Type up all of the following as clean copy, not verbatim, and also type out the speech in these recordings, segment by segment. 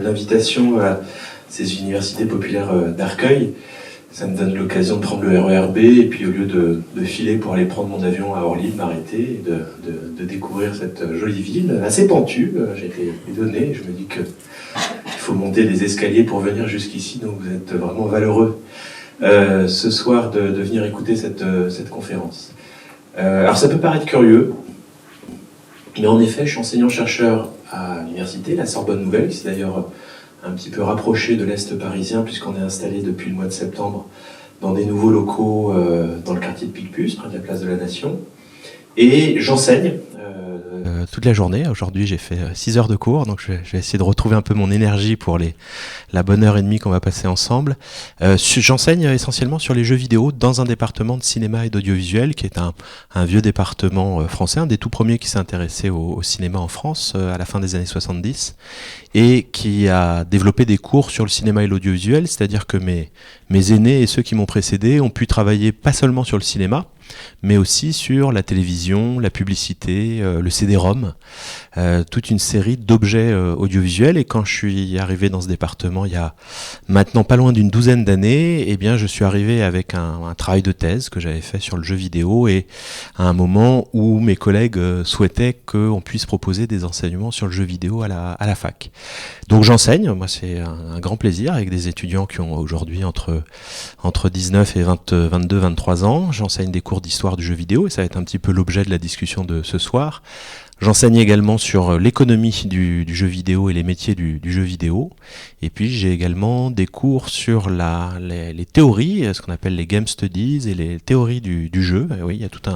l'invitation à ces universités populaires d'Arcueil. Ça me donne l'occasion de prendre le RER B et puis au lieu de filer pour aller prendre mon avion à Orly, de m'arrêter et de découvrir cette jolie ville assez pentue. J'ai été étonné et je me dis qu'il faut monter des escaliers pour venir jusqu'ici, donc vous êtes vraiment valeureux ce soir de venir écouter cette conférence. Alors ça peut paraître curieux, mais en effet je suis enseignant-chercheur à l'université, la Sorbonne Nouvelle, qui s'est d'ailleurs un petit peu rapproché de l'Est parisien, puisqu'on est installé depuis le mois de septembre dans des nouveaux locaux dans le quartier de Picpus, près de la place de la Nation. Et j'enseigne toute la journée. Aujourd'hui, j'ai fait 6 heures de cours, donc je vais essayer de retrouver un peu mon énergie pour la bonne heure et demie qu'on va passer ensemble. J'enseigne essentiellement sur les jeux vidéo dans un département de cinéma et d'audiovisuel, qui est un vieux département français, un des tout premiers qui s'est intéressé au cinéma en France à la fin des années 70, et qui a développé des cours sur le cinéma et l'audiovisuel, c'est-à-dire que mes aînés et ceux qui m'ont précédé ont pu travailler pas seulement sur le cinéma, mais aussi sur la télévision, la publicité, le CD-ROM, toute une série d'objets audiovisuels. Et quand je suis arrivé dans ce département il y a maintenant pas loin d'une douzaine d'années, eh bien je suis arrivé avec un travail de thèse que j'avais fait sur le jeu vidéo, et à un moment où mes collègues souhaitaient qu'on puisse proposer des enseignements sur le jeu vidéo à la fac. Donc j'enseigne, moi c'est un grand plaisir, avec des étudiants qui ont aujourd'hui entre 19 et 22, 23 ans. J'enseigne des cours d'histoire du jeu vidéo, et ça va être un petit peu l'objet de la discussion de ce soir. J'enseigne également sur l'économie du jeu vidéo et les métiers du jeu vidéo. Et puis j'ai également des cours sur les théories, ce qu'on appelle les game studies et les théories du jeu. Et oui, il y a tout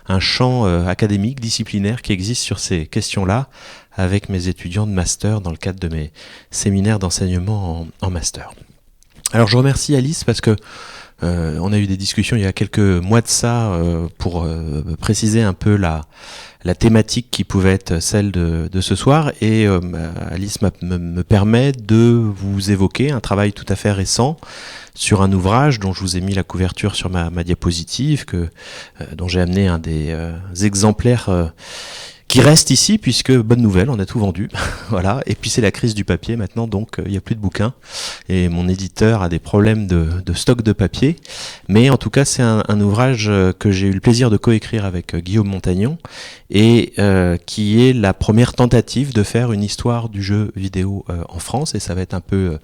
un champ académique, disciplinaire qui existe sur ces questions-là, avec mes étudiants de master dans le cadre de mes séminaires d'enseignement en master. Alors je remercie Alice parce que on a eu des discussions il y a quelques mois de ça pour préciser un peu la thématique qui pouvait être celle de ce soir, et Alice me permet de vous évoquer un travail tout à fait récent sur un ouvrage dont je vous ai mis la couverture sur ma diapositive, dont j'ai amené un des exemplaires qui reste ici, puisque bonne nouvelle, on a tout vendu. Voilà. Et puis c'est la crise du papier maintenant, donc il n'y a plus de bouquins. Et mon éditeur a des problèmes de stock de papier. Mais en tout cas, c'est un ouvrage que j'ai eu le plaisir de coécrire avec Guillaume Montagnon, et qui est la première tentative de faire une histoire du jeu vidéo en France. Et ça va être un peu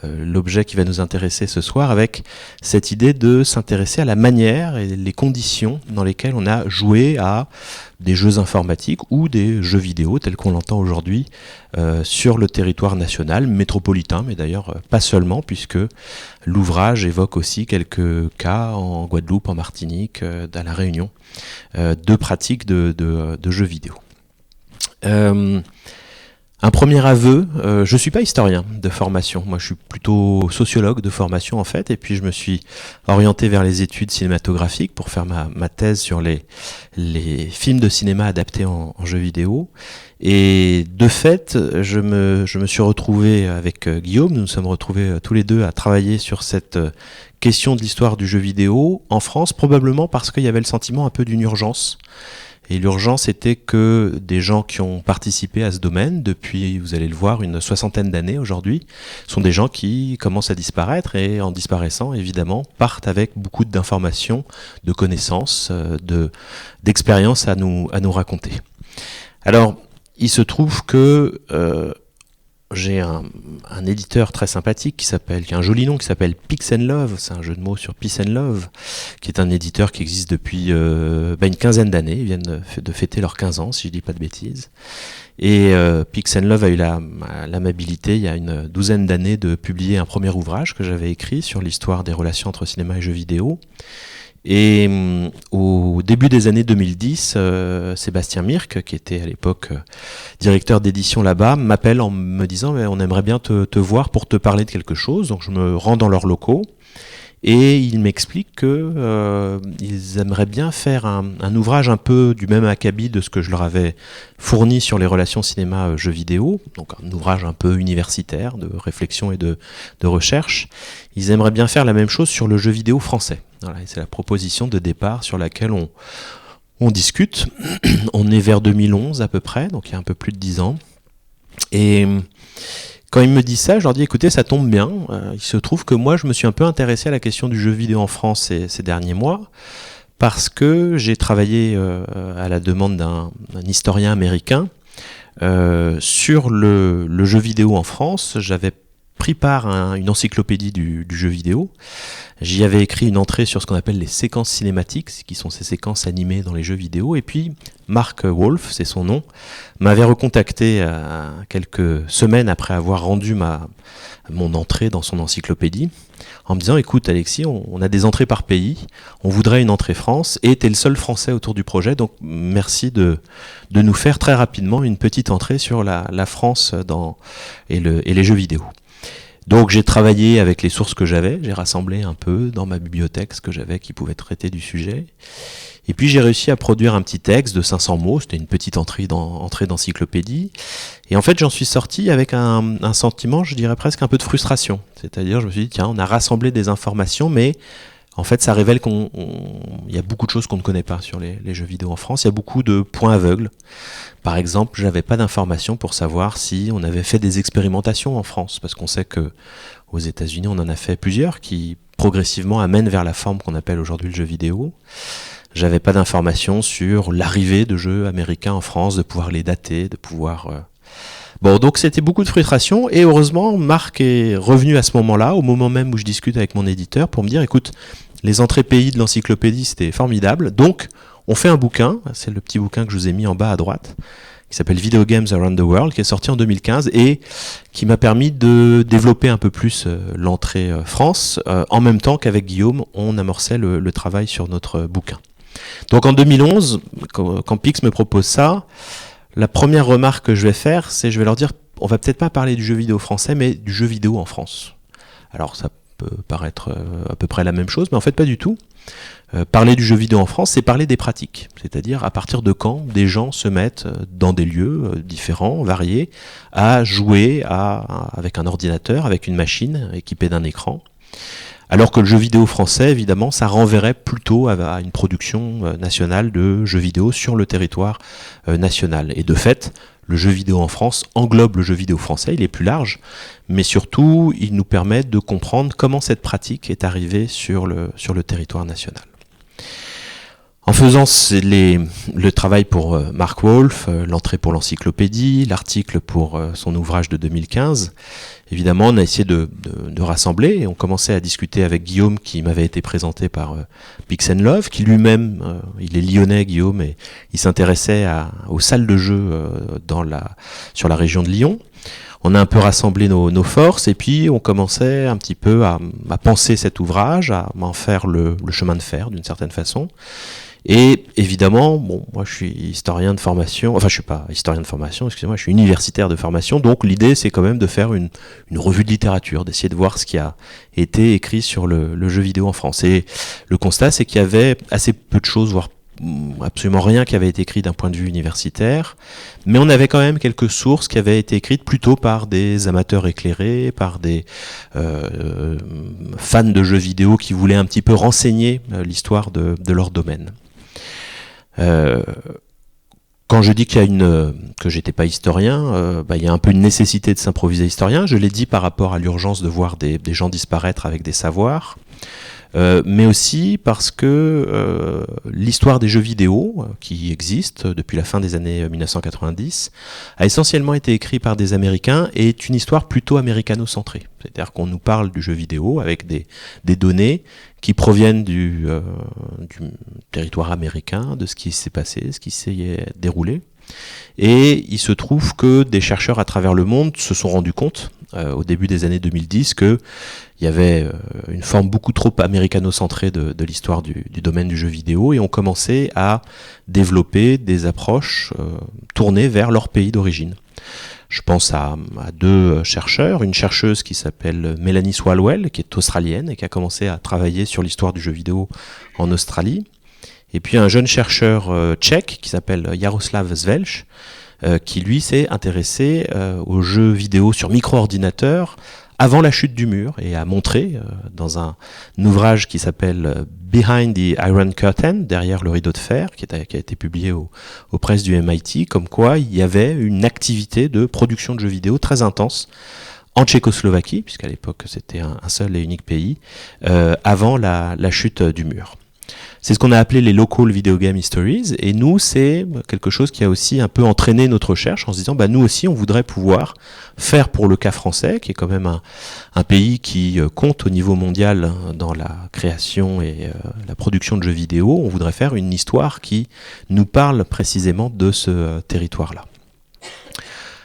l'objet qui va nous intéresser ce soir, avec cette idée de s'intéresser à la manière et les conditions dans lesquelles on a joué à des jeux informatiques ou des jeux vidéo tels qu'on l'entend aujourd'hui sur le territoire national, métropolitain, mais d'ailleurs pas seulement, puisque l'ouvrage évoque aussi quelques cas en Guadeloupe, en Martinique, à La Réunion, de pratiques de jeux vidéo. Un premier aveu, je suis pas historien de formation, moi je suis plutôt sociologue de formation en fait, et puis je me suis orienté vers les études cinématographiques pour faire ma thèse sur les films de cinéma adaptés en jeux vidéo. Et de fait, je me suis retrouvé avec Guillaume, nous nous sommes retrouvés tous les deux à travailler sur cette question de l'histoire du jeu vidéo en France, probablement parce qu'il y avait le sentiment un peu d'une urgence. Et l'urgence était que des gens qui ont participé à ce domaine depuis, vous allez le voir, une soixantaine d'années aujourd'hui, sont des gens qui commencent à disparaître, et en disparaissant, évidemment, partent avec beaucoup d'informations, de connaissances, d'expériences à nous raconter. Alors, il se trouve que j'ai un éditeur très sympathique qui a un joli nom qui s'appelle Pix & Love, c'est un jeu de mots sur Peace and Love, qui est un éditeur qui existe depuis une quinzaine d'années. Ils viennent de fêter leurs 15 ans, si je dis pas de bêtises. Et Pix & Love a eu l'amabilité, il y a une douzaine d'années, de publier un premier ouvrage que j'avais écrit sur l'histoire des relations entre cinéma et jeux vidéo. Et au début des années 2010, Sébastien Mirk, qui était à l'époque directeur d'édition là-bas, m'appelle en me disant on aimerait bien te voir pour te parler de quelque chose. Donc je me rends dans leurs locaux, et ils m'expliquent que ils aimeraient bien faire un ouvrage un peu du même acabit de ce que je leur avais fourni sur les relations cinéma-jeux vidéo, donc un ouvrage un peu universitaire de réflexion et de recherche. Ils aimeraient bien faire la même chose sur le jeu vidéo français. Voilà, et c'est la proposition de départ sur laquelle on discute. On est vers 2011 à peu près, donc il y a un peu plus de 10 ans. Et quand ils me disent ça, je leur dis écoutez, ça tombe bien. Il se trouve que moi, je me suis un peu intéressé à la question du jeu vidéo en France ces derniers mois, parce que j'ai travaillé à la demande d'un historien américain sur le jeu vidéo en France. J'avais pris part à une encyclopédie du jeu vidéo. J'y avais écrit une entrée sur ce qu'on appelle les séquences cinématiques, qui sont ces séquences animées dans les jeux vidéo. Et puis, Mark Wolf, c'est son nom, m'avait recontacté quelques semaines après avoir rendu mon entrée dans son encyclopédie, en me disant, écoute Alexis, on a des entrées par pays, on voudrait une entrée France, et tu es le seul Français autour du projet, donc merci de nous faire très rapidement une petite entrée sur la France et les jeux vidéo. Donc j'ai travaillé avec les sources que j'avais, j'ai rassemblé un peu dans ma bibliothèque ce que j'avais qui pouvait traiter du sujet. Et puis j'ai réussi à produire un petit texte de 500 mots, c'était une petite entrée d'encyclopédie. Et en fait j'en suis sorti avec un sentiment, je dirais presque un peu de frustration. C'est-à-dire je me suis dit, tiens, on a rassemblé des informations, mais en fait ça révèle qu'il y a beaucoup de choses qu'on ne connaît pas sur les jeux vidéo en France. Il y a beaucoup de points aveugles. Par exemple, je n'avais pas d'informations pour savoir si on avait fait des expérimentations en France, parce qu'on sait que aux États-Unis, on en a fait plusieurs qui progressivement amènent vers la forme qu'on appelle aujourd'hui le jeu vidéo. J'avais pas d'informations sur l'arrivée de jeux américains en France, de pouvoir les dater, de pouvoir... Bon, donc c'était beaucoup de frustration, et heureusement, Marc est revenu à ce moment-là, au moment même où je discute avec mon éditeur, pour me dire, écoute, les entrées pays de l'encyclopédie, c'était formidable, donc on fait un bouquin, c'est le petit bouquin que je vous ai mis en bas à droite, qui s'appelle Video Games Around the World, qui est sorti en 2015 et qui m'a permis de développer un peu plus l'entrée France, en même temps qu'avec Guillaume, on amorçait le travail sur notre bouquin. Donc en 2011, quand Pix me propose ça, la première remarque que je vais faire, c'est je vais leur dire, on va peut-être pas parler du jeu vidéo français, mais du jeu vidéo en France. Alors ça peut paraître à peu près la même chose, mais en fait pas du tout. Parler du jeu vidéo en France, c'est parler des pratiques. C'est-à-dire à partir de quand des gens se mettent dans des lieux différents, variés, à jouer avec un ordinateur, avec une machine équipée d'un écran. Alors que le jeu vidéo français, évidemment, ça renverrait plutôt à une production nationale de jeux vidéo sur le territoire national. Et de fait, le jeu vidéo en France englobe le jeu vidéo français, il est plus large, mais surtout, il nous permet de comprendre comment cette pratique est arrivée sur le territoire national. En faisant le travail pour Mark Wolf, l'entrée pour l'encyclopédie, l'article pour son ouvrage de 2015, évidemment on a essayé de rassembler et on commençait à discuter avec Guillaume qui m'avait été présenté par Pix & Love, qui lui-même, il est lyonnais Guillaume, et il s'intéressait aux salles de jeu sur la région de Lyon. On a un peu rassemblé nos forces et puis on commençait un petit peu à penser cet ouvrage, à en faire le chemin de fer d'une certaine façon. Et évidemment, bon, moi je suis historien de formation, enfin je suis pas historien de formation, excusez-moi, je suis universitaire de formation, donc l'idée c'est quand même de faire une revue de littérature, d'essayer de voir ce qui a été écrit sur le jeu vidéo en France. Et le constat c'est qu'il y avait assez peu de choses, voire absolument rien qui avait été écrit d'un point de vue universitaire, mais on avait quand même quelques sources qui avaient été écrites plutôt par des amateurs éclairés, par des fans de jeux vidéo qui voulaient un petit peu renseigner l'histoire de leur domaine. Quand je dis que j'étais pas historien, il y a un peu une nécessité de s'improviser historien. Je l'ai dit par rapport à l'urgence de voir des gens disparaître avec des savoirs. Mais aussi parce que l'histoire des jeux vidéo, qui existe depuis la fin des années 1990, a essentiellement été écrite par des Américains et est une histoire plutôt américano-centrée. C'est-à-dire qu'on nous parle du jeu vidéo avec des données qui proviennent du territoire américain, de ce qui s'est passé, ce qui s'est déroulé. Et il se trouve que des chercheurs à travers le monde se sont rendus compte, au début des années 2010, qu'il y avait une forme beaucoup trop américano-centrée de l'histoire du domaine du jeu vidéo, et ont commencé à développer des approches tournées vers leur pays d'origine. Je pense à deux chercheurs, une chercheuse qui s'appelle Melanie Swalwell, qui est australienne et qui a commencé à travailler sur l'histoire du jeu vidéo en Australie, et puis un jeune chercheur tchèque qui s'appelle Jaroslav Zvelch, qui lui s'est intéressé aux jeux vidéo sur micro-ordinateur avant la chute du mur, et a montré dans un ouvrage qui s'appelle Behind the Iron Curtain, derrière le rideau de fer, qui a été publié aux presses du MIT, comme quoi il y avait une activité de production de jeux vidéo très intense en Tchécoslovaquie, puisqu'à l'époque c'était un seul et unique pays, avant la chute du mur. C'est ce qu'on a appelé les Local Video Game Histories, et nous, c'est quelque chose qui a aussi un peu entraîné notre recherche en se disant, nous aussi, on voudrait pouvoir faire pour le cas français, qui est quand même un pays qui compte au niveau mondial dans la création et la production de jeux vidéo, on voudrait faire une histoire qui nous parle précisément de ce territoire-là.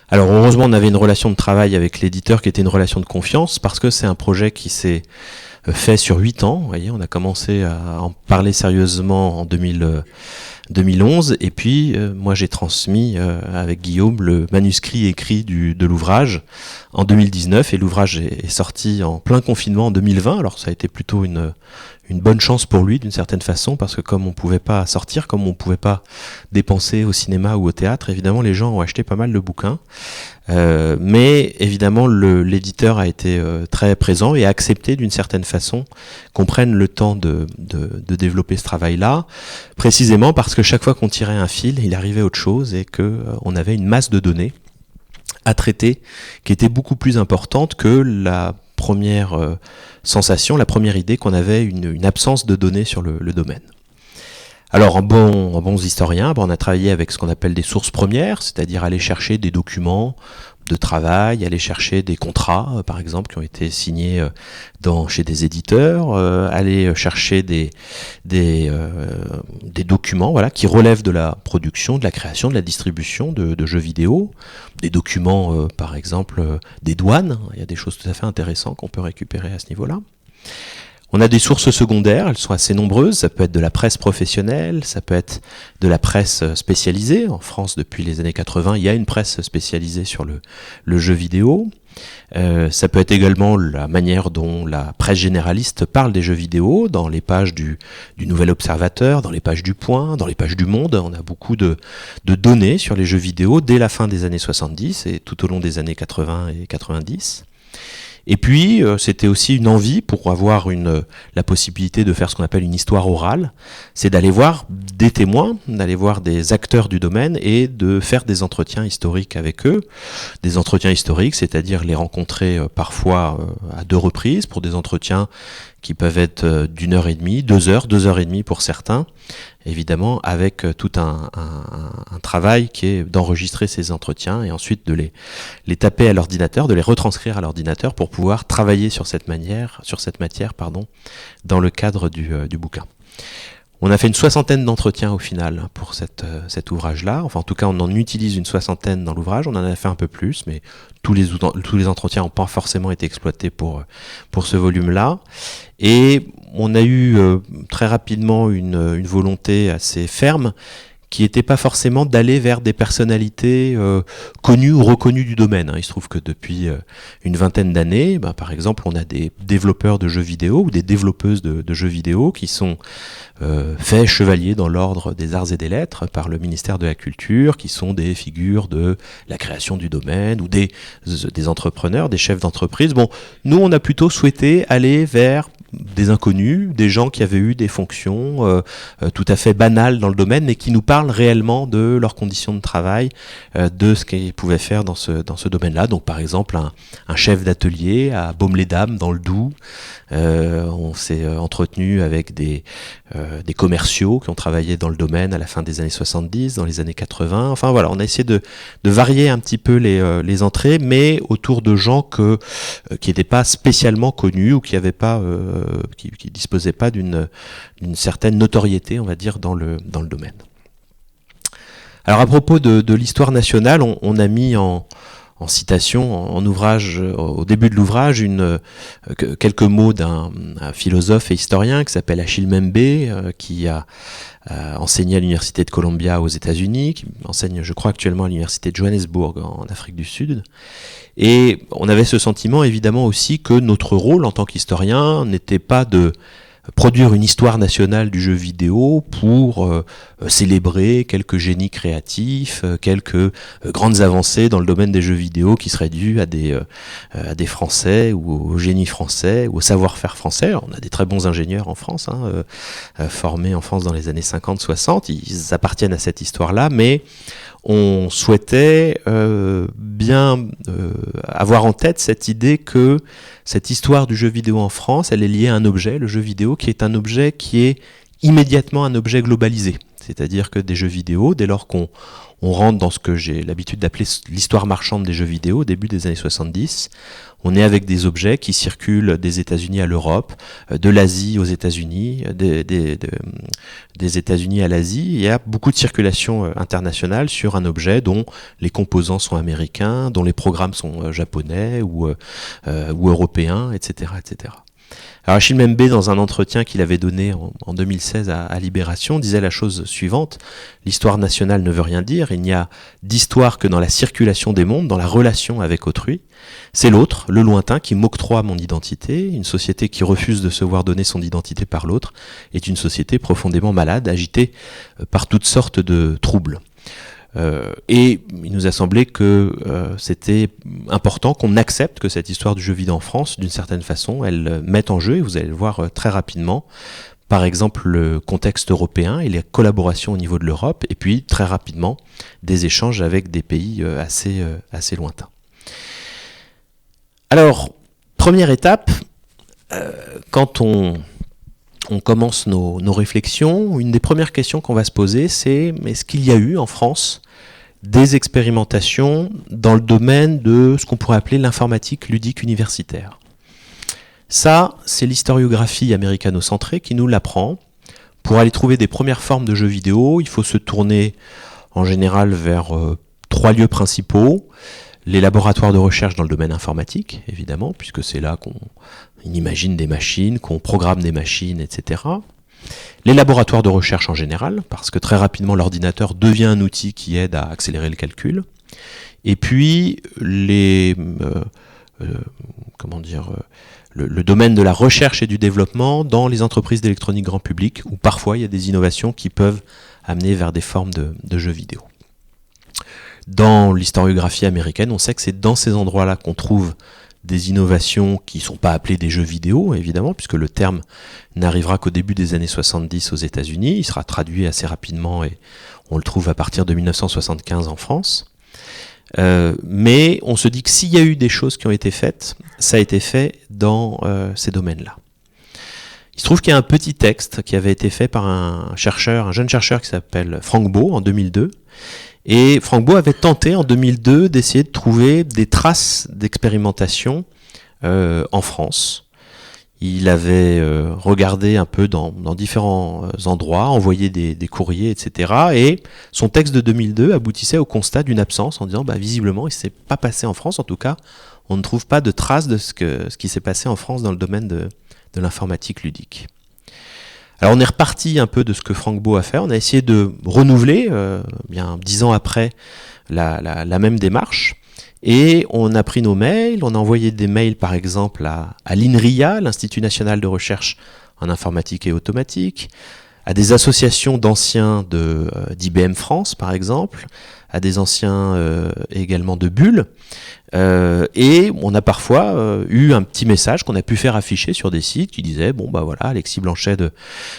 Alors heureusement, on avait une relation de travail avec l'éditeur qui était une relation de confiance, parce que c'est un projet qui s'est fait sur 8 ans. Vous voyez, on a commencé à en parler sérieusement en 2011, et puis moi j'ai transmis avec Guillaume le manuscrit écrit de l'ouvrage en 2019, et l'ouvrage est sorti en plein confinement en 2020. Alors ça a été plutôt une bonne chance pour lui d'une certaine façon, parce que comme on pouvait pas sortir, comme on pouvait pas dépenser au cinéma ou au théâtre, évidemment les gens ont acheté pas mal de bouquins. Mais évidemment l'éditeur a été très présent et a accepté d'une certaine façon qu'on prenne le temps de développer ce travail-là, précisément parce que chaque fois qu'on tirait un fil, il arrivait autre chose, et que on avait une masse de données à traiter qui était beaucoup plus importante que la première sensation, la première idée qu'on avait une absence de données sur le domaine. Alors en bons historiens, on a travaillé avec ce qu'on appelle des sources premières, c'est-à-dire aller chercher des documents de travail, aller chercher des contrats, par exemple, qui ont été signés chez des éditeurs, aller chercher des documents, voilà, qui relèvent de la production, de la création, de la distribution de jeux vidéo, des documents, par exemple, des douanes. Il y a des choses tout à fait intéressantes qu'on peut récupérer à ce niveau-là. On a des sources secondaires, elles sont assez nombreuses, ça peut être de la presse professionnelle, ça peut être de la presse spécialisée. En France, depuis les années 80, il y a une presse spécialisée sur le jeu vidéo. Ça peut être également la manière dont la presse généraliste parle des jeux vidéo, dans les pages du Nouvel Observateur, dans les pages du Point, dans les pages du Monde. On a beaucoup de données sur les jeux vidéo dès la fin des années 70 et tout au long des années 80 et 90. Et puis, c'était aussi une envie pour avoir la possibilité de faire ce qu'on appelle une histoire orale, c'est d'aller voir des témoins, d'aller voir des acteurs du domaine et de faire des entretiens historiques avec eux. Des entretiens historiques, c'est-à-dire les rencontrer parfois à 2 reprises pour des entretiens qui peuvent être d'1h30, 2 heures, 2h30 pour certains, évidemment avec tout un travail qui est d'enregistrer ces entretiens et ensuite de les taper à l'ordinateur, de les retranscrire à l'ordinateur pour pouvoir travailler sur cette matière, dans le cadre du bouquin. On a fait une 60aine d'entretiens au final pour cet ouvrage-là. Enfin, en tout cas, on en utilise une 60aine dans l'ouvrage. On en a fait un peu plus, mais tous les entretiens n'ont pas forcément été exploités pour ce volume-là. Et on a eu très rapidement une volonté assez ferme qui n'était pas forcément d'aller vers des personnalités connues ou reconnues du domaine. Il se trouve que depuis une vingtaine d'années, par exemple, on a des développeurs de jeux vidéo ou des développeuses de jeux vidéo qui sont faits chevaliers dans l'ordre des arts et des lettres par le ministère de la Culture, qui sont des figures de la création du domaine ou des entrepreneurs, des chefs d'entreprise. Bon, nous, on a plutôt souhaité aller vers des inconnus, des gens qui avaient eu des fonctions tout à fait banales dans le domaine, mais qui nous parlent réellement de leurs conditions de travail, de ce qu'ils pouvaient faire dans ce domaine-là. Donc par exemple, un chef d'atelier à Baume-les-Dames dans le Doubs. On s'est entretenu avec des commerciaux qui ont travaillé dans le domaine à la fin des années 70, dans les années 80. Enfin voilà, on a essayé de varier un petit peu les entrées, mais autour de gens qui n'étaient pas spécialement connus ou qui avaient pas qui disposaient pas d'une certaine notoriété, on va dire, dans le domaine. Alors à propos de l'histoire nationale, on a mis en citation, en ouvrage, au début de l'ouvrage, quelques mots d'un philosophe et historien qui s'appelle Achille Mbembe, qui a enseigné à l'université de Columbia aux États-Unis, qui enseigne, je crois, actuellement à l'université de Johannesburg en Afrique du Sud. Et on avait ce sentiment, évidemment, aussi que notre rôle en tant qu'historien n'était pas de produire une histoire nationale du jeu vidéo pour célébrer quelques génies créatifs, quelques grandes avancées dans le domaine des jeux vidéo qui seraient dues à des Français ou au génie français ou au savoir-faire français. On a des très bons ingénieurs en France, formés en France dans les années 50-60, ils appartiennent à cette histoire-là, mais on souhaitait bien avoir en tête cette idée que cette histoire du jeu vidéo en France, elle est liée à un objet, le jeu vidéo, qui est un objet qui est immédiatement un objet globalisé. C'est-à-dire que des jeux vidéo, dès lors qu'on rentre dans ce que j'ai l'habitude d'appeler l'histoire marchande des jeux vidéo au début des années 70, on est avec des objets qui circulent des États-Unis à l'Europe, de l'Asie aux États-Unis, des États-Unis à l'Asie. Il y a beaucoup de circulation internationale sur un objet dont les composants sont américains, dont les programmes sont japonais ou européens, etc., etc. Alors Achille Mbembe, dans un entretien qu'il avait donné en 2016 à Libération, disait la chose suivante: l'histoire nationale ne veut rien dire, il n'y a d'histoire que dans la circulation des mondes, dans la relation avec autrui. C'est l'autre, le lointain, qui m'octroie mon identité. Une société qui refuse de se voir donner son identité par l'autre est une société profondément malade, agitée par toutes sortes de troubles. Et il nous a semblé que c'était important qu'on accepte que cette histoire du jeu vidéo en France, d'une certaine façon, elle met en jeu, et vous allez le voir très rapidement, par exemple le contexte européen et les collaborations au niveau de l'Europe, et puis très rapidement des échanges avec des pays assez lointains. Alors, première étape, quand on commence nos réflexions, une des premières questions qu'on va se poser, c'est: est-ce qu'il y a eu en France des expérimentations dans le domaine de ce qu'on pourrait appeler l'informatique ludique universitaire? Ça, c'est l'historiographie américano-centrée qui nous l'apprend. Pour aller trouver des premières formes de jeux vidéo, il faut se tourner en général vers 3 lieux principaux. Les laboratoires de recherche dans le domaine informatique, évidemment, puisque c'est là qu'on imagine des machines, qu'on programme des machines, etc. Les laboratoires de recherche en général, parce que très rapidement l'ordinateur devient un outil qui aide à accélérer le calcul. Et puis le domaine de la recherche et du développement dans les entreprises d'électronique grand public, où parfois il y a des innovations qui peuvent amener vers des formes de jeux vidéo. Dans l'historiographie américaine, on sait que c'est dans ces endroits-là qu'on trouve des innovations qui ne sont pas appelées des jeux vidéo, évidemment, puisque le terme n'arrivera qu'au début des années 70 aux États-Unis. Il sera traduit assez rapidement et on le trouve à partir de 1975 en France. Mais on se dit que s'il y a eu des choses qui ont été faites, ça a été fait dans ces domaines-là. Il se trouve qu'il y a un petit texte qui avait été fait par un jeune chercheur qui s'appelle Frank Baugh en 2002. Et Frank Baugh avait tenté en 2002 d'essayer de trouver des traces d'expérimentation en France. Il avait regardé un peu dans différents endroits, envoyé des courriers, etc. Et son texte de 2002 aboutissait au constat d'une absence en disant visiblement il ne s'est pas passé en France, en tout cas on ne trouve pas de traces de ce qui s'est passé en France dans le domaine de l'informatique ludique. Alors on est reparti un peu de ce que Frank Baugh a fait, on a essayé de renouveler, 10 ans après, la même démarche, et on a pris nos mails, on a envoyé des mails par exemple à l'INRIA, l'Institut National de Recherche en Informatique et Automatique, à des associations d'anciens d'IBM France par exemple, à des anciens également de Bull, et on a parfois eu un petit message qu'on a pu faire afficher sur des sites qui disait voilà, Alexis Blanchet,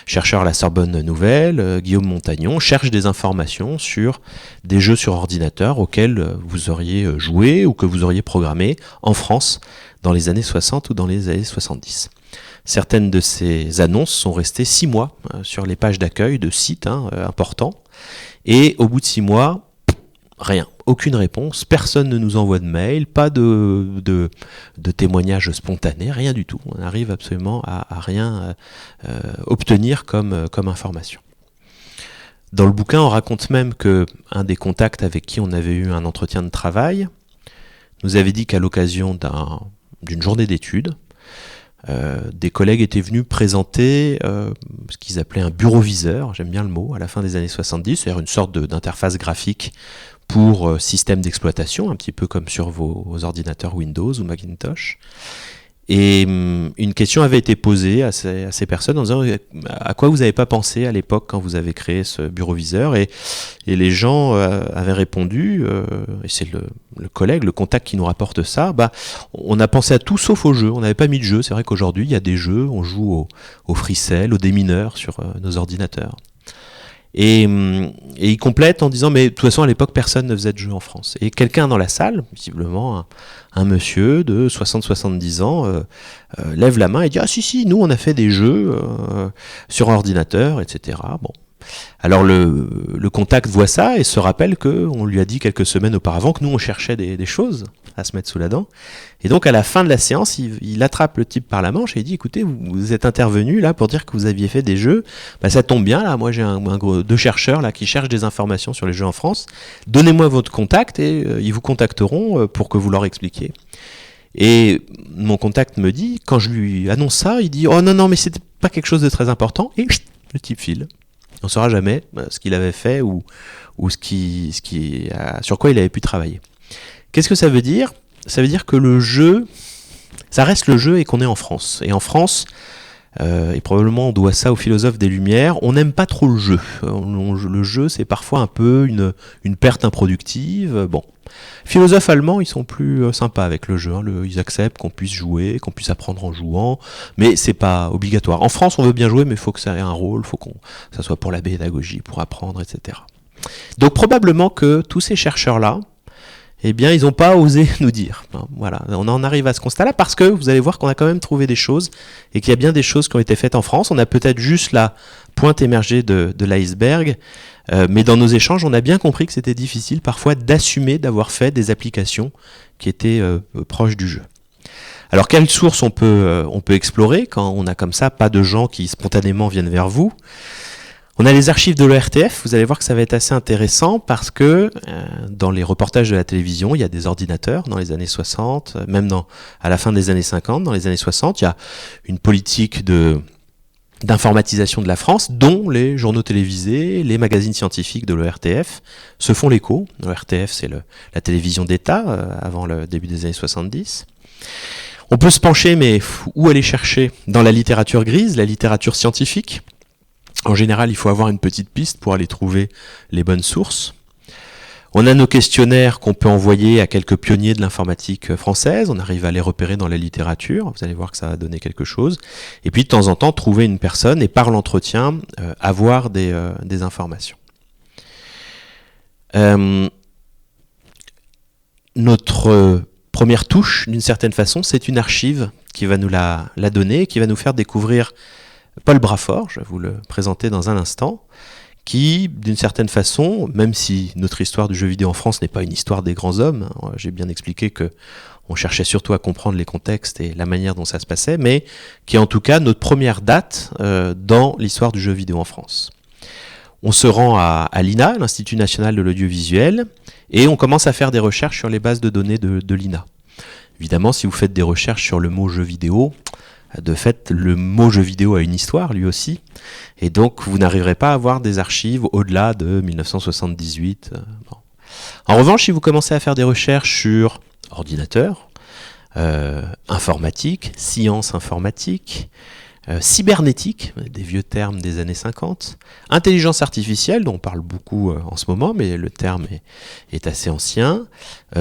chercheur à la Sorbonne Nouvelle, Guillaume Montagnon cherche des informations sur des jeux sur ordinateur auxquels vous auriez joué ou que vous auriez programmé en France dans les années 60 ou dans les années 70. Certaines de ces annonces sont restées 6 mois sur les pages d'accueil de sites importants, et au bout de 6 mois, rien, aucune réponse, personne ne nous envoie de mail, pas de témoignages spontanés, rien du tout. On n'arrive absolument à rien obtenir comme information. Dans le bouquin, on raconte même qu'un des contacts avec qui on avait eu un entretien de travail nous avait dit qu'à l'occasion d'une journée d'études, des collègues étaient venus présenter ce qu'ils appelaient un bureau-viseur, j'aime bien le mot, à la fin des années 70, c'est-à-dire une sorte d'interface graphique pour système d'exploitation, un petit peu comme sur vos ordinateurs Windows ou Macintosh. Et une question avait été posée à ces personnes en disant à quoi vous n'avez pas pensé à l'époque quand vous avez créé ce bureau-viseur, et les gens avaient répondu, et c'est le contact qui nous rapporte ça, on a pensé à tout sauf aux jeux, on n'avait pas mis de jeux. C'est vrai qu'aujourd'hui il y a des jeux, on joue au Freecell, au démineur sur nos ordinateurs. Et il complète en disant, mais de toute façon, à l'époque, personne ne faisait de jeu en France. Et quelqu'un dans la salle, visiblement un monsieur de 60-70 ans, lève la main et dit, ah si, nous on a fait des jeux sur ordinateur, etc. Bon. Alors le contact voit ça et se rappelle qu'on lui a dit quelques semaines auparavant que nous on cherchait des choses à se mettre sous la dent. Et donc à la fin de la séance, il attrape le type par la manche et il dit, écoutez, vous êtes intervenu là pour dire que vous aviez fait des jeux, bah, ça tombe bien là, moi j'ai deux chercheurs là qui cherchent des informations sur les jeux en France, donnez-moi votre contact et ils vous contacteront pour que vous leur expliquiez. Et mon contact me dit, quand je lui annonce ça, il dit, oh non mais c'était pas quelque chose de très important, et le type file. On ne saura jamais ce qu'il avait fait ou sur quoi il avait pu travailler. Qu'est-ce que ça veut dire ? Ça veut dire que le jeu, ça reste le jeu et qu'on est en France. Et en France, et probablement on doit ça aux philosophes des Lumières, on n'aime pas trop le jeu. Le jeu, c'est parfois un peu une perte improductive. Bon. Philosophes allemands, ils sont plus sympas avec le jeu. Ils acceptent qu'on puisse jouer, qu'on puisse apprendre en jouant, mais c'est pas obligatoire. En France, on veut bien jouer, mais il faut que ça ait un rôle, il faut que ça soit pour la pédagogie, pour apprendre, etc. Donc probablement que tous ces chercheurs-là, eh bien, ils n'ont pas osé nous dire. Voilà, on en arrive à ce constat-là parce que vous allez voir qu'on a quand même trouvé des choses et qu'il y a bien des choses qui ont été faites en France. On a peut-être juste la pointe émergée de l'iceberg, mais dans nos échanges, on a bien compris que c'était difficile parfois d'assumer d'avoir fait des applications qui étaient proches du jeu. Alors, quelles sources on peut explorer quand on a comme ça pas de gens qui spontanément viennent vers vous ? On a les archives de l'ORTF, vous allez voir que ça va être assez intéressant parce que dans les reportages de la télévision, il y a des ordinateurs dans les années 60, même à la fin des années 50, dans les années 60, il y a une politique d'informatisation de la France, dont les journaux télévisés, les magazines scientifiques de l'ORTF se font l'écho. L'ORTF, c'est la télévision d'État avant le début des années 70. On peut se pencher, mais où aller chercher ? Dans la littérature grise, la littérature scientifique. En général, il faut avoir une petite piste pour aller trouver les bonnes sources. On a nos questionnaires qu'on peut envoyer à quelques pionniers de l'informatique française. On arrive à les repérer dans la littérature. Vous allez voir que ça va donner quelque chose. Et puis, de temps en temps, trouver une personne et par l'entretien, avoir des informations. Notre première touche, d'une certaine façon, c'est une archive qui va nous la donner, qui va nous faire découvrir Paul Brafort, je vais vous le présenter dans un instant, qui, d'une certaine façon, même si notre histoire du jeu vidéo en France n'est pas une histoire des grands hommes, j'ai bien expliqué qu'on cherchait surtout à comprendre les contextes et la manière dont ça se passait, mais qui est en tout cas notre première date dans l'histoire du jeu vidéo en France. On se rend à l'INA, l'Institut National de l'Audiovisuel, et on commence à faire des recherches sur les bases de données de l'INA. Évidemment, si vous faites des recherches sur le mot jeu vidéo, de fait, le mot jeu vidéo a une histoire, lui aussi, et donc vous n'arriverez pas à avoir des archives au-delà de 1978. Bon. En revanche, si vous commencez à faire des recherches sur ordinateur, informatique, sciences informatiques, cybernétique, des vieux termes des années 50, intelligence artificielle, dont on parle beaucoup en ce moment, mais le terme est assez ancien,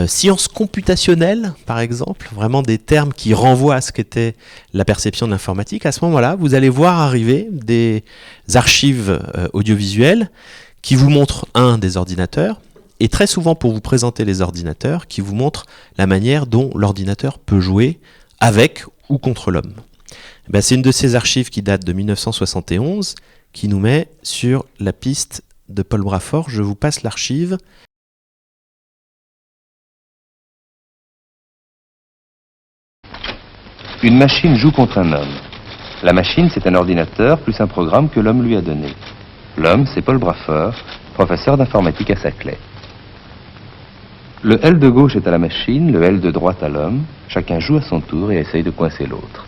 sciences computationnelles, par exemple, vraiment des termes qui renvoient à ce qu'était la perception de l'informatique. À ce moment-là, vous allez voir arriver des archives audiovisuelles qui vous montrent, des ordinateurs, et très souvent pour vous présenter les ordinateurs, qui vous montrent la manière dont l'ordinateur peut jouer avec ou contre l'homme. Ben, c'est une de ces archives qui date de 1971 qui nous met sur la piste de Paul Brafort. Je vous passe l'archive. Une machine joue contre un homme. La machine, c'est un ordinateur plus un programme que l'homme lui a donné. L'homme, c'est Paul Brafort, professeur d'informatique à Saclay. Le L de gauche est à la machine, le L de droite à l'homme. Chacun joue à son tour et essaye de coincer l'autre.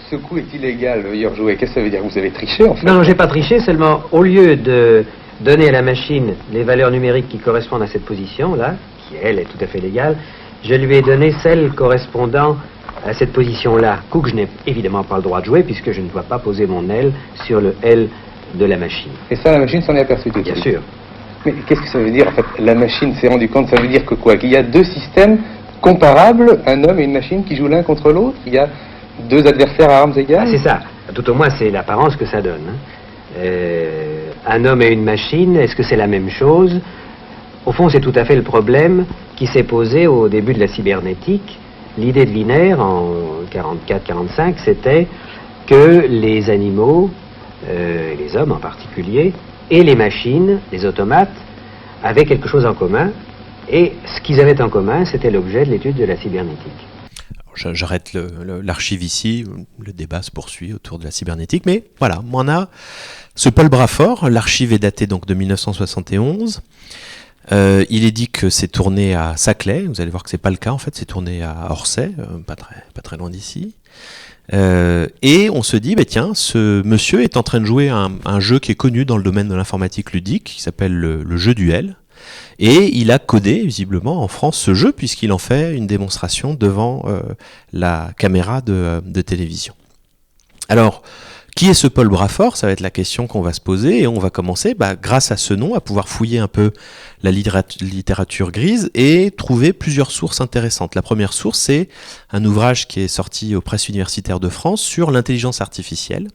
Ce coup est illégal, le meilleur joué. Qu'est-ce que ça veut dire? Vous avez triché en fait? Non, j'ai pas triché, seulement au lieu de donner à la machine les valeurs numériques qui correspondent à cette position-là, qui elle est tout à fait légale, je lui ai donné celles correspondant à cette position-là, coup que je n'ai évidemment pas le droit de jouer puisque je ne dois pas poser mon L sur le L de la machine. Et ça, la machine s'en est aperçue tout de suite? Bien sûr. Mais qu'est-ce que ça veut dire en fait? La machine s'est rendue compte, ça veut dire que quoi? Qu'il y a deux systèmes comparables, un homme et une machine qui jouent l'un contre l'autre? Il y a Deux adversaires à armes égales? C'est ça. Tout au moins, c'est l'apparence que ça donne. Un homme et une machine, est-ce que c'est la même chose? Au fond, c'est tout à fait le problème qui s'est posé au début de la cybernétique. L'idée de Wiener, en 44-45, c'était que les animaux, les hommes en particulier, et les machines, les automates, avaient quelque chose en commun. Et ce qu'ils avaient en commun, c'était l'objet de l'étude de la cybernétique. J'arrête l'archive ici, le débat se poursuit autour de la cybernétique, mais voilà, on a ce Paul Braford, l'archive est datée donc de 1971. Il est dit que c'est tourné à Saclay, vous allez voir que c'est pas le cas en fait, c'est tourné à Orsay, pas très loin d'ici. Et on se dit, tiens, ce monsieur est en train de jouer un jeu qui est connu dans le domaine de l'informatique ludique, qui s'appelle le jeu duel. Et il a codé visiblement en France ce jeu puisqu'il en fait une démonstration devant la caméra de télévision. Alors, qui est ce Paul Braford? Ça va être la question qu'on va se poser et on va commencer, grâce à ce nom, à pouvoir fouiller un peu la littérature grise et trouver plusieurs sources intéressantes. La première source, c'est un ouvrage qui est sorti aux presses universitaires de France sur l'intelligence artificielle.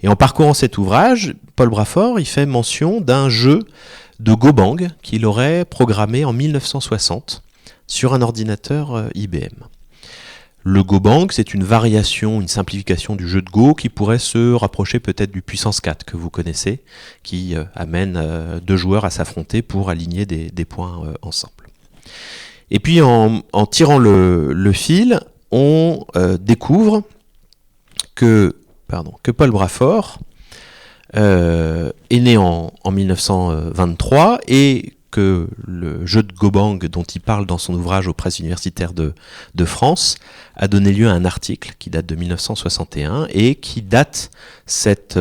Et en parcourant cet ouvrage, Paul Braford, il fait mention d'un jeu de Go-Bang qu'il aurait programmé en 1960 sur un ordinateur IBM. Le Go-Bang, c'est une variation, une simplification du jeu de Go qui pourrait se rapprocher peut-être du Puissance 4 que vous connaissez, qui amène deux joueurs à s'affronter pour aligner des points ensemble. Et puis en tirant le fil, on découvre que Paul Braford est né en 1923 et que le jeu de Go-Bang dont il parle dans son ouvrage aux presses universitaires de France a donné lieu à un article qui date de 1961 et qui date cette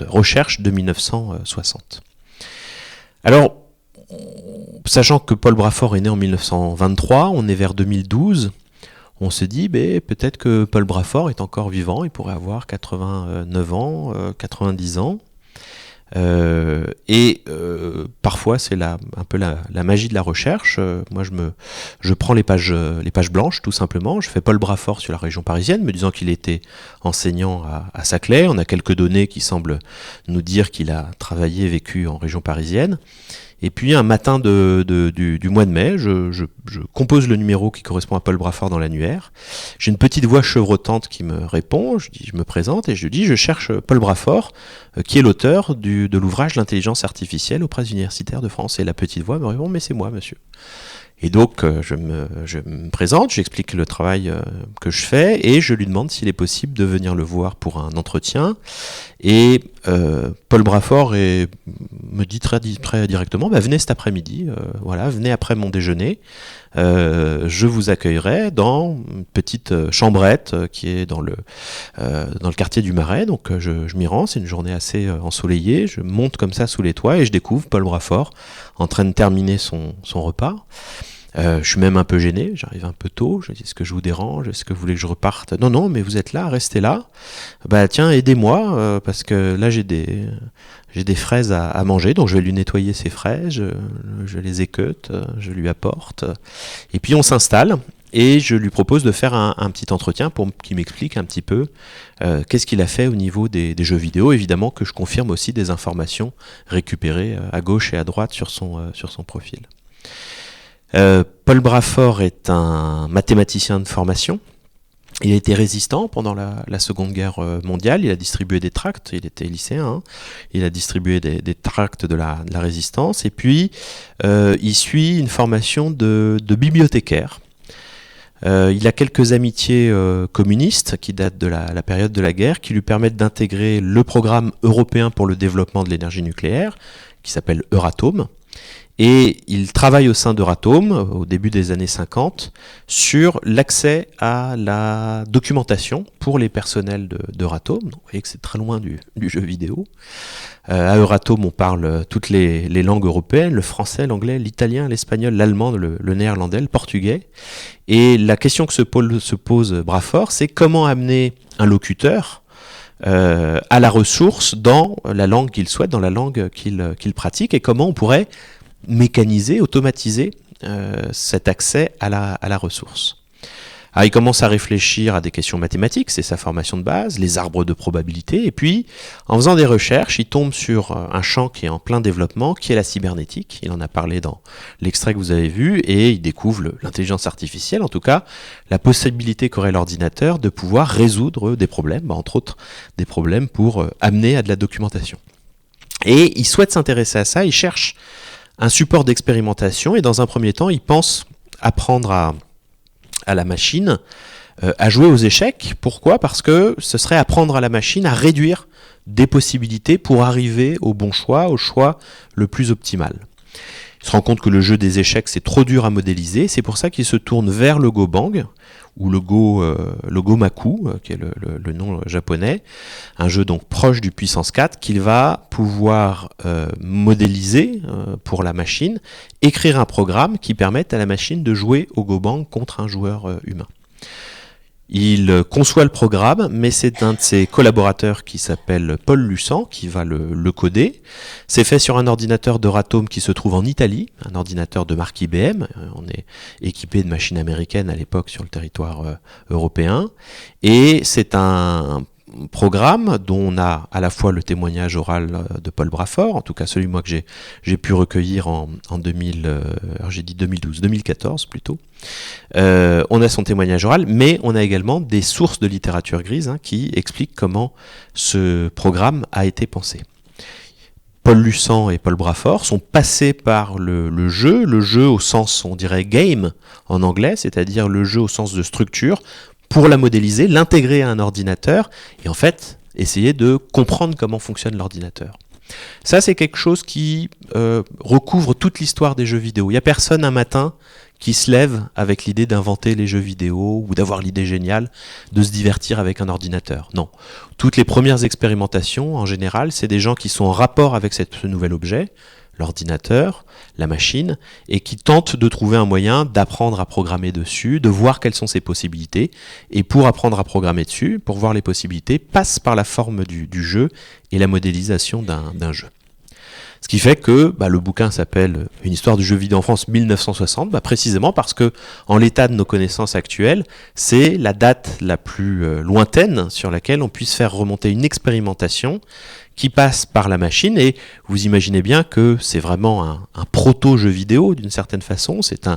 recherche de 1960. Alors, sachant que Paul Braford est né en 1923, on est vers 2012, on se dit peut-être que Paul Braford est encore vivant, il pourrait avoir 89 ans, 90 ans. Parfois c'est un peu la magie de la recherche. Moi je prends les pages blanches tout simplement, je fais Paul Braford sur la région parisienne, me disant qu'il était enseignant à Saclay. On a quelques données qui semblent nous dire qu'il a travaillé et vécu en région parisienne. Et puis un matin du mois de mai, je compose le numéro qui correspond à Paul Braford dans l'annuaire. J'ai une petite voix chevrotante qui me répond, je me présente et je dis je cherche Paul Braford, qui est l'auteur de l'ouvrage L'intelligence artificielle aux presses universitaires de France. Et la petite voix me répond mais c'est moi monsieur. Et donc je me présente, j'explique le travail que je fais et je lui demande s'il est possible de venir le voir pour un entretien. Et Paul Braford me dit très directement, venez cet après-midi, venez après mon déjeuner, je vous accueillerai dans une petite chambrette qui est dans le quartier du Marais. Donc je m'y rends, c'est une journée assez ensoleillée, je monte comme ça sous les toits et je découvre Paul Braford en train de terminer son repas. Je suis même un peu gêné, j'arrive un peu tôt, je dis est-ce que je vous dérange, est-ce que vous voulez que je reparte? Non, mais vous êtes là, restez là. Tiens, aidez-moi, parce que là j'ai des fraises à manger, donc je vais lui nettoyer ses fraises, je les équeute, je lui apporte. Et puis on s'installe, et je lui propose de faire un petit entretien pour qu'il m'explique un petit peu qu'est-ce qu'il a fait au niveau des jeux vidéo. Évidemment que je confirme aussi des informations récupérées à gauche et à droite sur son profil. Paul Braford est un mathématicien de formation. Il a été résistant pendant la Seconde Guerre mondiale. Il a distribué des tracts. Il était lycéen. Il a distribué des tracts de la résistance. Et puis, il suit une formation de bibliothécaire. Il a quelques amitiés communistes qui datent de la période de la guerre, qui lui permettent d'intégrer le programme européen pour le développement de l'énergie nucléaire, qui s'appelle Euratom. Et il travaille au sein d'Euratom, au début des années 50, sur l'accès à la documentation pour les personnels d'Euratom. Donc, vous voyez que c'est très loin du jeu vidéo. À Euratom, on parle toutes les langues européennes, le français, l'anglais, l'italien, l'espagnol, l'allemand, le néerlandais, le portugais. Et la question que se pose Braford, c'est comment amener un locuteur à la ressource dans la langue qu'il souhaite, dans la langue qu'il pratique, et comment on pourrait mécaniser, automatiser cet accès à la ressource. Alors, il commence à réfléchir à des questions mathématiques, c'est sa formation de base, les arbres de probabilité, et puis, en faisant des recherches, il tombe sur un champ qui est en plein développement, qui est la cybernétique. Il en a parlé dans l'extrait que vous avez vu, et il découvre l'intelligence artificielle, en tout cas, la possibilité qu'aurait l'ordinateur de pouvoir résoudre des problèmes, entre autres des problèmes pour amener à de la documentation. Et il souhaite s'intéresser à ça, il cherche un support d'expérimentation, et dans un premier temps, il pense apprendre à la machine à jouer aux échecs. Pourquoi ? Parce que ce serait apprendre à la machine à réduire des possibilités pour arriver au bon choix, au choix le plus optimal. Il se rend compte que le jeu des échecs, c'est trop dur à modéliser, c'est pour ça qu'il se tourne vers le Go-Bang, ou le Go-Maku, qui est le nom japonais, un jeu donc proche du puissance 4, qu'il va pouvoir modéliser pour la machine, écrire un programme qui permette à la machine de jouer au Go-Bang contre un joueur humain. Il conçoit le programme, mais c'est un de ses collaborateurs qui s'appelle Paul Lussan qui va le coder. C'est fait sur un ordinateur d'Euratom qui se trouve en Italie, un ordinateur de marque IBM. On est équipé de machines américaines à l'époque sur le territoire européen. Et c'est un programme dont on a à la fois le témoignage oral de Paul Brafort, en tout cas celui moi que j'ai pu recueillir en 2014 plutôt. On a son témoignage oral, mais on a également des sources de littérature grise qui expliquent comment ce programme a été pensé. Paul Lussan et Paul Brafort sont passés par le jeu au sens, on dirait game en anglais, c'est-à-dire le jeu au sens de structure, pour la modéliser, l'intégrer à un ordinateur et en fait essayer de comprendre comment fonctionne l'ordinateur. Ça, c'est quelque chose qui recouvre toute l'histoire des jeux vidéo. Il n'y a personne un matin qui se lève avec l'idée d'inventer les jeux vidéo ou d'avoir l'idée géniale de se divertir avec un ordinateur. Non. Toutes les premières expérimentations, en général, c'est des gens qui sont en rapport avec ce nouvel objet, l'ordinateur, la machine, et qui tentent de trouver un moyen d'apprendre à programmer dessus, de voir quelles sont ses possibilités, et pour apprendre à programmer dessus, pour voir les possibilités, passe par la forme du jeu et la modélisation d'un jeu. Ce qui fait que le bouquin s'appelle « Une histoire du jeu vidéo en France 1960 », précisément parce que, en l'état de nos connaissances actuelles, c'est la date la plus lointaine sur laquelle on puisse faire remonter une expérimentation qui passe par la machine, et vous imaginez bien que c'est vraiment un proto-jeu vidéo d'une certaine façon, c'est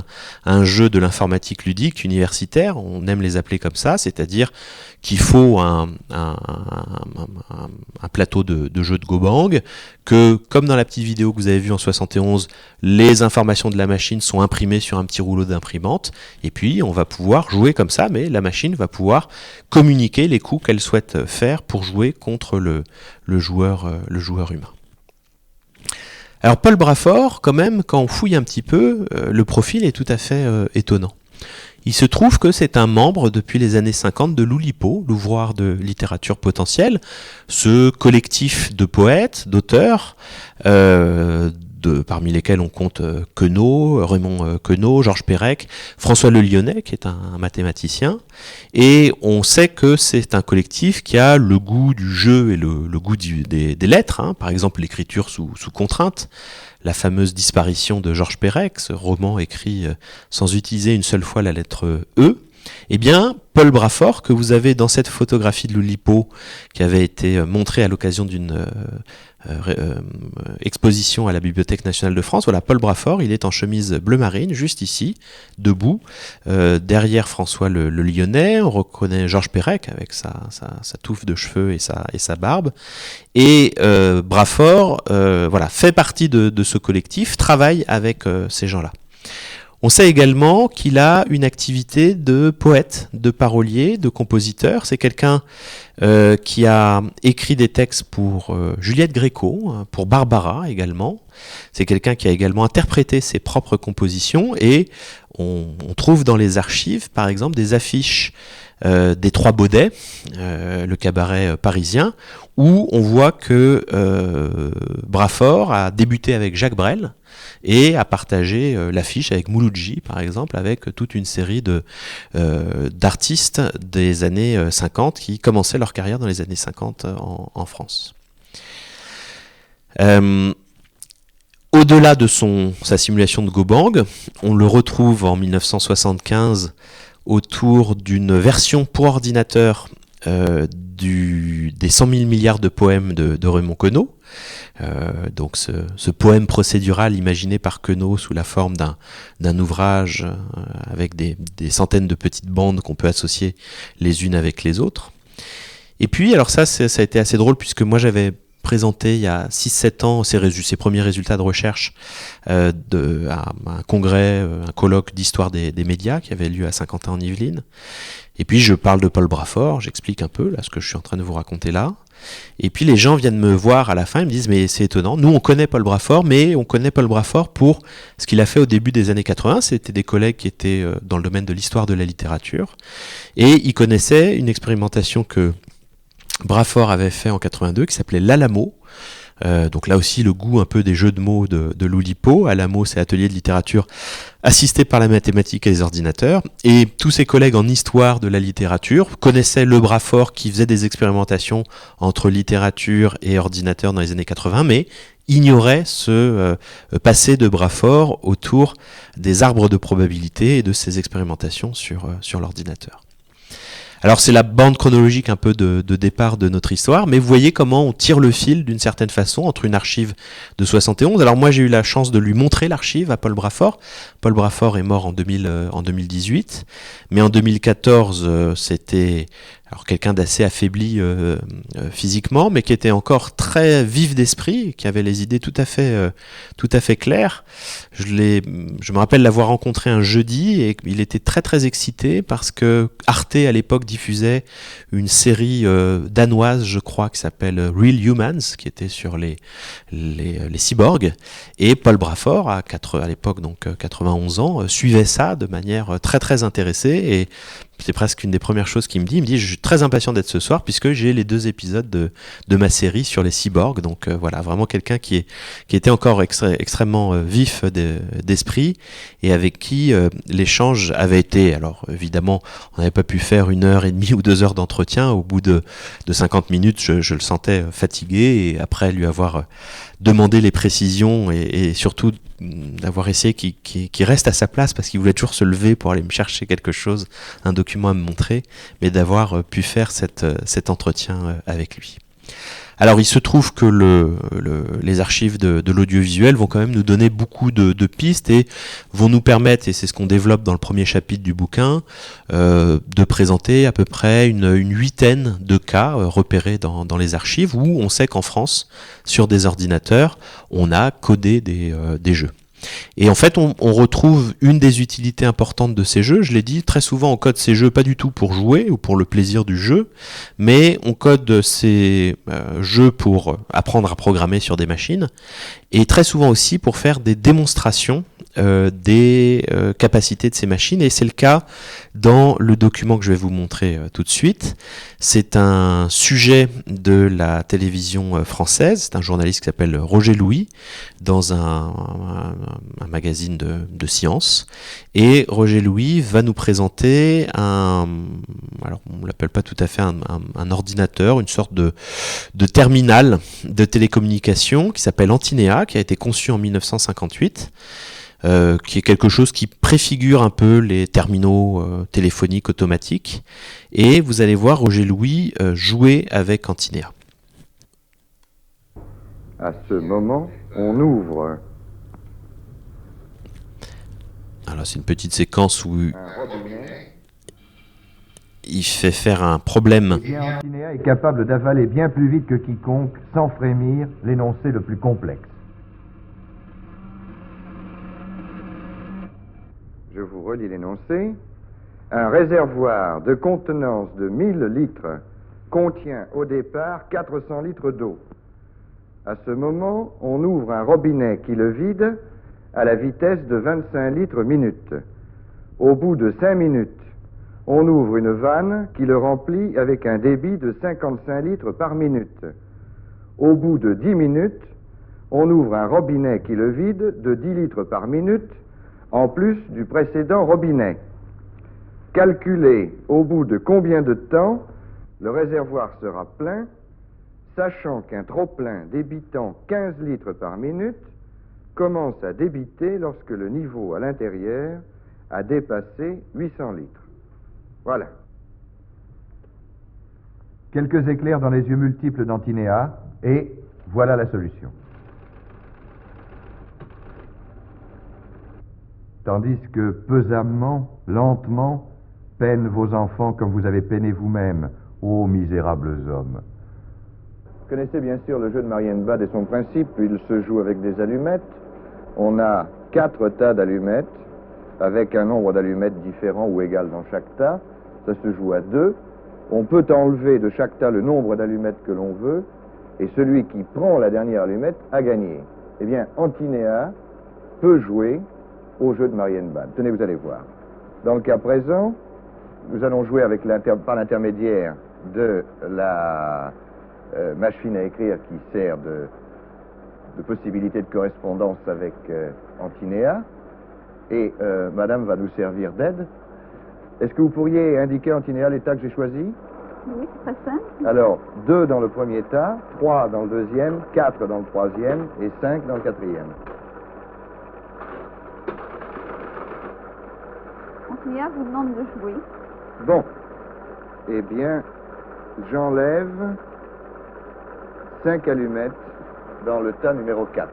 un jeu de l'informatique ludique universitaire, on aime les appeler comme ça, c'est-à-dire qu'il faut un plateau de jeu de Go-Bang, que comme dans la petite vidéo que vous avez vue en 71, les informations de la machine sont imprimées sur un petit rouleau d'imprimante, et puis on va pouvoir jouer comme ça, mais la machine va pouvoir communiquer les coups qu'elle souhaite faire pour jouer contre le joueur humain. Alors Paul Brafort, quand même, quand on fouille un petit peu, le profil est tout à fait étonnant. Il se trouve que c'est un membre depuis les années 50 de l'Oulipo, l'ouvroir de littérature potentielle, ce collectif de poètes, d'auteurs, parmi lesquels on compte Queneau, Raymond Queneau, Georges Perec, François Le Lyonnais, qui est un mathématicien, et on sait que c'est un collectif qui a le goût du jeu et le goût des lettres, par exemple l'écriture sous contrainte, la fameuse disparition de Georges Perec, ce roman écrit sans utiliser une seule fois la lettre E. Eh bien, Paul Brafort, que vous avez dans cette photographie de l'Oulipo, qui avait été montrée à l'occasion d'une exposition à la Bibliothèque nationale de France, voilà, Paul Brafort, il est en chemise bleu marine, juste ici, debout, derrière François le Lyonnais, on reconnaît Georges Perec avec sa touffe de cheveux et sa barbe, et Brafort fait partie de ce collectif, travaille avec ces gens-là. On sait également qu'il a une activité de poète, de parolier, de compositeur. C'est quelqu'un qui a écrit des textes pour Juliette Gréco, pour Barbara également. C'est quelqu'un qui a également interprété ses propres compositions et on trouve dans les archives, par exemple, des affiches des Trois Baudets, le cabaret parisien, où on voit que Brafort a débuté avec Jacques Brel et a partagé l'affiche avec Mouloudji, par exemple, avec toute une série d'artistes des années 50 qui commençaient leur carrière dans les années 50 en France. Au-delà de sa simulation de Go-Bang, on le retrouve en 1975 autour d'une version pour ordinateur des 100 000 milliards de poèmes de Raymond Queneau. Donc ce poème procédural imaginé par Queneau sous la forme d'un ouvrage avec des centaines de petites bandes qu'on peut associer les unes avec les autres. Et puis, alors ça a été assez drôle puisque moi j'avais présenté il y a 6-7 ans ses premiers résultats de recherche à un congrès, un colloque d'histoire des médias qui avait lieu à Saint-Quentin en Yvelines. Et puis je parle de Paul Brafort, j'explique un peu là ce que je suis en train de vous raconter là. Et puis les gens viennent me voir à la fin, ils me disent mais c'est étonnant, nous on connaît Paul Brafort, mais on connaît Paul Brafort pour ce qu'il a fait au début des années 80, c'était des collègues qui étaient dans le domaine de l'histoire de la littérature, et ils connaissaient une expérimentation que Brafort avait fait en 82 qui s'appelait l'Alamo. Donc là aussi le goût un peu des jeux de mots de l'Oulipo. Alamo, c'est atelier de littérature assisté par la mathématique et les ordinateurs. Et tous ses collègues en histoire de la littérature connaissaient le Brafort qui faisait des expérimentations entre littérature et ordinateur dans les années 80, mais ignoraient ce passé de Brafort autour des arbres de probabilité et de ses expérimentations sur l'ordinateur. Alors c'est la bande chronologique un peu de départ de notre histoire, mais vous voyez comment on tire le fil d'une certaine façon entre une archive de 71. Alors moi j'ai eu la chance de lui montrer l'archive à Paul Brafort. Paul Brafort est mort en 2018, mais en 2014 c'était quelqu'un d'assez affaibli physiquement, mais qui était encore très vif d'esprit, qui avait les idées tout à fait claires. Je me rappelle l'avoir rencontré un jeudi et il était très très excité parce que Arte à l'époque diffusait une série danoise, je crois, qui s'appelle Real Humans, qui était sur les cyborgs. Et Paul Brafort, à l'époque donc 91 ans, suivait ça de manière très très intéressée et c'est presque une des premières choses qu'il me dit. Il me dit, je suis très impatient d'être ce soir puisque j'ai les 2 épisodes de ma série sur les cyborgs. Donc voilà, vraiment quelqu'un qui était encore extrêmement vif d'esprit et avec qui l'échange avait été, alors évidemment, on n'avait pas pu faire 1h30 ou 2 heures d'entretien. Au bout de 50 minutes, je le sentais fatigué et après lui avoir demandé les précisions et surtout d'avoir essayé qu'il reste à sa place parce qu'il voulait toujours se lever pour aller me chercher quelque chose, un document à me montrer, mais d'avoir pu faire cet entretien avec lui. Alors il se trouve que les archives de l'audiovisuel vont quand même nous donner beaucoup de pistes et vont nous permettre, et c'est ce qu'on développe dans le premier chapitre du bouquin, de présenter à peu près une 8aine de cas repérés dans les archives où on sait qu'en France, sur des ordinateurs, on a codé des jeux. Et en fait, on retrouve une des utilités importantes de ces jeux. Je l'ai dit, très souvent on code ces jeux pas du tout pour jouer ou pour le plaisir du jeu, mais on code ces jeux pour apprendre à programmer sur des machines, et très souvent aussi pour faire des démonstrations des capacités de ces machines, et c'est le cas dans le document que je vais vous montrer tout de suite. C'est un sujet de la télévision française, c'est un journaliste qui s'appelle Roger Louis, dans un magazine de sciences, et Roger Louis va nous présenter alors on l'appelle pas tout à fait un ordinateur, une sorte de terminal de télécommunication qui s'appelle Antinea, qui a été conçu en 1958, qui est quelque chose qui préfigure un peu les terminaux téléphoniques automatiques, et vous allez voir Roger Louis jouer avec Antinea. À ce moment, on ouvre Alors c'est une petite séquence où il fait faire un problème. Antinea est capable d'avaler bien plus vite que quiconque, sans frémir, l'énoncé le plus complexe. Je vous relis l'énoncé. Un réservoir de contenance de 1000 litres contient au départ 400 litres d'eau. À ce moment, on ouvre un robinet qui le vide à la vitesse de 25 litres minute. Au bout de 5 minutes, on ouvre une vanne qui le remplit avec un débit de 55 litres par minute. Au bout de 10 minutes, on ouvre un robinet qui le vide de 10 litres par minute, en plus du précédent robinet. Calculez au bout de combien de temps le réservoir sera plein, sachant qu'un trop-plein débitant 15 litres par minute commence à débiter lorsque le niveau à l'intérieur a dépassé 800 litres. Voilà. Quelques éclairs dans les yeux multiples d'Antinéa, et voilà la solution. Tandis que pesamment, lentement, peinent vos enfants comme vous avez peiné vous-même, ô misérables hommes. Vous connaissez bien sûr le jeu de Marienbad et son principe. Il se joue avec des allumettes. On a 4 tas d'allumettes, avec un nombre d'allumettes différent ou égal dans chaque tas. Ça se joue à 2. On peut enlever de chaque tas le nombre d'allumettes que l'on veut, et celui qui prend la dernière allumette a gagné. Eh bien, Antinéa peut jouer au jeu de Marienbad. Tenez, vous allez voir. Dans le cas présent, nous allons jouer avec par l'intermédiaire de la machine à écrire qui sert de possibilité de correspondance avec Antinéa, et Madame va nous servir d'aide. Est-ce que vous pourriez indiquer, Antinéa, les tas que j'ai choisis? Oui, c'est très simple. Alors, 2 dans le premier tas, 3 dans le deuxième, 4 dans le troisième et 5 dans le quatrième. Antinéa vous demande de jouer. Bon. Eh bien, j'enlève 5 allumettes dans le tas numéro 4.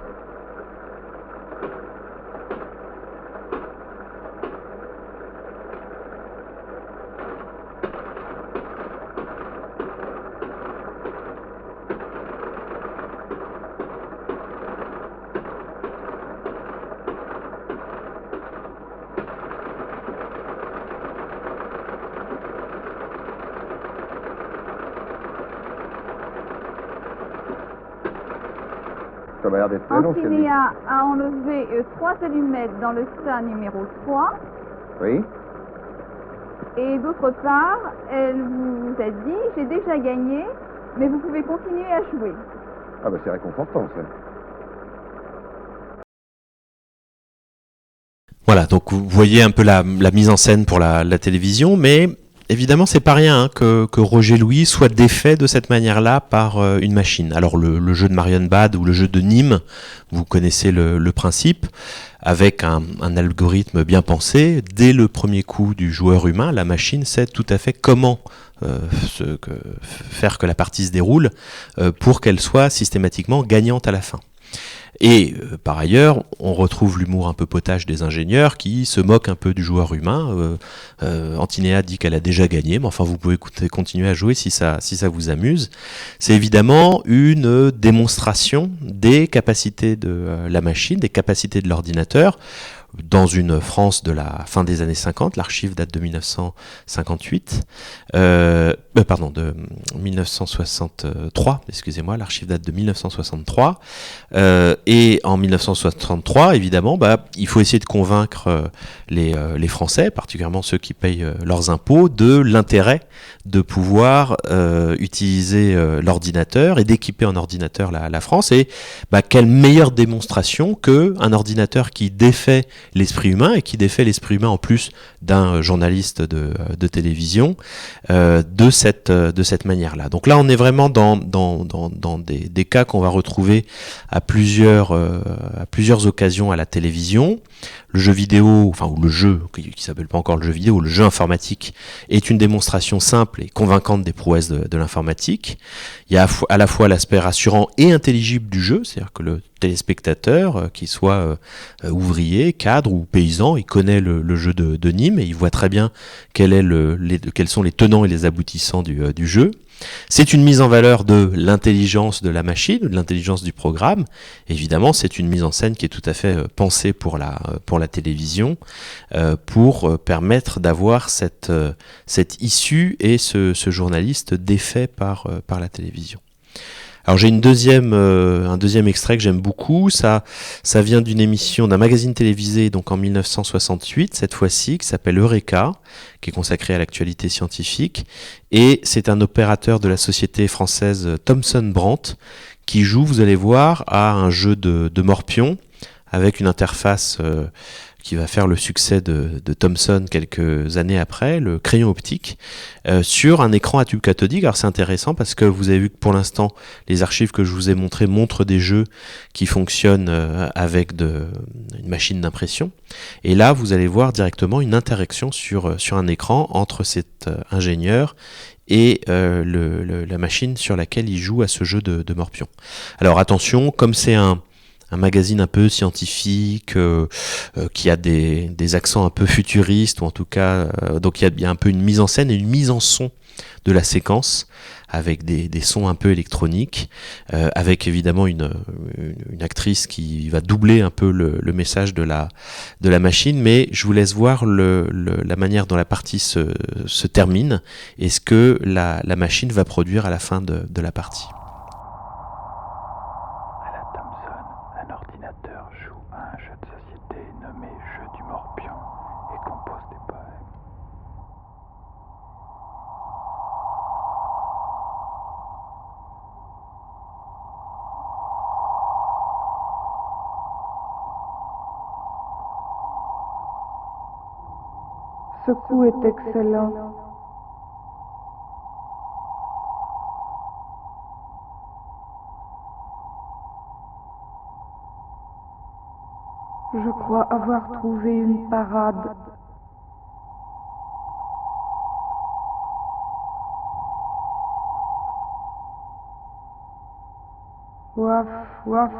Ça m'a l'air d'être très long, Antinéa a enlevé 3 allumettes dans le tas numéro 3. Oui. Et d'autre part, elle vous a dit, j'ai déjà gagné, mais vous pouvez continuer à jouer. Ah ben c'est réconfortant, ça. Voilà, donc vous voyez un peu la mise en scène pour la télévision, mais évidemment c'est pas rien que Roger Louis soit défait de cette manière-là par une machine. Alors le jeu de Marienbad ou le jeu de Nîmes, vous connaissez le principe, avec un algorithme bien pensé. Dès le premier coup du joueur humain, la machine sait tout à fait comment faire que la partie se déroule pour qu'elle soit systématiquement gagnante à la fin. Et par ailleurs, on retrouve l'humour un peu potache des ingénieurs qui se moquent un peu du joueur humain. Antinéa dit qu'elle a déjà gagné, mais enfin vous pouvez continuer à jouer si ça vous amuse. C'est évidemment une démonstration des capacités de la machine, des capacités de l'ordinateur. Dans une France de la fin des années 50, l'archive date de 1958, de 1963, excusez-moi, l'archive date de 1963, et en 1963, évidemment, il faut essayer de convaincre les Français, particulièrement ceux qui payent leurs impôts, de l'intérêt de pouvoir utiliser l'ordinateur et d'équiper en ordinateur la France, et quelle meilleure démonstration qu'un ordinateur qui défait l'esprit humain et qui défait l'esprit humain en plus d'un journaliste de télévision de cette manière-là. Donc là, on est vraiment dans des cas qu'on va retrouver à plusieurs occasions à la télévision. Le jeu vidéo, ou le jeu qui s'appelle pas encore le jeu vidéo, le jeu informatique est une démonstration simple et convaincante des prouesses de l'informatique. Il y a à la fois l'aspect rassurant et intelligible du jeu, c'est-à-dire que le téléspectateur, qu'il soit ouvrier, cadre ou paysan, il connaît le jeu de Nîmes et il voit très bien quels sont les tenants et les aboutissants du jeu. C'est une mise en valeur de l'intelligence de la machine, de l'intelligence du programme. Évidemment, c'est une mise en scène qui est tout à fait pensée pour la télévision, pour permettre d'avoir cette issue et ce journaliste défait par la télévision. Alors j'ai un deuxième extrait que j'aime beaucoup, ça vient d'une émission, d'un magazine télévisé, donc en 1968, cette fois-ci, qui s'appelle Eureka, qui est consacré à l'actualité scientifique, et c'est un opérateur de la société française Thomson Brandt, qui joue, vous allez voir, à un jeu de morpion, avec une interface qui va faire le succès de Thomson quelques années après, le crayon optique, sur un écran à tube cathodique. Alors c'est intéressant parce que vous avez vu que pour l'instant, les archives que je vous ai montrées montrent des jeux qui fonctionnent avec une machine d'impression. Et là, vous allez voir directement une interaction sur un écran entre cet ingénieur et la machine sur laquelle il joue à ce jeu de morpion. Alors attention, comme c'est un magazine un peu scientifique, qui a des accents un peu futuristes, ou en tout cas, donc il y a un peu une mise en scène et une mise en son de la séquence, avec des sons un peu électroniques, avec évidemment une actrice qui va doubler un peu le message de la machine, mais je vous laisse voir la manière dont la partie se termine, et ce que la machine va produire à la fin de la partie. Ce coup est excellent. Je crois avoir trouvé une parade. Ouaf, ouaf.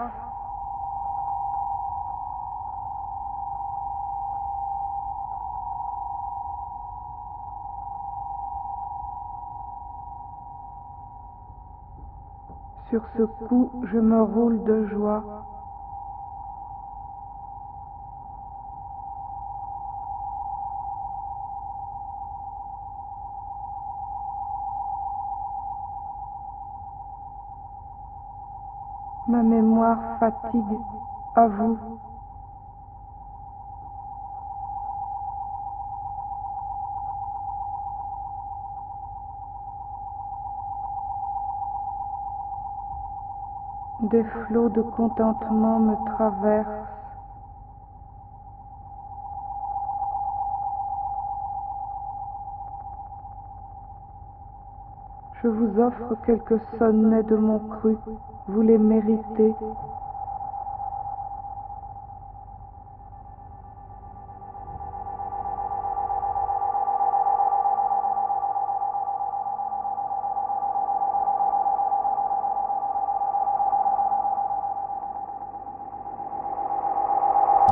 Sur ce coup, je me roule de joie. Ma mémoire fatigue, à vous. Des flots de contentement me traversent. Je vous offre quelques sonnets de mon cru, vous les méritez.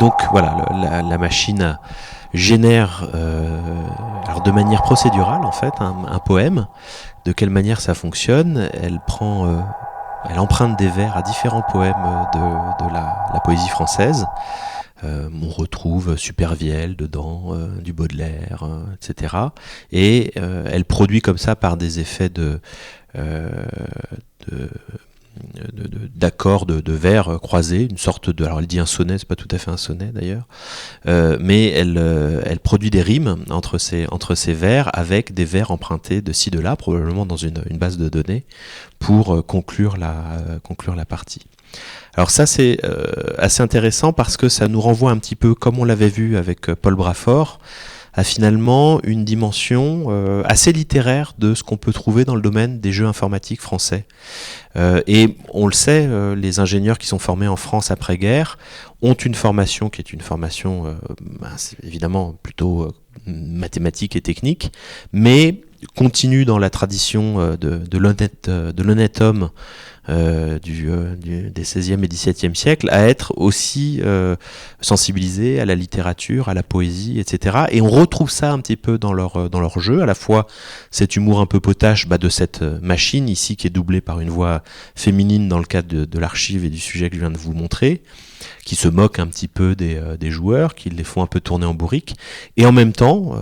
Donc voilà, la machine génère alors de manière procédurale en fait un poème. De quelle manière ça fonctionne? Elle emprunte des vers à différents poèmes de la poésie française. On retrouve Supervielle dedans, du Baudelaire, etc. Et elle produit comme ça par des effets d'accords de vers croisés, une sorte de, alors elle dit un sonnet, c'est pas tout à fait un sonnet d'ailleurs, mais elle produit des rimes entre ces vers avec des vers empruntés de ci de là, probablement dans une base de données pour conclure la partie. Alors ça c'est assez intéressant parce que ça nous renvoie un petit peu, comme on l'avait vu avec Paul Brafort, à finalement une dimension assez littéraire de ce qu'on peut trouver dans le domaine des jeux informatiques français. Et on le sait, les ingénieurs qui sont formés en France après-guerre ont une formation qui est une formation c'est évidemment plutôt mathématique et technique, mais continue dans la tradition de l'honnête homme des 16e et 17e siècles à être aussi sensibilisés à la littérature, à la poésie, etc. Et on retrouve ça un petit peu dans leur jeu, à la fois cet humour un peu potache de cette machine ici qui est doublée par une voix féminine dans le cadre de l'archive et du sujet que je viens de vous montrer, qui se moquent un petit peu des joueurs, qui les font un peu tourner en bourrique. Et en même temps,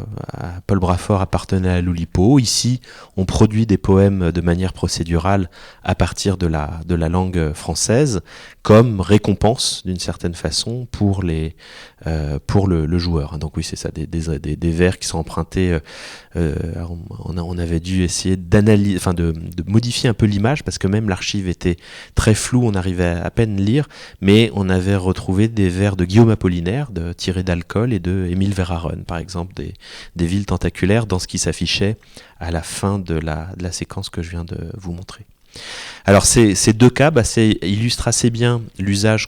Paul Brafort appartenait à l'Oulipo. Ici, on produit des poèmes de manière procédurale à partir de la langue française, comme récompense, d'une certaine façon, pour le joueur. Donc oui, c'est ça, des vers qui sont empruntés. On avait dû essayer d'analyser, de modifier un peu l'image, parce que même l'archive était très floue, on arrivait à peine lire, mais on avait avait retrouvé des vers de Guillaume Apollinaire, tirés d'Alcool, et de Émile Verhaeren, par exemple, des villes tentaculaires dans ce qui s'affichait à la fin de la séquence que je viens de vous montrer. Alors ces deux cas illustrent assez bien l'usage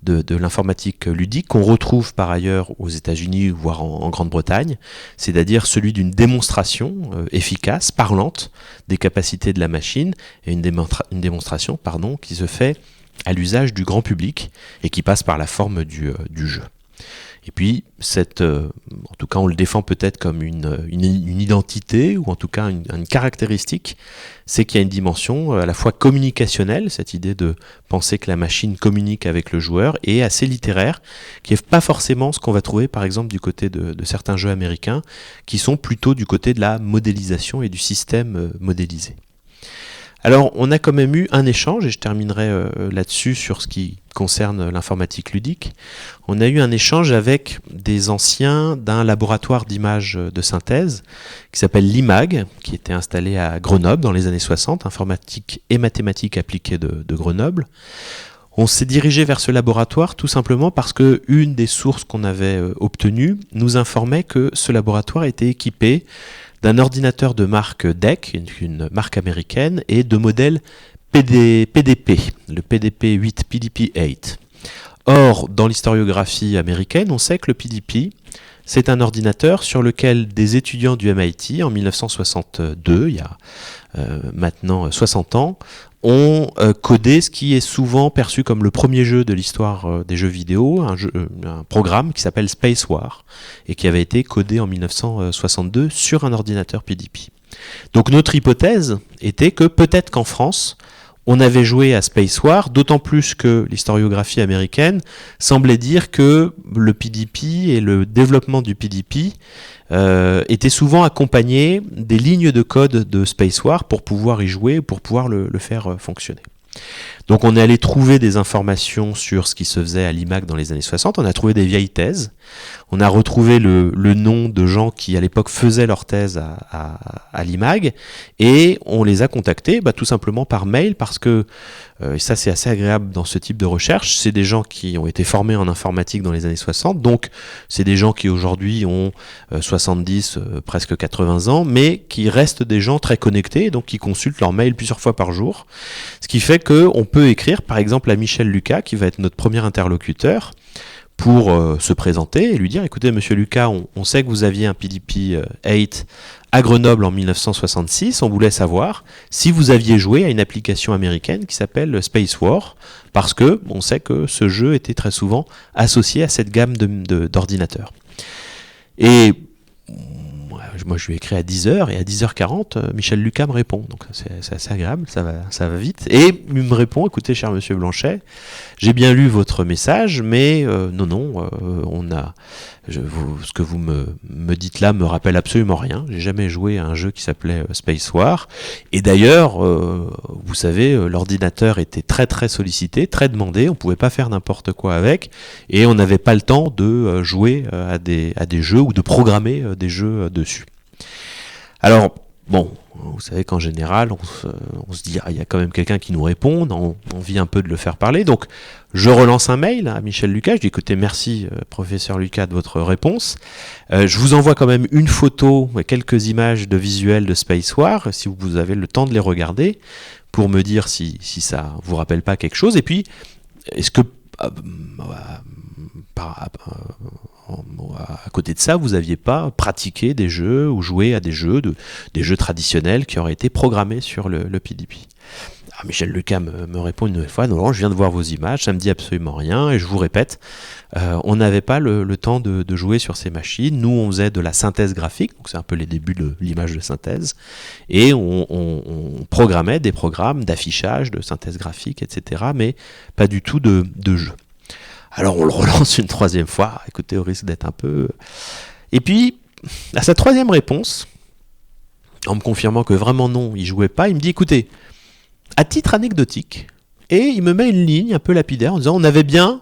de l'informatique ludique qu'on retrouve par ailleurs aux États-Unis, voire en Grande-Bretagne, c'est-à-dire celui d'une démonstration efficace, parlante, des capacités de la machine, et une démonstration qui se fait à l'usage du grand public et qui passe par la forme du jeu. Et puis, en tout cas, on le défend peut-être comme une identité, ou en tout cas une caractéristique, c'est qu'il y a une dimension à la fois communicationnelle, cette idée de penser que la machine communique avec le joueur, et assez littéraire, qui n'est pas forcément ce qu'on va trouver par exemple du côté de certains jeux américains, qui sont plutôt du côté de la modélisation et du système modélisé. Alors, on a quand même eu un échange, et je terminerai là-dessus sur ce qui concerne l'informatique ludique. On a eu un échange avec des anciens d'un laboratoire d'images de synthèse qui s'appelle l'IMAG, qui était installé à Grenoble dans les années 60, informatique et mathématiques appliquées de Grenoble. On s'est dirigé vers ce laboratoire tout simplement parce que une des sources qu'on avait obtenues nous informait que ce laboratoire était équipé d'un ordinateur de marque DEC, une marque américaine, et de modèle PDP, le PDP-8, PDP-8. Or, dans l'historiographie américaine, on sait que le PDP, c'est un ordinateur sur lequel des étudiants du MIT, en 1962, il y a maintenant 60 ans, ont codé ce qui est souvent perçu comme le premier jeu de l'histoire des jeux vidéo, un programme qui s'appelle Space War, et qui avait été codé en 1962 sur un ordinateur PDP. Donc notre hypothèse était que peut-être qu'en France, on avait joué à Space War, d'autant plus que l'historiographie américaine semblait dire que le PDP et le développement du PDP étaient souvent accompagnés des lignes de code de Space War pour pouvoir y jouer, pour pouvoir le faire fonctionner. Donc on est allé trouver des informations sur ce qui se faisait à l'IMAG dans les années 60, on a trouvé des vieilles thèses, on a retrouvé le nom de gens qui à l'époque faisaient leur thèse à l'IMAG, et on les a contactés tout simplement par mail, parce que, et ça c'est assez agréable dans ce type de recherche, c'est des gens qui ont été formés en informatique dans les années 60, donc c'est des gens qui aujourd'hui ont 70, presque 80 ans, mais qui restent des gens très connectés, donc qui consultent leur mail plusieurs fois par jour, ce qui fait qu'on peut écrire par exemple à Michel Lucas, qui va être notre premier interlocuteur, pour se présenter et lui dire, écoutez monsieur Lucas, on sait que vous aviez un PDP-8 à Grenoble en 1966, on voulait savoir si vous aviez joué à une application américaine qui s'appelle Space War, parce que on sait que ce jeu était très souvent associé à cette gamme d'ordinateurs. Et moi je lui ai écrit à 10h, et à 10h40, Michel Lucas me répond, donc c'est assez agréable, ça va vite, et il me répond, écoutez cher monsieur Blanchet, j'ai bien lu votre message, mais ce que vous me dites là me rappelle absolument rien, j'ai jamais joué à un jeu qui s'appelait Space War, et d'ailleurs, vous savez, l'ordinateur était très très sollicité, très demandé, on pouvait pas faire n'importe quoi avec, et on n'avait pas le temps de jouer à des jeux ou de programmer des jeux dessus. Alors, bon, vous savez qu'en général, on se dit, il y a quand même quelqu'un qui nous répond, on a envie un peu de le faire parler, donc je relance un mail à Michel Lucas, je dis, écoutez, merci professeur Lucas de votre réponse, je vous envoie quand même une photo et quelques images de visuels de Space War, si vous avez le temps de les regarder, pour me dire si ça vous rappelle pas quelque chose, et puis, est-ce que à côté de ça, vous n'aviez pas pratiqué des jeux ou joué à des jeux traditionnels qui auraient été programmés sur le PDP. Alors Michel Lucas me répond une nouvelle fois, non, je viens de voir vos images, ça me dit absolument rien, et je vous répète, on n'avait pas le temps de jouer sur ces machines, nous on faisait de la synthèse graphique, donc c'est un peu les débuts de l'image de synthèse, et on programmait des programmes d'affichage, de synthèse graphique, etc., mais pas du tout de jeu. Alors on le relance une troisième fois, écoutez, au risque d'être un peu... Et puis, à sa troisième réponse, en me confirmant que vraiment non, il jouait pas, il me dit, écoutez, à titre anecdotique, et il me met une ligne un peu lapidaire en disant, on avait bien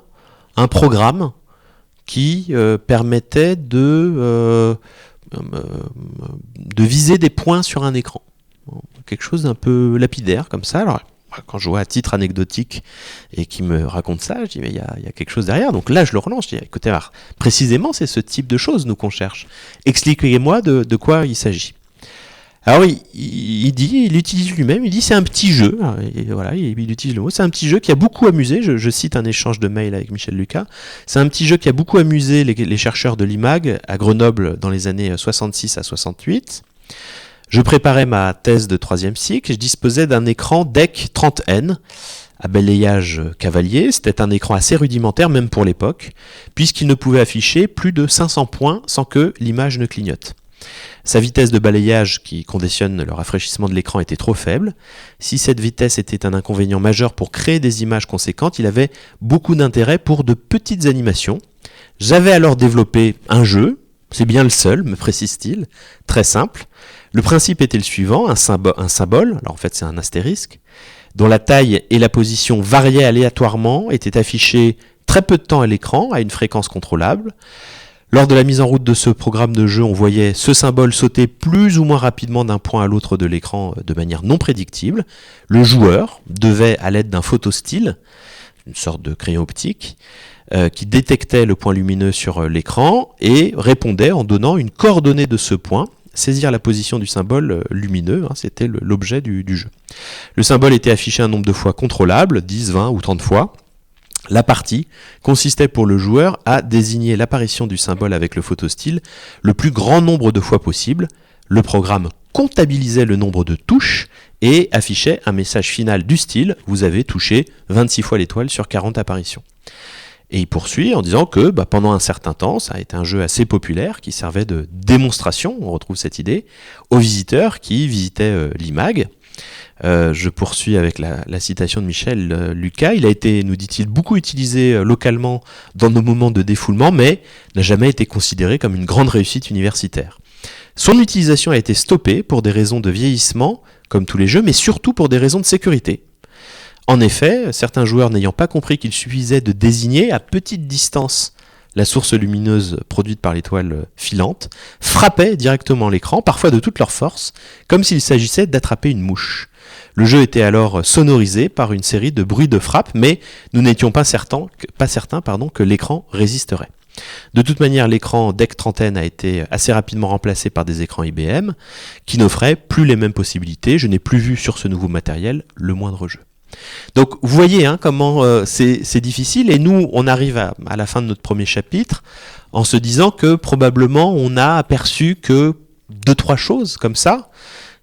un programme qui permettait de viser des points sur un écran. Quelque chose d'un peu lapidaire comme ça. Alors, quand je vois à titre anecdotique et qui me raconte ça, je dis mais il y a quelque chose derrière. Donc là je le relance, je dis écoutez, alors, précisément c'est ce type de choses nous qu'on cherche. Expliquez-moi de quoi il s'agit. Alors il utilise lui-même, il dit c'est un petit jeu, et voilà, il utilise le mot, c'est un petit jeu qui a beaucoup amusé, je cite un échange de mails avec Michel Lucas, c'est un petit jeu qui a beaucoup amusé les chercheurs de l'IMAG à Grenoble dans les années 66 à 68. Je préparais ma thèse de 3e cycle, je disposais d'un écran DEC 30N, à balayage cavalier, c'était un écran assez rudimentaire même pour l'époque, puisqu'il ne pouvait afficher plus de 500 points sans que l'image ne clignote. Sa vitesse de balayage qui conditionne le rafraîchissement de l'écran était trop faible. Si cette vitesse était un inconvénient majeur pour créer des images conséquentes, il avait beaucoup d'intérêt pour de petites animations. J'avais alors développé un jeu, c'est bien le seul, me précise-t-il, très simple. Le principe était le suivant, un symbole, alors en fait c'est un astérisque, dont la taille et la position variaient aléatoirement, étaient affichés très peu de temps à l'écran, à une fréquence contrôlable. Lors de la mise en route de ce programme de jeu, on voyait ce symbole sauter plus ou moins rapidement d'un point à l'autre de l'écran de manière non prédictible. Le joueur devait, à l'aide d'un photostyle, une sorte de crayon optique, qui détectait le point lumineux sur l'écran et répondait en donnant une coordonnée de ce point, saisir la position du symbole lumineux, c'était l'objet du jeu. Le symbole était affiché un nombre de fois contrôlable, 10, 20 ou 30 fois. La partie consistait pour le joueur à désigner l'apparition du symbole avec le photostyle le plus grand nombre de fois possible. Le programme comptabilisait le nombre de touches et affichait un message final du style « Vous avez touché 26 fois l'étoile sur 40 apparitions ». Et il poursuit en disant que pendant un certain temps, ça a été un jeu assez populaire qui servait de démonstration, on retrouve cette idée, aux visiteurs qui visitaient l'IMAG. Je poursuis avec la citation de Michel Lucas. Il a été, nous dit-il, beaucoup utilisé localement dans nos moments de défoulement, mais n'a jamais été considéré comme une grande réussite universitaire. Son utilisation a été stoppée pour des raisons de vieillissement, comme tous les jeux, mais surtout pour des raisons de sécurité. En effet, certains joueurs n'ayant pas compris qu'il suffisait de désigner à petite distance la source lumineuse produite par l'étoile filante, frappaient directement l'écran, parfois de toute leur force, comme s'il s'agissait d'attraper une mouche. Le jeu était alors sonorisé par une série de bruits de frappe, mais nous n'étions pas certains que l'écran résisterait. De toute manière, l'écran DEC 30N a été assez rapidement remplacé par des écrans IBM, qui n'offraient plus les mêmes possibilités. Je n'ai plus vu sur ce nouveau matériel le moindre jeu. Donc vous voyez comment c'est difficile, et nous on arrive à la fin de notre premier chapitre en se disant que probablement on a aperçu que 2-3 choses comme ça.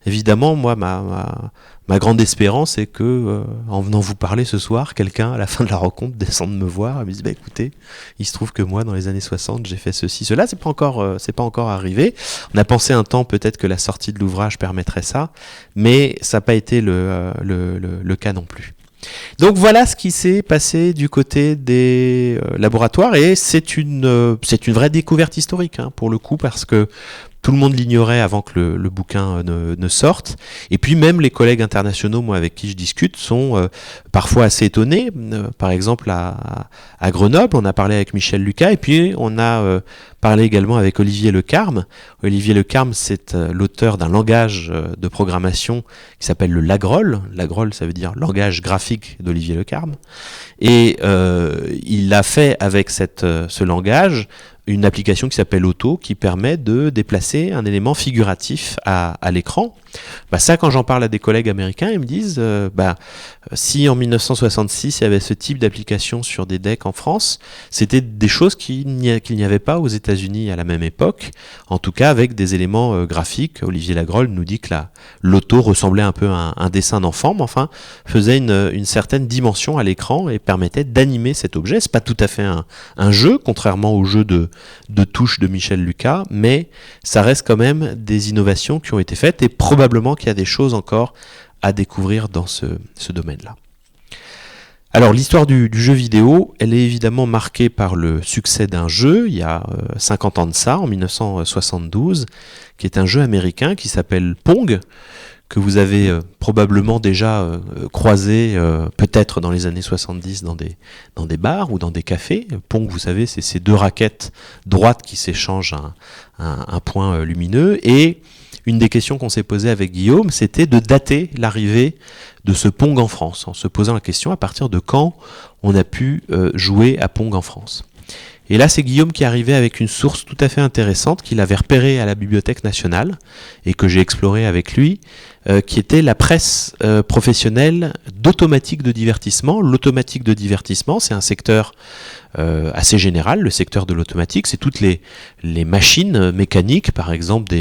Évidemment, moi ma grande espérance est que en venant vous parler ce soir, quelqu'un à la fin de la rencontre descende me voir et me dit écoutez, il se trouve que moi dans les années 60 j'ai fait ceci, cela. C'est pas encore arrivé. On a pensé un temps peut-être que la sortie de l'ouvrage permettrait ça, mais ça n'a pas été le cas non plus. Donc voilà ce qui s'est passé du côté des laboratoires, et c'est une vraie découverte historique pour le coup, parce que tout le monde l'ignorait avant que le bouquin ne sorte. Et puis même les collègues internationaux, moi avec qui je discute, sont parfois assez étonnés. Par exemple à Grenoble, on a parlé avec Michel Lucas, et puis on a parlé également avec Olivier Le Carme. Olivier Le Carme, c'est l'auteur d'un langage de programmation qui s'appelle le Lagrol. Lagrol, ça veut dire langage graphique d'Olivier Le Carme. Et il a fait avec ce langage une application qui s'appelle Auto, qui permet de déplacer un élément figuratif à l'écran. Ça, quand j'en parle à des collègues américains, ils me disent si en 1966 il y avait ce type d'application sur des decks en France, c'était des choses qu'il n'y avait pas aux États-Unis à la même époque, en tout cas avec des éléments graphiques. Olivier Lagrol nous dit que l'auto ressemblait un peu à un dessin d'enfant, mais enfin faisait une certaine dimension à l'écran et permettait d'animer cet objet. C'est pas tout à fait un jeu, contrairement au jeu de touche de Michel Lucas, mais ça reste quand même des innovations qui ont été faites, et probablement qu'il y a des choses encore à découvrir dans ce domaine-là. Alors l'histoire du jeu vidéo, elle est évidemment marquée par le succès d'un jeu, il y a 50 ans de ça, en 1972, qui est un jeu américain qui s'appelle Pong, que vous avez probablement déjà croisé peut-être dans les années 70 dans des bars ou dans des cafés. Pong, vous savez, c'est ces deux raquettes droites qui s'échangent un point lumineux, et une des questions qu'on s'est posées avec Guillaume, c'était de dater l'arrivée de ce Pong en France, en se posant la question à partir de quand on a pu jouer à Pong en France. Et là, c'est Guillaume qui est arrivé avec une source tout à fait intéressante qu'il avait repérée à la Bibliothèque nationale et que j'ai explorée avec lui, qui était la presse professionnelle d'automatique de divertissement. L'automatique de divertissement, c'est un secteur assez général, le secteur de l'automatique. C'est toutes les machines mécaniques, par exemple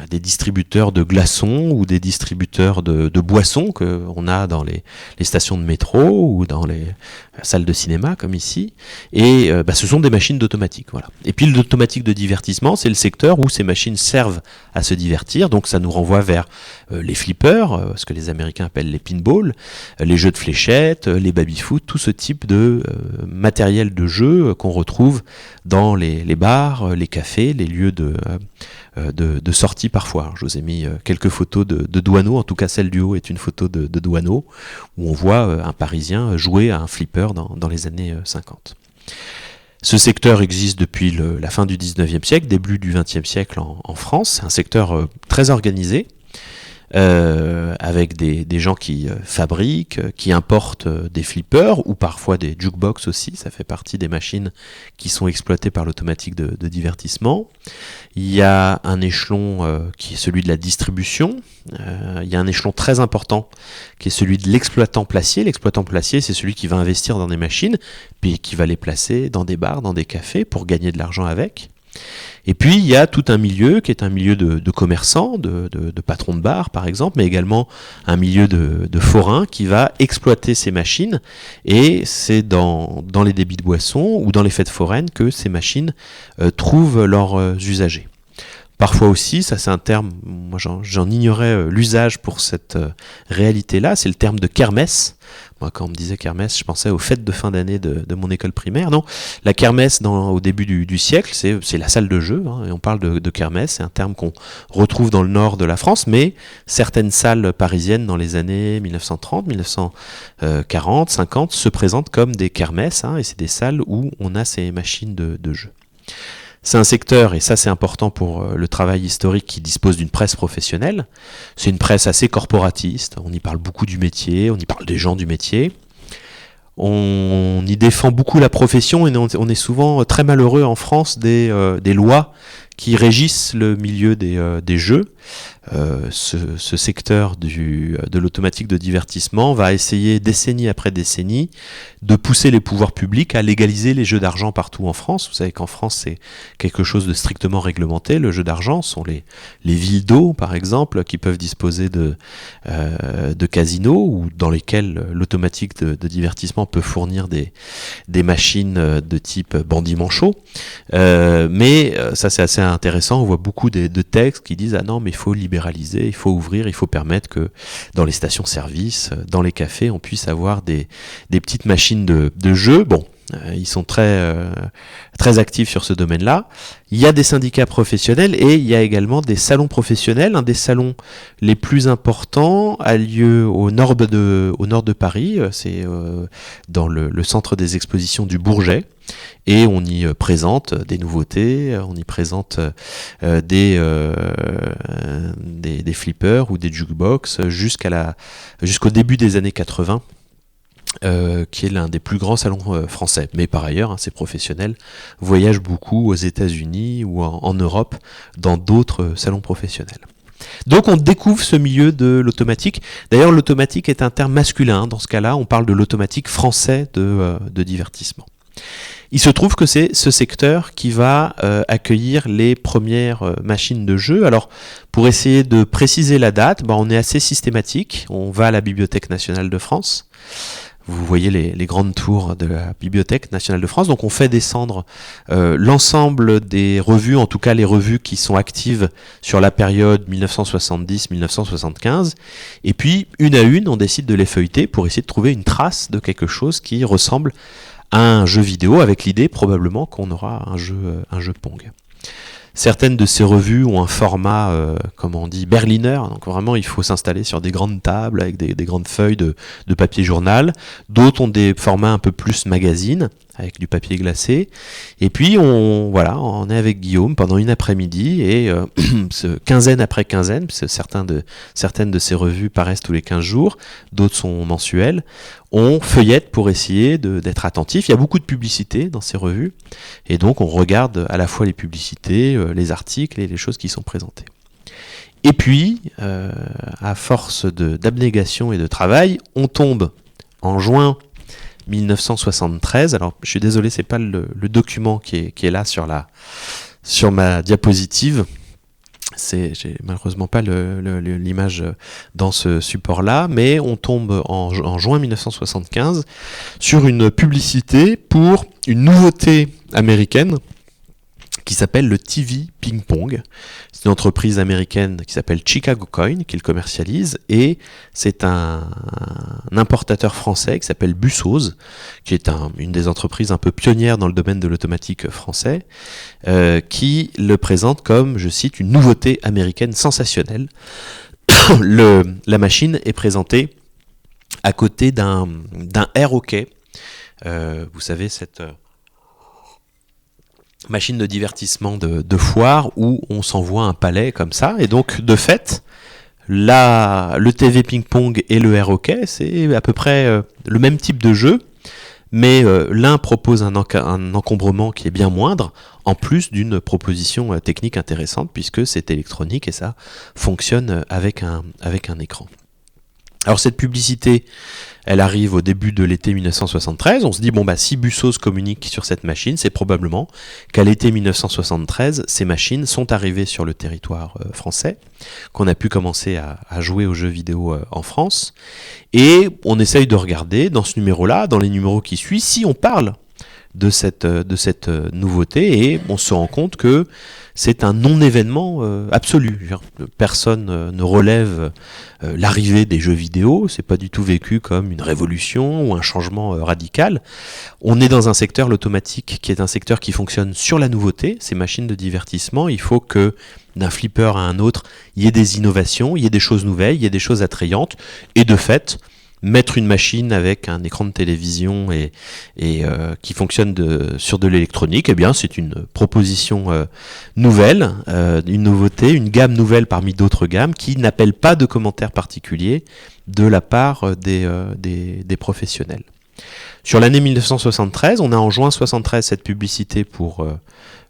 des distributeurs de glaçons ou des distributeurs de boissons qu'on a dans les stations de métro ou dans les salles de cinéma comme ici, et ce sont des machines d'automatique. Voilà. Et puis l'automatique de divertissement, c'est le secteur où ces machines servent à se divertir, donc ça nous renvoie vers les flippers, ce que les Américains appellent les pinballs, les jeux de fléchettes, les baby-foot, tout ce type de matériel de jeu qu'on retrouve dans les bars, les cafés, les lieux de sortie parfois. Je vous ai mis quelques photos de Douaneau, en tout cas celle du haut est une photo de Douaneau, où on voit un Parisien jouer à un flipper dans les années 50. Ce secteur existe depuis la fin du 19e siècle, début du 20e siècle en France. C'est un secteur très organisé, avec des gens qui fabriquent, qui importent des flippers ou parfois des jukebox aussi. Ça fait partie des machines qui sont exploitées par l'automatique de divertissement. Il y a un échelon qui est celui de la distribution. Il y a un échelon très important qui est celui de l'exploitant placier. L'exploitant placier, c'est celui qui va investir dans des machines, puis qui va les placer dans des bars, dans des cafés pour gagner de l'argent avec. Et puis il y a tout un milieu qui est un milieu de commerçants, de patrons de bars par exemple, mais également un milieu de forains qui va exploiter ces machines, et c'est dans les débits de boissons ou dans les fêtes foraines que ces machines trouvent leurs usagers. Parfois aussi, ça c'est un terme, moi j'en ignorais l'usage pour cette réalité-là, c'est le terme de kermesse. Moi quand on me disait kermesse, je pensais aux fêtes de fin d'année de mon école primaire. Non, la kermesse au début du siècle, c'est la salle de jeu, hein, et on parle de kermesse, c'est un terme qu'on retrouve dans le nord de la France, mais certaines salles parisiennes dans les années 1930, 1940, 50 se présentent comme des kermesses, hein, et c'est des salles où on a ces machines de jeu. C'est un secteur, et ça c'est important pour le travail historique, qui dispose d'une presse professionnelle. C'est une presse assez corporatiste, on y parle beaucoup du métier, on y parle des gens du métier. On y défend beaucoup la profession, et on est souvent très malheureux en France des lois qui régissent le milieu des jeux. Ce secteur de l'automatique de divertissement va essayer décennie après décennie de pousser les pouvoirs publics à légaliser les jeux d'argent partout en France. Vous savez qu'en France c'est quelque chose de strictement réglementé. Le jeu d'argent sont les villes d'eau par exemple, qui peuvent disposer de casinos, ou dans lesquels l'automatique de divertissement peut fournir des machines de type bandit manchot. Mais ça c'est assez intéressant. On voit beaucoup de textes qui disent ah non, mais il faut libéraliser, il faut ouvrir, il faut permettre que dans les stations-service, dans les cafés, on puisse avoir des petites machines de jeu. Bon, ils sont très actifs sur ce domaine-là. Il y a des syndicats professionnels et il y a également des salons professionnels. Un des salons les plus importants a lieu au nord de Paris, c'est dans le centre des expositions du Bourget. Et on y présente des nouveautés, on y présente des flippers ou des jukebox jusqu'au début des années 80. Qui est l'un des plus grands salons français. Mais par ailleurs, ces professionnels voyagent beaucoup aux États-Unis ou en Europe dans d'autres salons professionnels. Donc on découvre ce milieu de l'automatique. D'ailleurs, l'automatique est un terme masculin. Dans ce cas-là, on parle de l'automatique français de divertissement. Il se trouve que c'est ce secteur qui va accueillir les premières machines de jeu. Alors, pour essayer de préciser la date, on est assez systématique. On va à la Bibliothèque nationale de France. Vous voyez les grandes tours de la Bibliothèque nationale de France. Donc on fait descendre l'ensemble des revues, en tout cas les revues qui sont actives sur la période 1970-1975. Et puis, une à une, on décide de les feuilleter pour essayer de trouver une trace de quelque chose qui ressemble à un jeu vidéo, avec l'idée probablement qu'on aura un jeu Pong. Certaines de ces revues ont un format, comme on dit, berliner, donc vraiment il faut s'installer sur des grandes tables avec des grandes feuilles de papier journal. D'autres ont des formats un peu plus magazine, avec du papier glacé. Et puis on est avec Guillaume pendant une après-midi et quinzaine après quinzaine, parce que certaines de ces revues paraissent tous les 15 jours, d'autres sont mensuelles, on feuillette pour essayer d'être attentif. Il y a beaucoup de publicités dans ces revues et donc on regarde à la fois les publicités, les articles et les choses qui sont présentées. Et puis, à force d'abnégation et de travail, on tombe en juin 1973. Alors, je suis désolé, c'est pas le document qui est là sur ma diapositive. J'ai malheureusement pas l'image dans ce support-là, mais on tombe en juin 1975 sur une publicité pour une nouveauté américaine qui s'appelle le TV Ping Pong. C'est une entreprise américaine qui s'appelle Chicago Coin qui le commercialise, et c'est un importateur français qui s'appelle Bussoz, qui est une des entreprises un peu pionnières dans le domaine de l'automatique français, qui le présente comme, je cite, une nouveauté américaine sensationnelle. La machine est présentée à côté d'un air hockey. Vous savez, cette machine de divertissement de foire où on s'envoie un palais comme ça, et donc de fait le TV ping-pong et le air hockey, c'est à peu près le même type de jeu, mais l'un propose un encombrement qui est bien moindre, en plus d'une proposition technique intéressante puisque c'est électronique et ça fonctionne avec un écran. Alors cette publicité, elle arrive au début de l'été 1973. On se dit, si Bussoz communique sur cette machine, c'est probablement qu'à l'été 1973, ces machines sont arrivées sur le territoire français, qu'on a pu commencer à jouer aux jeux vidéo en France. Et on essaye de regarder dans ce numéro-là, dans les numéros qui suivent, si on parle de cette nouveauté, et on se rend compte que c'est un non-événement absolu. Personne ne relève l'arrivée des jeux vidéo, c'est pas du tout vécu comme une révolution ou un changement radical. On est dans un secteur, l'automatique, qui est un secteur qui fonctionne sur la nouveauté, ces machines de divertissement. Il faut que d'un flipper à un autre, il y ait des innovations, il y ait des choses nouvelles, il y ait des choses attrayantes, et de fait, mettre une machine avec un écran de télévision et qui fonctionne sur de l'électronique, eh bien c'est une proposition nouvelle, une nouveauté, une gamme nouvelle parmi d'autres gammes qui n'appelle pas de commentaires particuliers de la part des professionnels. Sur l'année 1973, on a en juin 1973 cette publicité pour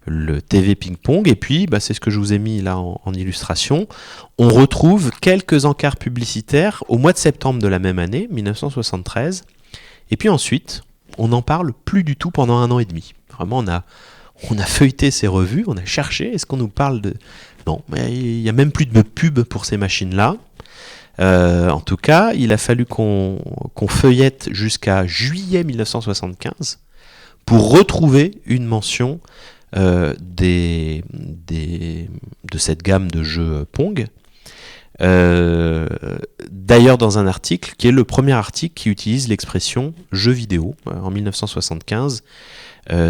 le TV Ping Pong, et puis c'est ce que je vous ai mis là en illustration. On retrouve quelques encarts publicitaires au mois de septembre de la même année, 1973, et puis ensuite, on n'en parle plus du tout pendant 1 an et demi. Vraiment, on a feuilleté ces revues, on a cherché, est-ce qu'on nous parle de... Non, il n'y a même plus de pub pour ces machines-là. En tout cas, il a fallu qu'on feuillette jusqu'à juillet 1975 pour retrouver une mention de cette gamme de jeux Pong. D'ailleurs dans un article qui est le premier article qui utilise l'expression jeu vidéo en 1975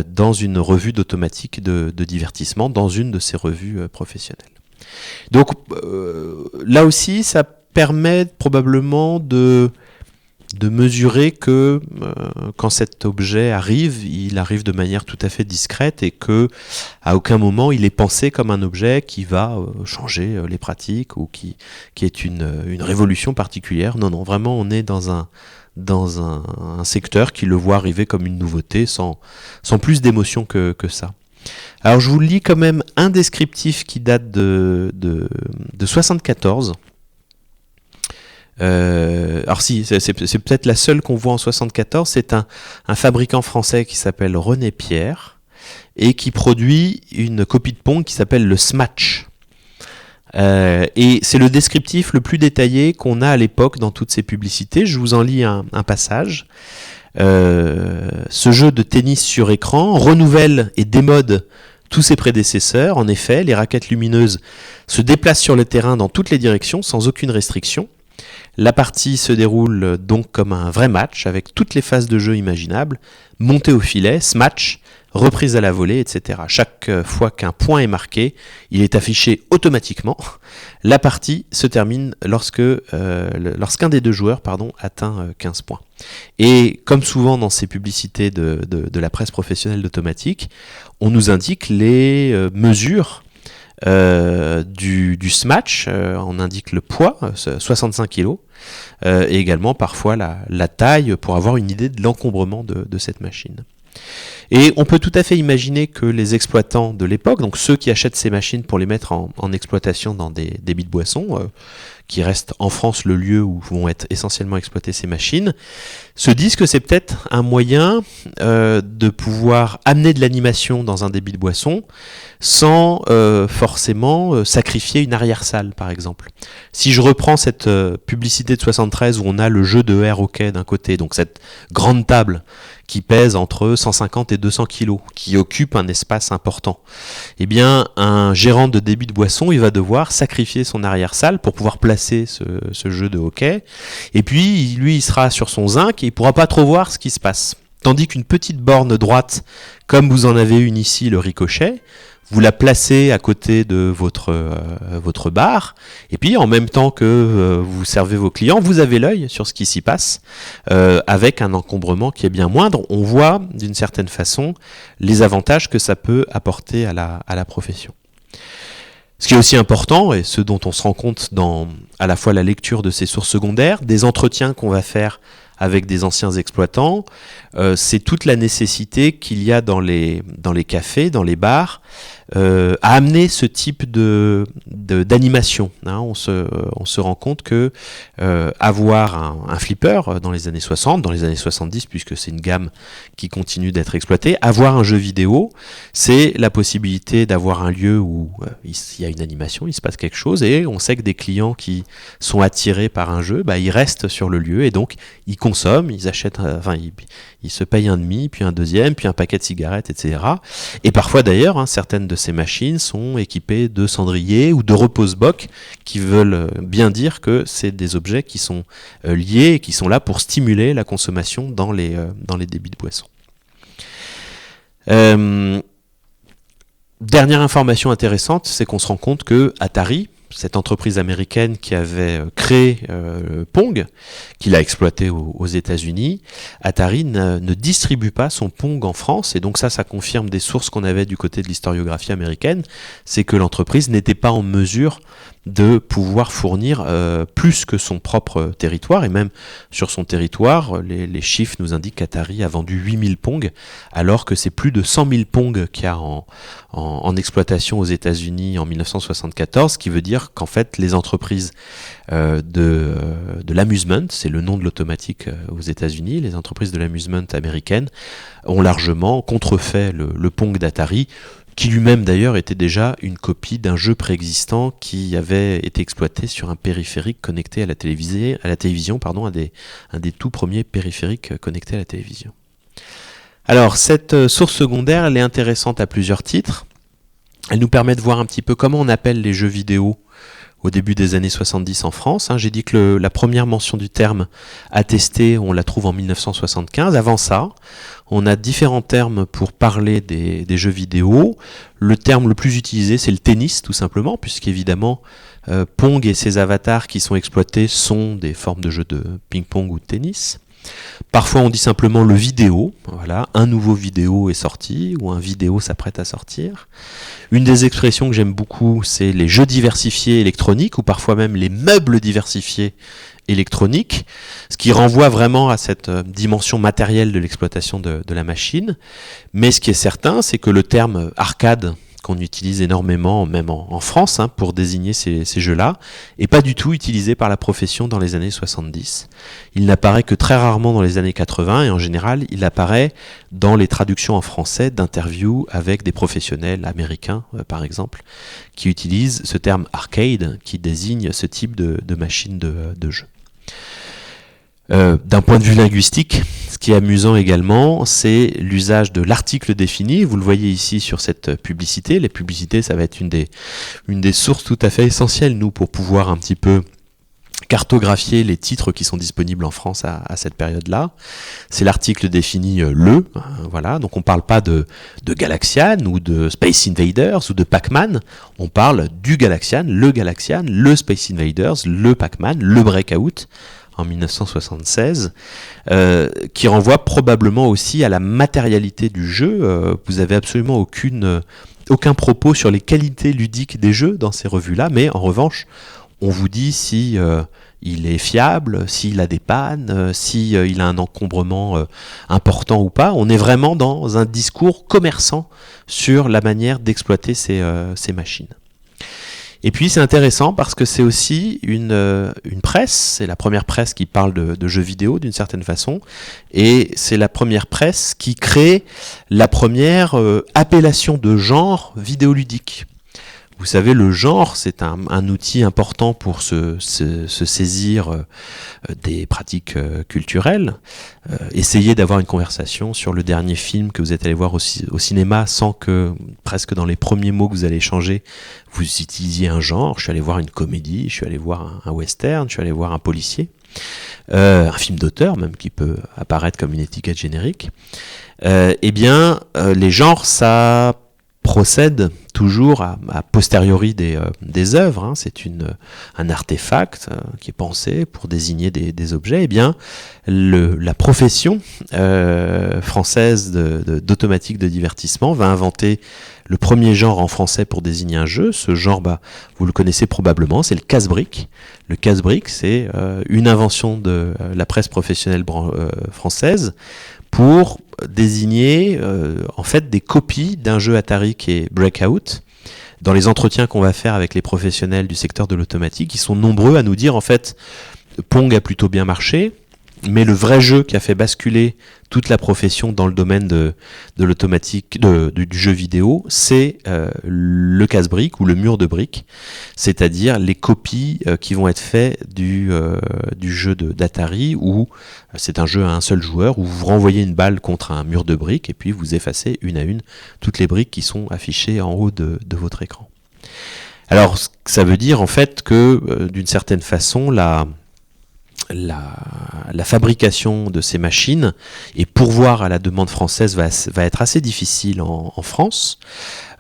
dans une revue d'automatique de divertissement, dans une de ces revues professionnelles. Donc là aussi ça permet probablement de mesurer que quand cet objet arrive, il arrive de manière tout à fait discrète et que à aucun moment il est pensé comme un objet qui va changer les pratiques ou qui est une révolution particulière. Non, vraiment on est dans un secteur qui le voit arriver comme une nouveauté sans plus d'émotion que ça. Alors je vous lis quand même un descriptif qui date de 74. Alors si, c'est peut-être la seule qu'on voit en 74, c'est un fabricant français qui s'appelle René Pierre et qui produit une copie de Pong qui s'appelle le Smatch. Et c'est le descriptif le plus détaillé qu'on a à l'époque dans toutes ces publicités. Je vous en lis un passage. Ce jeu de tennis sur écran renouvelle et démode tous ses prédécesseurs. En effet, les raquettes lumineuses se déplacent sur le terrain dans toutes les directions sans aucune restriction. La partie se déroule donc comme un vrai match avec toutes les phases de jeu imaginables. Monté au filet, smash, reprise à la volée, etc. Chaque fois qu'un point est marqué, il est affiché automatiquement. La partie se termine lorsqu'un des deux joueurs atteint 15 points. Et comme souvent dans ces publicités de la presse professionnelle d'automatique, on nous indique les mesures du smash, on indique le poids, 65 kg, et également parfois la taille pour avoir une idée de l'encombrement de cette machine. Et on peut tout à fait imaginer que les exploitants de l'époque, donc ceux qui achètent ces machines pour les mettre en exploitation dans des débits de boissons, qui restent en France le lieu où vont être essentiellement exploitées ces machines, se disent que c'est peut-être un moyen de pouvoir amener de l'animation dans un débit de boisson sans forcément sacrifier une arrière-salle, par exemple. Si je reprends cette publicité de 73 où on a le jeu de air hockey d'un côté, donc cette grande table qui pèse entre 150 et 200 kg, qui occupe un espace important, eh bien, un gérant de débit de boisson, il va devoir sacrifier son arrière-salle pour pouvoir placer ce jeu de hockey. Et puis, lui, il sera sur son zinc et il ne pourra pas trop voir ce qui se passe. Tandis qu'une petite borne droite, comme vous en avez une ici, le ricochet, vous la placez à côté de votre bar, et puis en même temps que vous servez vos clients, vous avez l'œil sur ce qui s'y passe, avec un encombrement qui est bien moindre. On voit d'une certaine façon les avantages que ça peut apporter à la profession. Ce qui est aussi important, et ce dont on se rend compte dans à la fois la lecture de ces sources secondaires, des entretiens qu'on va faire avec des anciens exploitants, c'est toute la nécessité qu'il y a dans les cafés, dans les bars, à amener ce type d'animation. On se rend compte que avoir un flipper dans les années 60, dans les années 70, puisque c'est une gamme qui continue d'être exploitée, avoir un jeu vidéo, c'est la possibilité d'avoir un lieu où il y a une animation, il se passe quelque chose, et on sait que des clients qui sont attirés par un jeu, ils restent sur le lieu, et donc ils consomment, ils achètent, ils se payent un demi, puis un deuxième, puis un paquet de cigarettes, etc. Et parfois d'ailleurs, certaines de ces machines sont équipées de cendriers ou de repose-boc qui veulent bien dire que c'est des objets qui sont liés et qui sont là pour stimuler la consommation dans les débits de boissons. Dernière information intéressante, c'est qu'on se rend compte que Atari, cette entreprise américaine qui avait créé Pong, qui l'a exploité aux États-Unis, Atari ne distribue pas son Pong en France, et donc ça confirme des sources qu'on avait du côté de l'historiographie américaine, c'est que l'entreprise n'était pas en mesure de pouvoir fournir plus que son propre territoire, et même sur son territoire, les chiffres nous indiquent qu'Atari a vendu 8000 Pong, alors que c'est plus de 100 000 Pong qu'il y a en exploitation aux États-Unis en 1974, ce qui veut dire qu'en fait les entreprises de l'amusement, c'est le nom de l'automatique aux États-Unis, les entreprises de l'amusement américaines ont largement contrefait le Pong d'Atari, qui lui-même d'ailleurs était déjà une copie d'un jeu préexistant qui avait été exploité sur un périphérique connecté à la télévision, un des tout premiers périphériques connectés à la télévision. Alors cette source secondaire, elle est intéressante à plusieurs titres. Elle nous permet de voir un petit peu comment on appelle les jeux vidéo au début des années 70 en France. J'ai dit que la première mention du terme attesté, on la trouve en 1975. Avant ça, on a différents termes pour parler des jeux vidéo. Le terme le plus utilisé, c'est le tennis, tout simplement, puisqu'évidemment, Pong et ses avatars qui sont exploités sont des formes de jeux de ping-pong ou de tennis. Parfois on dit simplement le vidéo, voilà, un nouveau vidéo est sorti, ou un vidéo s'apprête à sortir. Une des expressions que j'aime beaucoup, c'est les jeux diversifiés électroniques, ou parfois même les meubles diversifiés électroniques, ce qui renvoie vraiment à cette dimension matérielle de l'exploitation de la machine. Mais ce qui est certain, c'est que le terme arcade, qu'on utilise énormément, même en France, pour désigner ces jeux-là, et pas du tout utilisé par la profession dans les années 70. Il n'apparaît que très rarement dans les années 80, et en général, il apparaît dans les traductions en français d'interviews avec des professionnels américains, par exemple, qui utilisent ce terme arcade, qui désigne ce type de machine de jeu. D'un point de vue linguistique, ce qui est amusant également, c'est l'usage de l'article défini. Vous le voyez ici sur cette publicité. Les publicités, ça va être une des sources tout à fait essentielles, nous, pour pouvoir un petit peu cartographier les titres qui sont disponibles en France à cette période-là. C'est l'article défini le, voilà. Donc on parle pas de Galaxian ou de Space Invaders ou de Pac-Man. On parle du Galaxian, le Space Invaders, le Pac-Man, le Breakout en 1976, qui renvoie probablement aussi à la matérialité du jeu. Vous avez absolument aucun propos sur les qualités ludiques des jeux dans ces revues-là, mais en revanche, on vous dit si il est fiable, s'il a des pannes, si il a un encombrement important ou pas. On est vraiment dans un discours commerçant sur la manière d'exploiter ces machines. Et puis c'est intéressant parce que c'est aussi une presse, c'est la première presse qui parle de jeux vidéo d'une certaine façon, et c'est la première presse qui crée la première appellation de genre vidéoludique. Vous savez, le genre, c'est un outil important pour se saisir des pratiques culturelles. Essayez d'avoir une conversation sur le dernier film que vous êtes allé voir au cinéma sans que, presque dans les premiers mots que vous allez échanger, vous utilisiez un genre. Je suis allé voir une comédie, je suis allé voir un western, je suis allé voir un policier. Un film d'auteur même qui peut apparaître comme une étiquette générique. Les genres, ça procède toujours à posteriori des œuvres, hein. C'est un artefact qui est pensé pour désigner des objets. Eh bien, la profession française d'automatique de divertissement va inventer le premier genre en français pour désigner un jeu. Ce genre, vous le connaissez probablement, c'est le casse-brique. Le casse-brique, c'est une invention de la presse professionnelle française pour désigner en fait des copies d'un jeu Atari qui est Breakout. Dans les entretiens qu'on va faire avec les professionnels du secteur de l'automatique, ils sont nombreux à nous dire en fait Pong a plutôt bien marché, mais le vrai jeu qui a fait basculer toute la profession dans le domaine de l'automatique, du jeu vidéo, c'est le casse-brique ou le mur de briques, c'est-à-dire les copies qui vont être faites du jeu d'Atari, où c'est un jeu à un seul joueur, où vous renvoyez une balle contre un mur de briques et puis vous effacez une à une toutes les briques qui sont affichées en haut de votre écran. Alors ça veut dire en fait que d'une certaine façon la fabrication de ces machines et pourvoir à la demande française va être assez difficile en France.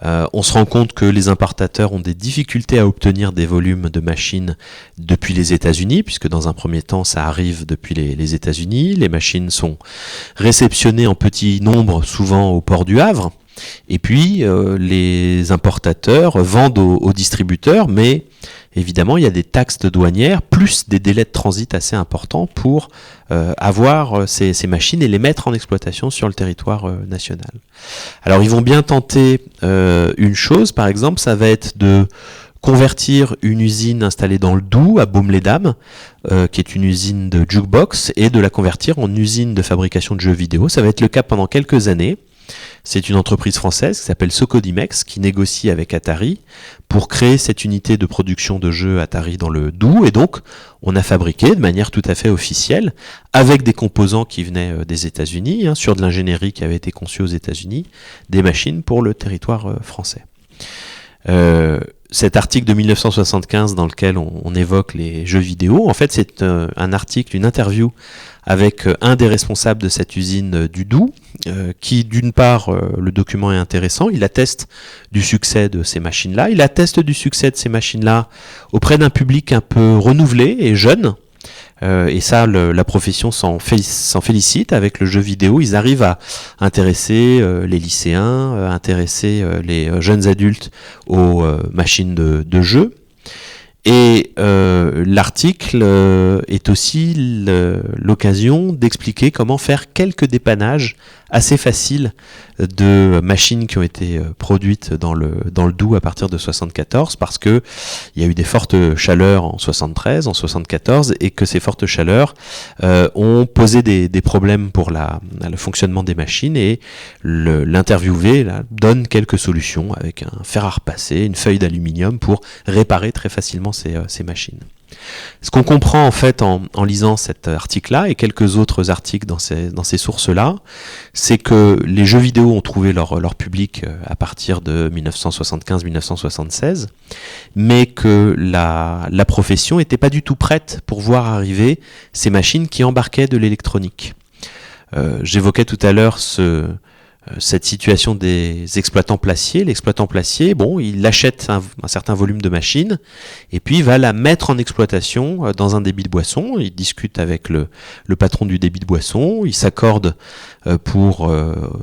On se rend compte que les importateurs ont des difficultés à obtenir des volumes de machines depuis les États-Unis, puisque dans un premier temps ça arrive depuis les États-Unis. Les machines sont réceptionnées en petit nombre, souvent au port du Havre. Et puis les importateurs vendent aux distributeurs, mais évidemment il y a des taxes douanières plus des délais de transit assez importants pour avoir ces machines et les mettre en exploitation sur le territoire national. Alors ils vont bien tenter une chose, par exemple, ça va être de convertir une usine installée dans le Doubs, à Baume-les-Dames, qui est une usine de jukebox, et de la convertir en usine de fabrication de jeux vidéo. Ça va être le cas pendant quelques années. C'est une entreprise française qui s'appelle Socodimex qui négocie avec Atari pour créer cette unité de production de jeux Atari dans le Doubs, et donc on a fabriqué de manière tout à fait officielle, avec des composants qui venaient des États-Unis, sur de l'ingénierie qui avait été conçue aux États-Unis, des machines pour le territoire français. Cet article de 1975 dans lequel on évoque les jeux vidéo, en fait c'est un article, une interview avec un des responsables de cette usine du Doubs, qui d'une part, le document est intéressant, il atteste du succès de ces machines-là, il atteste du succès de ces machines-là auprès d'un public un peu renouvelé et jeune, et ça la profession s'en félicite. Avec le jeu vidéo, ils arrivent à intéresser les lycéens, à intéresser les jeunes adultes aux machines de jeu. Et l'article est aussi l'occasion d'expliquer comment faire quelques dépannages assez faciles de machines qui ont été produites dans le Doubs à partir de 74, parce que il y a eu des fortes chaleurs en 73, en 74, et que ces fortes chaleurs ont posé des problèmes pour le fonctionnement des machines, et l'interviewé donne quelques solutions avec un fer à repasser, une feuille d'aluminium pour réparer très facilement ces machines. Ce qu'on comprend en fait en lisant cet article-là et quelques autres articles dans ces sources-là, c'est que les jeux vidéo ont trouvé leur public à partir de 1975-1976, mais que la profession n'était pas du tout prête pour voir arriver ces machines qui embarquaient de l'électronique. J'évoquais tout à l'heure cette situation des exploitants placiers. L'exploitant placier, bon, il achète un certain volume de machines et puis il va la mettre en exploitation dans un débit de boisson. Il discute avec le patron du débit de boisson, il s'accorde pour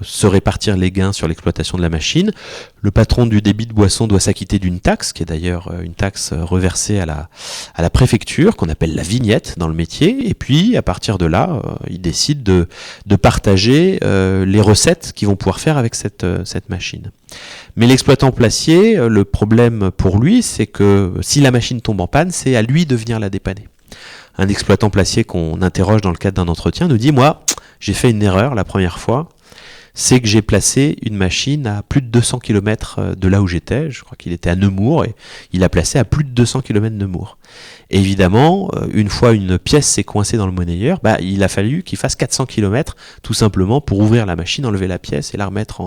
se répartir les gains sur l'exploitation de la machine. Le patron du débit de boisson doit s'acquitter d'une taxe, qui est d'ailleurs une taxe reversée à la préfecture, qu'on appelle la vignette dans le métier, et puis à partir de là, il décide de partager les recettes qu'ils vont pouvoir faire avec cette machine. Mais l'exploitant placier, le problème pour lui, c'est que si la machine tombe en panne, c'est à lui de venir la dépanner. Un exploitant placier qu'on interroge dans le cadre d'un entretien nous dit « Moi, j'ai fait une erreur la première fois, c'est que j'ai placé une machine à plus de 200 km de là où j'étais. Je crois qu'il était à Nemours et il a placé à plus de 200 km de Nemours. Et évidemment, une fois une pièce s'est coincée dans le monnayeur, il a fallu qu'il fasse 400 km tout simplement pour ouvrir la machine, enlever la pièce et la remettre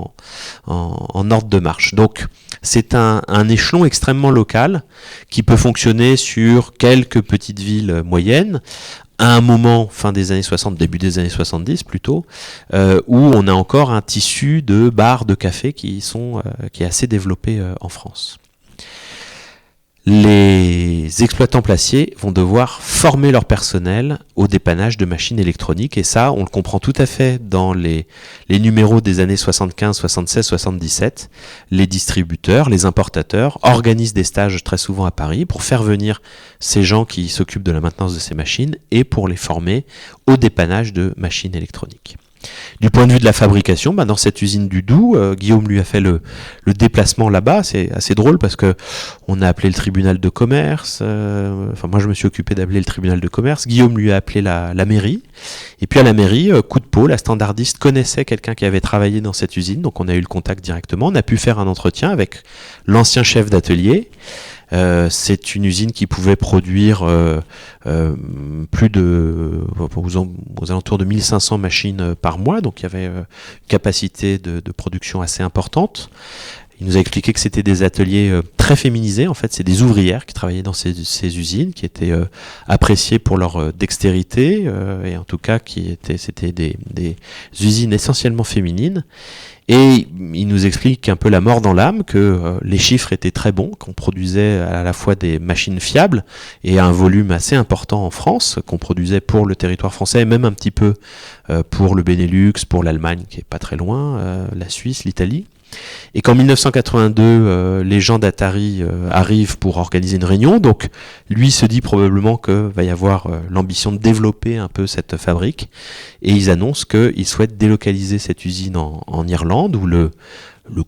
en ordre de marche. Donc c'est un échelon extrêmement local qui peut fonctionner sur quelques petites villes moyennes, à un moment, fin des années 60, début des années 70 plutôt, où on a encore un tissu de bars, de cafés qui est assez développé en France. Les exploitants placiers vont devoir former leur personnel au dépannage de machines électroniques, et ça, on le comprend tout à fait dans les numéros des années 75, 76, 77. Les distributeurs, les importateurs organisent des stages très souvent à Paris pour faire venir ces gens qui s'occupent de la maintenance de ces machines et pour les former au dépannage de machines électroniques. Du point de vue de la fabrication, dans cette usine du Doubs, Guillaume lui a fait le déplacement là-bas. C'est assez drôle parce que on a appelé le tribunal de commerce. Moi, je me suis occupé d'appeler le tribunal de commerce. Guillaume lui a appelé la mairie. Et puis à la mairie, coup de peau, la standardiste connaissait quelqu'un qui avait travaillé dans cette usine. Donc on a eu le contact directement. On a pu faire un entretien avec l'ancien chef d'atelier. C'est une usine qui pouvait produire plus de aux alentours de 1500 machines par mois, donc il y avait une capacité de production assez importante. Il nous a expliqué que c'était des ateliers très féminisés. En fait, c'est des ouvrières qui travaillaient dans ces usines, qui étaient appréciées pour leur dextérité, et en tout cas c'était des usines essentiellement féminines. Et il nous explique un peu la mort dans l'âme, que les chiffres étaient très bons, qu'on produisait à la fois des machines fiables et un volume assez important en France, qu'on produisait pour le territoire français et même un petit peu pour le Benelux, pour l'Allemagne qui est pas très loin, la Suisse, l'Italie. Et qu'en 1982, les gens d'Atari arrivent pour organiser une réunion, donc lui se dit probablement que va y avoir l'ambition de développer un peu cette fabrique, et ils annoncent qu'ils souhaitent délocaliser cette usine en Irlande, où le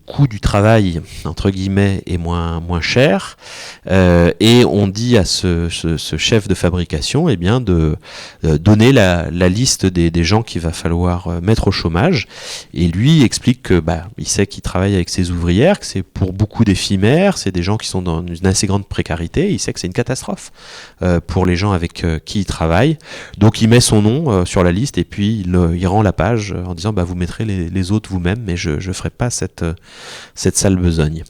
coût du travail, entre guillemets, est moins cher, et on dit à ce chef de fabrication, de donner la liste des gens qu'il va falloir mettre au chômage, et lui explique que il sait qu'il travaille avec ses ouvrières, que c'est pour beaucoup d'éphémères, c'est des gens qui sont dans une assez grande précarité, il sait que c'est une catastrophe pour les gens avec qui il travaille, donc il met son nom sur la liste, et puis il rend la page en disant vous mettrez les autres vous-même, mais je ferai pas cette sale besogne.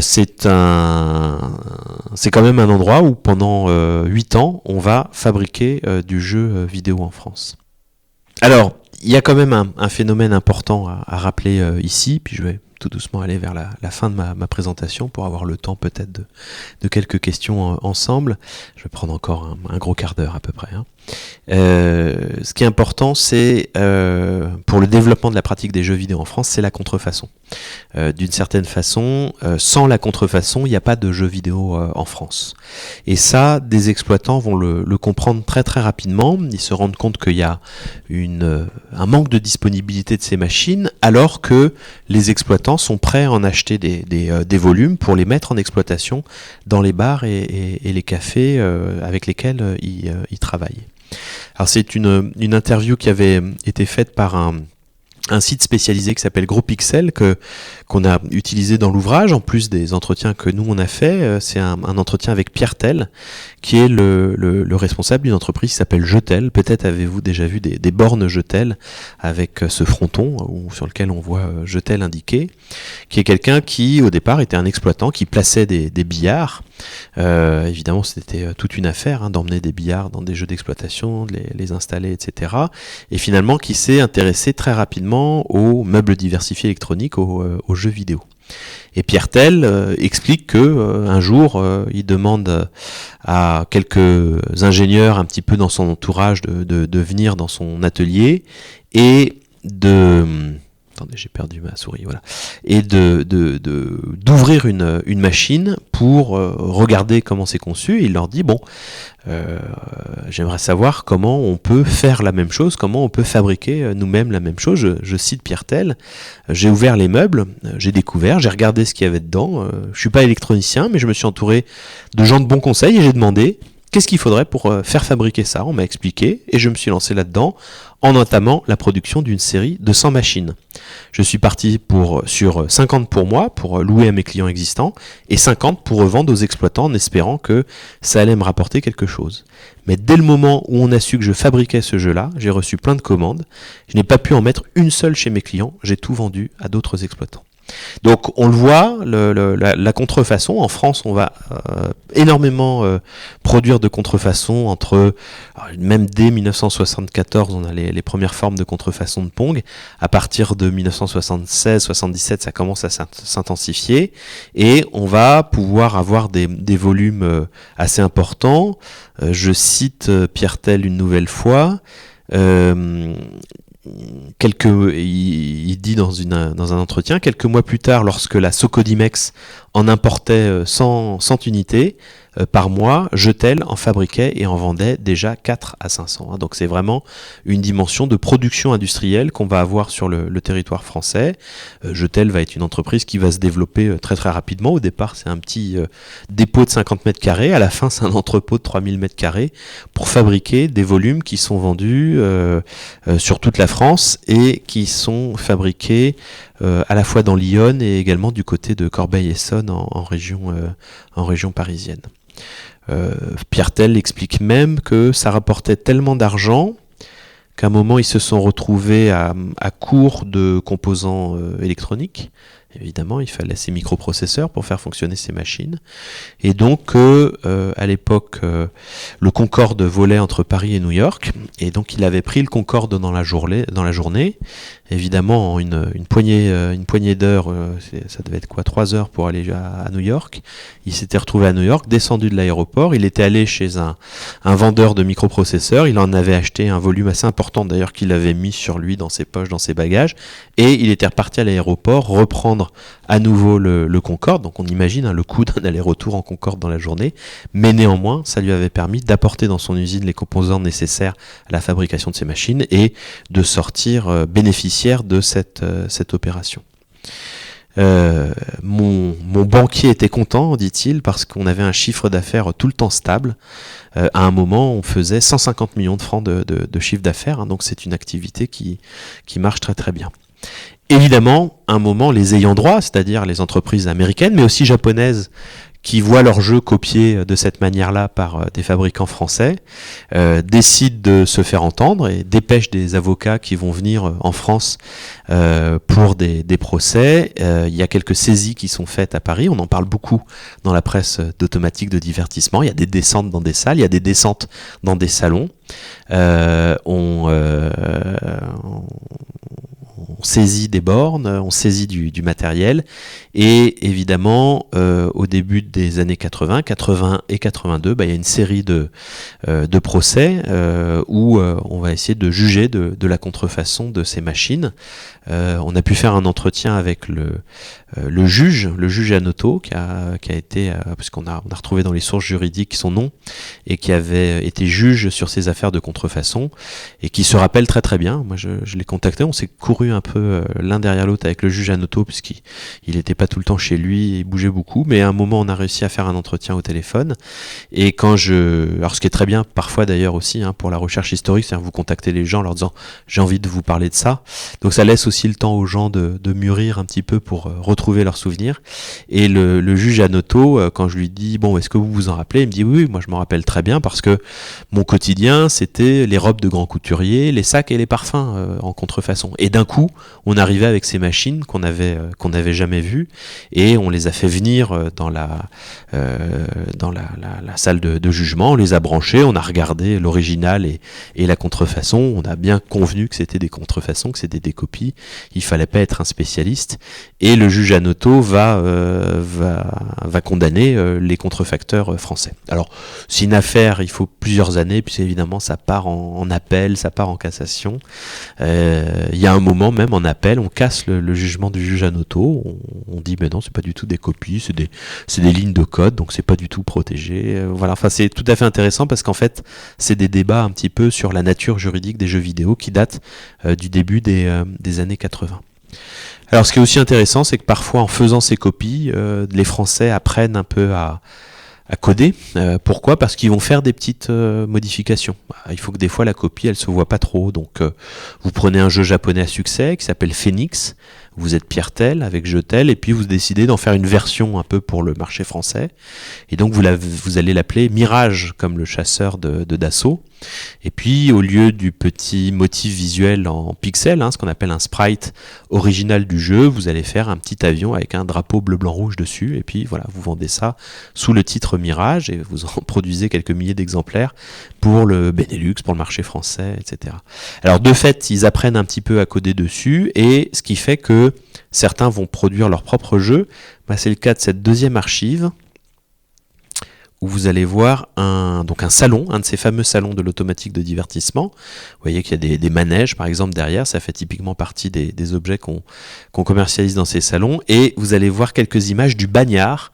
C'est quand même un endroit où pendant 8 ans on va fabriquer du jeu vidéo en France. Alors il y a quand même un phénomène important à rappeler ici, puis je vais tout doucement aller vers la fin de ma présentation pour avoir le temps peut-être de quelques questions ensemble. Je vais prendre encore un gros quart d'heure à peu près. Ce qui est important, c'est pour le développement de la pratique des jeux vidéo en France, c'est la contrefaçon. D'une certaine façon, sans la contrefaçon, il n'y a pas de jeux vidéo en France. Et ça, des exploitants vont le comprendre très très rapidement. Ils se rendent compte qu'il y a un manque de disponibilité de ces machines, alors que les exploitants sont prêts à en acheter des volumes pour les mettre en exploitation dans les bars et les cafés avec lesquels ils travaillent. Alors c'est une interview qui avait été faite par un un site spécialisé qui s'appelle Gros Pixel qu'on a utilisé dans l'ouvrage, en plus des entretiens que nous on a fait. C'est un entretien avec Pierre Tell, qui est le responsable d'une entreprise qui s'appelle Jetel. Peut-être avez-vous déjà vu des bornes Jetel avec ce fronton sur lequel on voit Jetel indiqué, qui est quelqu'un qui au départ était un exploitant qui plaçait des billards. Évidemment c'était toute une affaire d'emmener des billards dans des jeux d'exploitation, de les installer, etc. Et finalement qui s'est intéressé très rapidement aux meubles diversifiés électroniques, aux jeux vidéo. Et Pierre Tell explique que un jour il demande à quelques ingénieurs un petit peu dans son entourage de venir dans son atelier et attendez, j'ai perdu ma souris, voilà. Et d'ouvrir une machine pour regarder comment c'est conçu. Et il leur dit, bon, j'aimerais savoir comment on peut faire la même chose, comment on peut fabriquer nous-mêmes la même chose. Je cite Pierre Tell, j'ai ouvert les meubles, j'ai découvert, j'ai regardé ce qu'il y avait dedans. Je suis pas électronicien, mais je me suis entouré de gens de bons conseils et j'ai demandé qu'est-ce qu'il faudrait pour faire fabriquer ça. On m'a expliqué et je me suis lancé là-dedans en entamant la production d'une série de 100 machines. Je suis parti sur 50 pour moi, pour louer à mes clients existants, et 50 pour revendre aux exploitants en espérant que ça allait me rapporter quelque chose. Mais dès le moment où on a su que je fabriquais ce jeu-là, j'ai reçu plein de commandes. Je n'ai pas pu en mettre une seule chez mes clients, j'ai tout vendu à d'autres exploitants. Donc on le voit, la contrefaçon, en France on va énormément produire de contrefaçon même dès 1974 on a les premières formes de contrefaçon de Pong, à partir de 1976-77 ça commence à s'intensifier et on va pouvoir avoir des volumes assez importants. Je cite Pierre Tell une nouvelle fois. Il dit dans un entretien, quelques mois plus tard, lorsque la Socodimex en importait 100 unités par mois, Jetel en fabriquait et en vendait déjà 4 à 500. Donc c'est vraiment une dimension de production industrielle qu'on va avoir sur le territoire français. Jetel va être une entreprise qui va se développer très très rapidement. Au départ, c'est un petit dépôt de 50 mètres carrés. À la fin, c'est un entrepôt de 3000 mètres carrés pour fabriquer des volumes qui sont vendus sur toute la France et qui sont fabriqués à la fois dans l'Yonne et également du côté de Corbeil-Essonnes en région parisienne. Pierre Tell explique même que ça rapportait tellement d'argent qu'à un moment ils se sont retrouvés à court de composants électroniques. Évidemment, il fallait ces microprocesseurs pour faire fonctionner ces machines. Et donc, à l'époque, le Concorde volait entre Paris et New York. Et donc, il avait pris le Concorde dans la journée. Évidemment, en une poignée d'heures, ça devait être 3 heures pour aller à New York. Il s'était retrouvé à New York, descendu de l'aéroport. Il était allé chez un vendeur de microprocesseurs. Il en avait acheté un volume assez important, d'ailleurs, qu'il avait mis sur lui, dans ses poches, dans ses bagages. Et il était reparti à l'aéroport, reprendre à nouveau le Concorde. Donc on imagine le coût d'un aller-retour en Concorde dans la journée, mais néanmoins ça lui avait permis d'apporter dans son usine les composants nécessaires à la fabrication de ces machines et de sortir bénéficiaire de cette opération. Mon banquier était content, dit-il, parce qu'on avait un chiffre d'affaires tout le temps stable. À un moment, on faisait 150 millions de francs de chiffre d'affaires, donc c'est une activité qui marche très très bien. Évidemment, à un moment, les ayants droit, c'est-à-dire les entreprises américaines, mais aussi japonaises, qui voient leurs jeux copiés de cette manière-là par des fabricants français, décident de se faire entendre et dépêchent des avocats qui vont venir en France pour des procès. Il y a quelques saisies qui sont faites à Paris, on en parle beaucoup dans la presse d'automatique de divertissement. Il y a des descentes dans des salles, il y a des descentes dans des salons. On saisit des bornes, on saisit du matériel et évidemment au début des années 80 et 82, il y a une série de procès où on va essayer de juger de la contrefaçon de ces machines. On a pu faire un entretien avec le juge Hanoto qui a été, puisqu'on a retrouvé dans les sources juridiques son nom et qui avait été juge sur ces affaires de contrefaçon et qui se rappelle très très bien. Moi je l'ai contacté, on s'est couru couru un peu l'un derrière l'autre avec le juge Hanoteau, puisqu'il n'était pas tout le temps chez lui et il bougeait beaucoup, mais à un moment on a réussi à faire un entretien au téléphone, et alors ce qui est très bien parfois d'ailleurs aussi pour la recherche historique, c'est-à-dire vous contactez les gens en leur disant j'ai envie de vous parler de ça, donc ça laisse aussi le temps aux gens de mûrir un petit peu pour retrouver leurs souvenirs. Et le juge Hanoteau, quand je lui dis bon, est-ce que vous vous en rappelez, il me dit oui, moi je m'en rappelle très bien, parce que mon quotidien c'était les robes de grands couturiers, les sacs et les parfums en contrefaçon, et d'un coup on arrivait avec ces machines qu'on n'avait jamais vues, et on les a fait venir dans la salle de jugement, on les a branchées, on a regardé l'original et la contrefaçon, on a bien convenu que c'était des contrefaçons, que c'était des copies, il fallait pas être un spécialiste, et le juge Hanoteau va condamner les contrefacteurs français. Alors c'est une affaire, il faut plusieurs années, puis évidemment ça part en appel, ça part en cassation. Il y a un moment même en appel, on casse le jugement du juge Hanoteau, on dit mais non, c'est pas du tout des copies, c'est des lignes de code, donc c'est pas du tout protégé. Voilà, enfin c'est tout à fait intéressant, parce qu'en fait c'est des débats un petit peu sur la nature juridique des jeux vidéo qui datent du début des années 80. Alors ce qui est aussi intéressant, c'est que parfois en faisant ces copies, les Français apprennent un peu à coder. Pourquoi ? Parce qu'ils vont faire des petites modifications. Il faut que des fois la copie elle se voit pas trop. Donc vous prenez un jeu japonais à succès qui s'appelle Phoenix, vous êtes Pierre Tel avec jeu tel, et puis vous décidez d'en faire une version un peu pour le marché français. Et donc vous allez l'appeler Mirage, comme le chasseur de Dassault. Et puis au lieu du petit motif visuel en pixels, ce qu'on appelle un sprite original du jeu, vous allez faire un petit avion avec un drapeau bleu blanc rouge dessus, et puis voilà, vous vendez ça sous le titre Mirage, et vous en produisez quelques milliers d'exemplaires pour le Benelux, pour le marché français, etc. Alors de fait, ils apprennent un petit peu à coder dessus, et ce qui fait que certains vont produire leur propre jeu. C'est le cas de cette deuxième archive, où vous allez voir un salon, un de ces fameux salons de l'automatique de divertissement. Vous voyez qu'il y a des manèges, par exemple, derrière. Ça fait typiquement partie des objets qu'on commercialise dans ces salons. Et vous allez voir quelques images du Bagnard,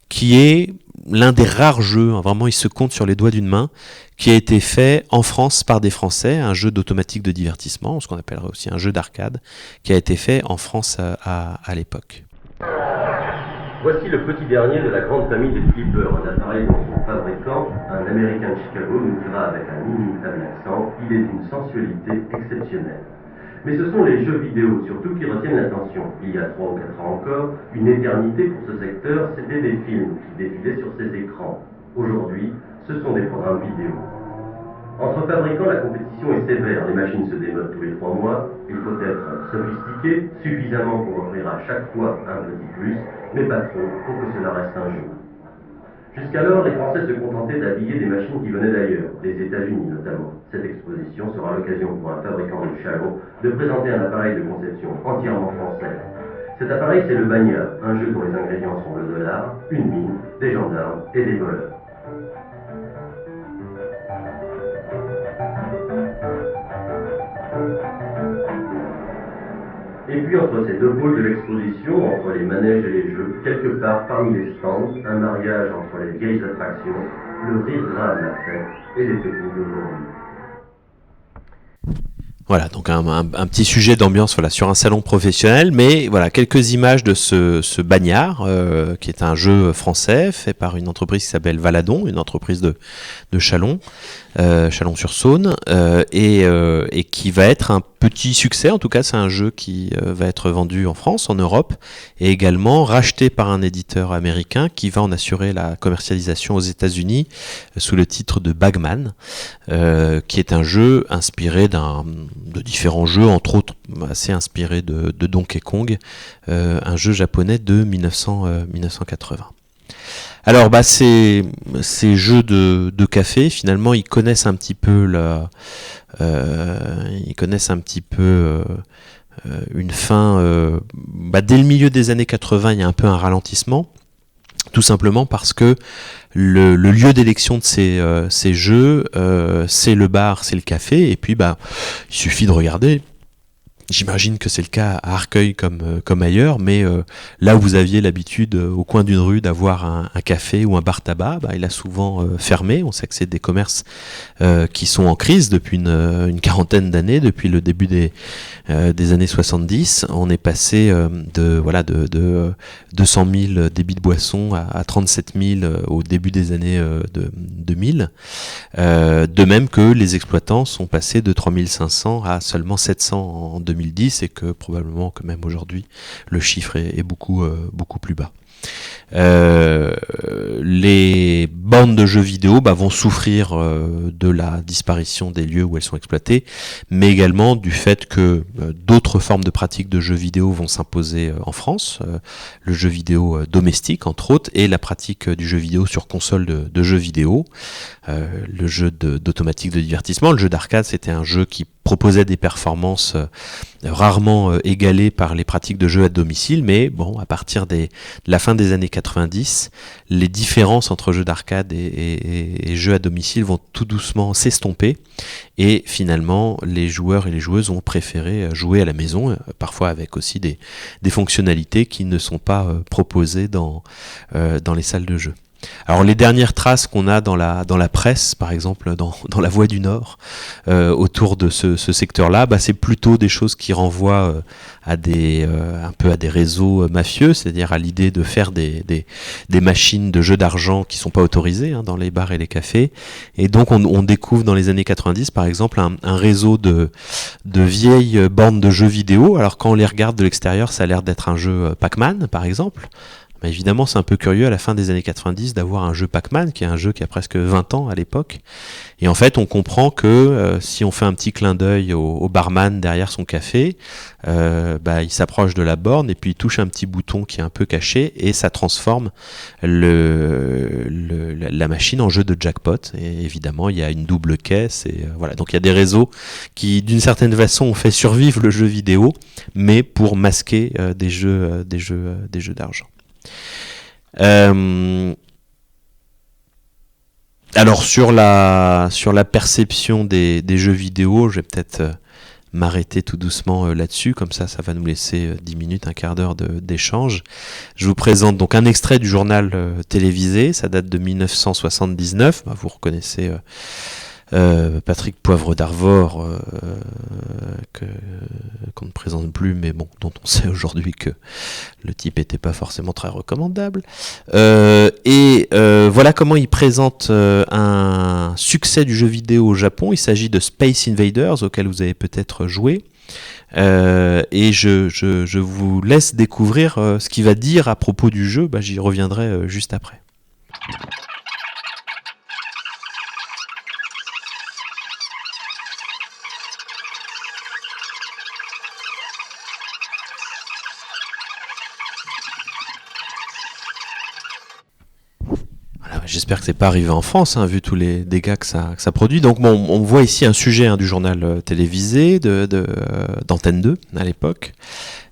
qui est l'un des rares jeux, vraiment il se compte sur les doigts d'une main, qui a été fait en France par des Français, un jeu d'automatique de divertissement, ce qu'on appellerait aussi un jeu d'arcade, qui a été fait en France à l'époque. Voici le petit dernier de la grande famille des flippers, un appareil dont son fabricant, un Américain de Chicago, nous dira avec un inimitable accent, il est d'une sensualité exceptionnelle. Mais ce sont les jeux vidéo surtout qui retiennent l'attention. Il y a 3 ou 4 ans encore, une éternité pour ce secteur, c'était des films qui défilaient sur ces écrans. Aujourd'hui, ce sont des programmes vidéo. Entre fabricants, la compétition est sévère, les machines se démodent tous les 3 mois, il faut être sophistiqué, suffisamment pour offrir à chaque fois un petit plus, mais pas trop pour que cela reste un jeu. Jusqu'alors, les Français se contentaient d'habiller des machines qui venaient d'ailleurs, des États-Unis notamment. Cette exposition sera l'occasion pour un fabricant de chalons de présenter un appareil de conception entièrement français. Cet appareil, c'est le Bagnard, un jeu dont les ingrédients sont le dollar, une mine, des gendarmes et des voleurs. Et puis entre ces deux pôles de l'exposition, entre les manèges et les jeux, quelque part parmi les stands, un mariage entre les vieilles attractions, le rire gras de la fête et les techniques d'aujourd'hui. Voilà, donc un petit sujet d'ambiance sur un salon professionnel, mais voilà, quelques images de ce Bagnard, qui est un jeu français fait par une entreprise qui s'appelle Valadon, une entreprise de Chalon, Chalon-sur-Saône, et qui va être un petit succès. En tout cas, c'est un jeu qui va être vendu en France, en Europe, et également racheté par un éditeur américain qui va en assurer la commercialisation aux États-Unis sous le titre de Bagman, qui est un jeu inspiré de différents jeux, entre autres assez inspiré de Donkey Kong, un jeu japonais de 1980. Alors ces jeux de café, finalement, ils connaissent un petit peu une fin. Dès le milieu des années 80, il y a un peu un ralentissement, tout simplement parce que le lieu d'élection de ces jeux, c'est le bar, c'est le café, et puis il suffit de regarder J'imagine que c'est le cas à Arcueil comme ailleurs, mais là où vous aviez l'habitude au coin d'une rue d'avoir un café ou un bar tabac, il a souvent fermé. On sait que c'est des commerces qui sont en crise depuis une quarantaine d'années, depuis le début des années 70. On est passé de 200 000 débits de boissons à 37 000 au début des années 2000. De même que les exploitants sont passés de 3 500 à seulement 700 en 2010 et que probablement que même aujourd'hui le chiffre est beaucoup plus bas. Les bandes de jeux vidéo vont souffrir de la disparition des lieux où elles sont exploitées, mais également du fait que d'autres formes de pratiques de jeux vidéo vont s'imposer en France, le jeu vidéo domestique entre autres, et la pratique du jeu vidéo sur console de jeux vidéo, le jeu d'automatique de divertissement. Le jeu d'arcade, c'était un jeu qui proposait des performances rarement égalées par les pratiques de jeux à domicile, mais bon, à partir de la fin des années 90, les différences entre jeux d'arcade et jeux à domicile vont tout doucement s'estomper, et finalement les joueurs et les joueuses ont préféré jouer à la maison, parfois avec aussi des fonctionnalités qui ne sont pas proposées dans les salles de jeu. Alors les dernières traces qu'on a dans la presse, par exemple dans La Voix du Nord, autour de ce secteur-là, c'est plutôt des choses qui renvoient un peu à des réseaux mafieux, c'est-à-dire à l'idée de faire des machines de jeux d'argent qui sont pas autorisées dans les bars et les cafés. Et donc on découvre dans les années 90 par exemple un réseau de vieilles bandes de jeux vidéo. Alors quand on les regarde de l'extérieur, ça a l'air d'être un jeu Pac-Man par exemple. Évidemment, c'est un peu curieux à la fin des années 90 d'avoir un jeu Pac-Man, qui est un jeu qui a presque 20 ans à l'époque. Et en fait, on comprend que si on fait un petit clin d'œil au barman derrière son café, il s'approche de la borne et puis il touche un petit bouton qui est un peu caché et ça transforme la machine en jeu de jackpot. Et évidemment, il y a une double caisse. Et voilà. Donc il y a des réseaux qui, d'une certaine façon, ont fait survivre le jeu vidéo, mais pour masquer des jeux d'argent. Alors sur la perception des jeux vidéo, je vais peut-être m'arrêter tout doucement là-dessus, comme ça va nous laisser 10 minutes, un quart d'heure d'échange. Je vous présente donc un extrait du journal télévisé, ça date de 1979, vous reconnaissez Patrick Poivre d'Arvor, qu'on ne présente plus, mais bon, dont on sait aujourd'hui que le type n'était pas forcément très recommandable. Voilà comment il présente un succès du jeu vidéo au Japon. Il s'agit de Space Invaders, auquel vous avez peut-être joué. Et je vous laisse découvrir ce qu'il va dire à propos du jeu. J'y reviendrai juste après. J'espère que c'est pas arrivé en France, vu tous les dégâts que ça produit. Donc on voit ici un sujet du journal télévisé d'Antenne 2 à l'époque.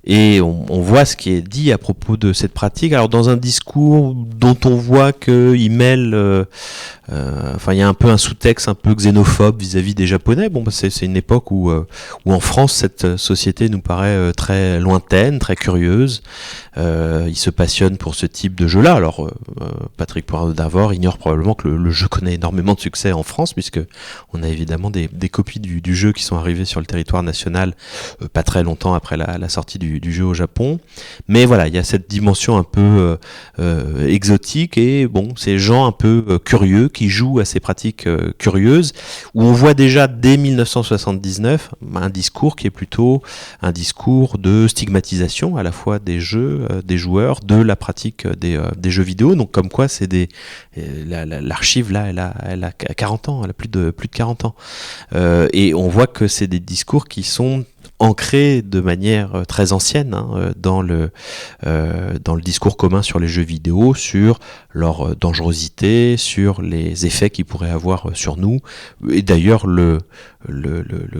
Et on voit ce qui est dit à propos de cette pratique. Alors dans un discours dont on voit qu'il mêle, il y a un peu un sous-texte un peu xénophobe vis-à-vis des Japonais. C'est une époque où en France cette société nous paraît très lointaine, très curieuse. Ils se passionnent pour ce type de jeu-là. Alors Patrick Poivre d'Arvor ignore probablement que le jeu connaît énormément de succès en France, puisque on a évidemment des copies du jeu qui sont arrivées sur le territoire national pas très longtemps après la sortie du jeu au Japon. Mais voilà, il y a cette dimension un peu exotique et ces gens un peu curieux qui jouent à ces pratiques curieuses, où on voit déjà dès 1979 un discours qui est plutôt un discours de stigmatisation à la fois des jeux, des joueurs, de la pratique des jeux vidéo. Donc comme quoi c'est l'archive là, elle a 40 ans, elle a plus de 40 ans. Et on voit que c'est des discours qui sont ancré de manière très ancienne dans le discours commun sur les jeux vidéo, sur leur dangerosité, sur les effets qu'ils pourraient avoir sur nous. Et d'ailleurs, le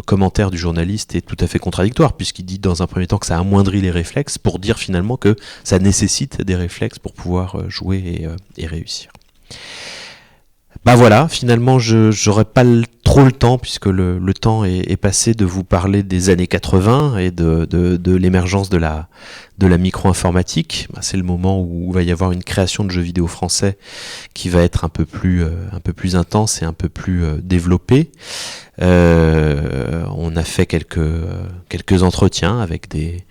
commentaire du journaliste est tout à fait contradictoire, puisqu'il dit dans un premier temps que ça amoindrit les réflexes, pour dire finalement que ça nécessite des réflexes pour pouvoir jouer et réussir. Bah voilà, finalement, j'aurais pas trop le temps, puisque le temps est passé, de vous parler des années 80 et de l'émergence de la micro-informatique. Bah, c'est le moment où il va y avoir une création de jeux vidéo français qui va être un peu plus intense et un peu plus développée. On a fait quelques entretiens avec des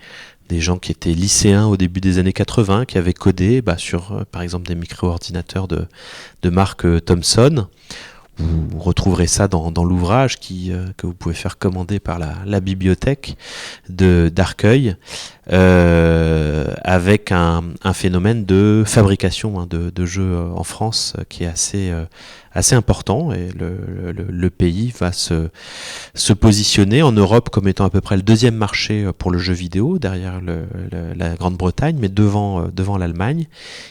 gens qui étaient lycéens au début des années 80, qui avaient codé sur, par exemple, des micro-ordinateurs de marque Thomson. Vous retrouverez ça dans l'ouvrage que vous pouvez faire commander par la bibliothèque d'Arcueil, avec un phénomène de fabrication de jeux en France qui est assez important, et le pays va se positionner en Europe comme étant à peu près le deuxième marché pour le jeu vidéo, derrière la Grande-Bretagne, mais devant l'Allemagne.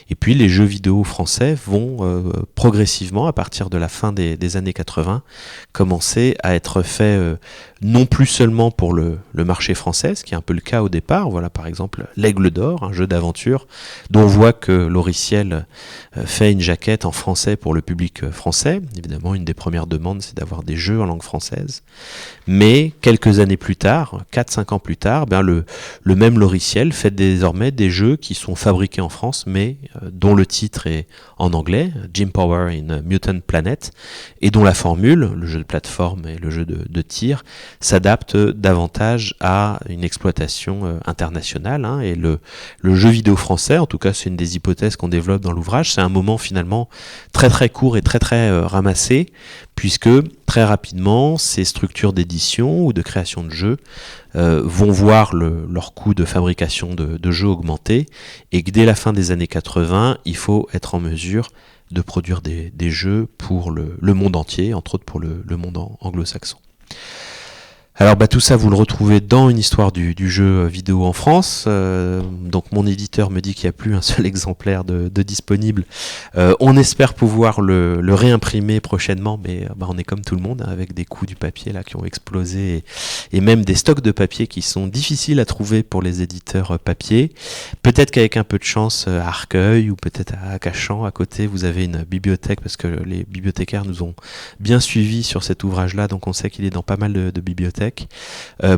Et puis les jeux vidéo français vont progressivement, à partir de la fin des années 80, commencer à être faits non plus seulement pour le marché français, ce qui est un peu le cas au départ. Voilà par exemple l'Aigle d'Or, un jeu d'aventure dont on voit que Loriciel fait une jaquette en français pour le public français. Évidemment, une des premières demandes, c'est d'avoir des jeux en langue française. Mais quelques années plus tard, 4-5 ans plus tard, le même Loriciel fait désormais des jeux qui sont fabriqués en France, mais dont le titre est en anglais, Jim Power in Mutant Planet, et dont la formule, le jeu de plateforme et le jeu de tir, s'adapte davantage à une exploitation internationale. Et le jeu vidéo français, en tout cas c'est une des hypothèses qu'on développe dans l'ouvrage, c'est un moment finalement très très court et très très ramassé, puisque très rapidement ces structures d'édition ou de création de jeux vont voir leur coût de fabrication de jeux augmenter, et que dès la fin des années 80, il faut être en mesure de produire des jeux pour le monde entier, entre autres pour le monde anglo-saxon. Alors tout ça vous le retrouvez dans une histoire du jeu vidéo en France. Donc mon éditeur me dit qu'il n'y a plus un seul exemplaire de disponible. On espère pouvoir le réimprimer prochainement, mais on est comme tout le monde, avec des coûts du papier qui ont explosé, et même des stocks de papier qui sont difficiles à trouver pour les éditeurs papier. Peut-être qu'avec un peu de chance à Arcueil ou peut-être à Cachan à côté, vous avez une bibliothèque, parce que les bibliothécaires nous ont bien suivis sur cet ouvrage-là, donc on sait qu'il est dans pas mal de bibliothèques.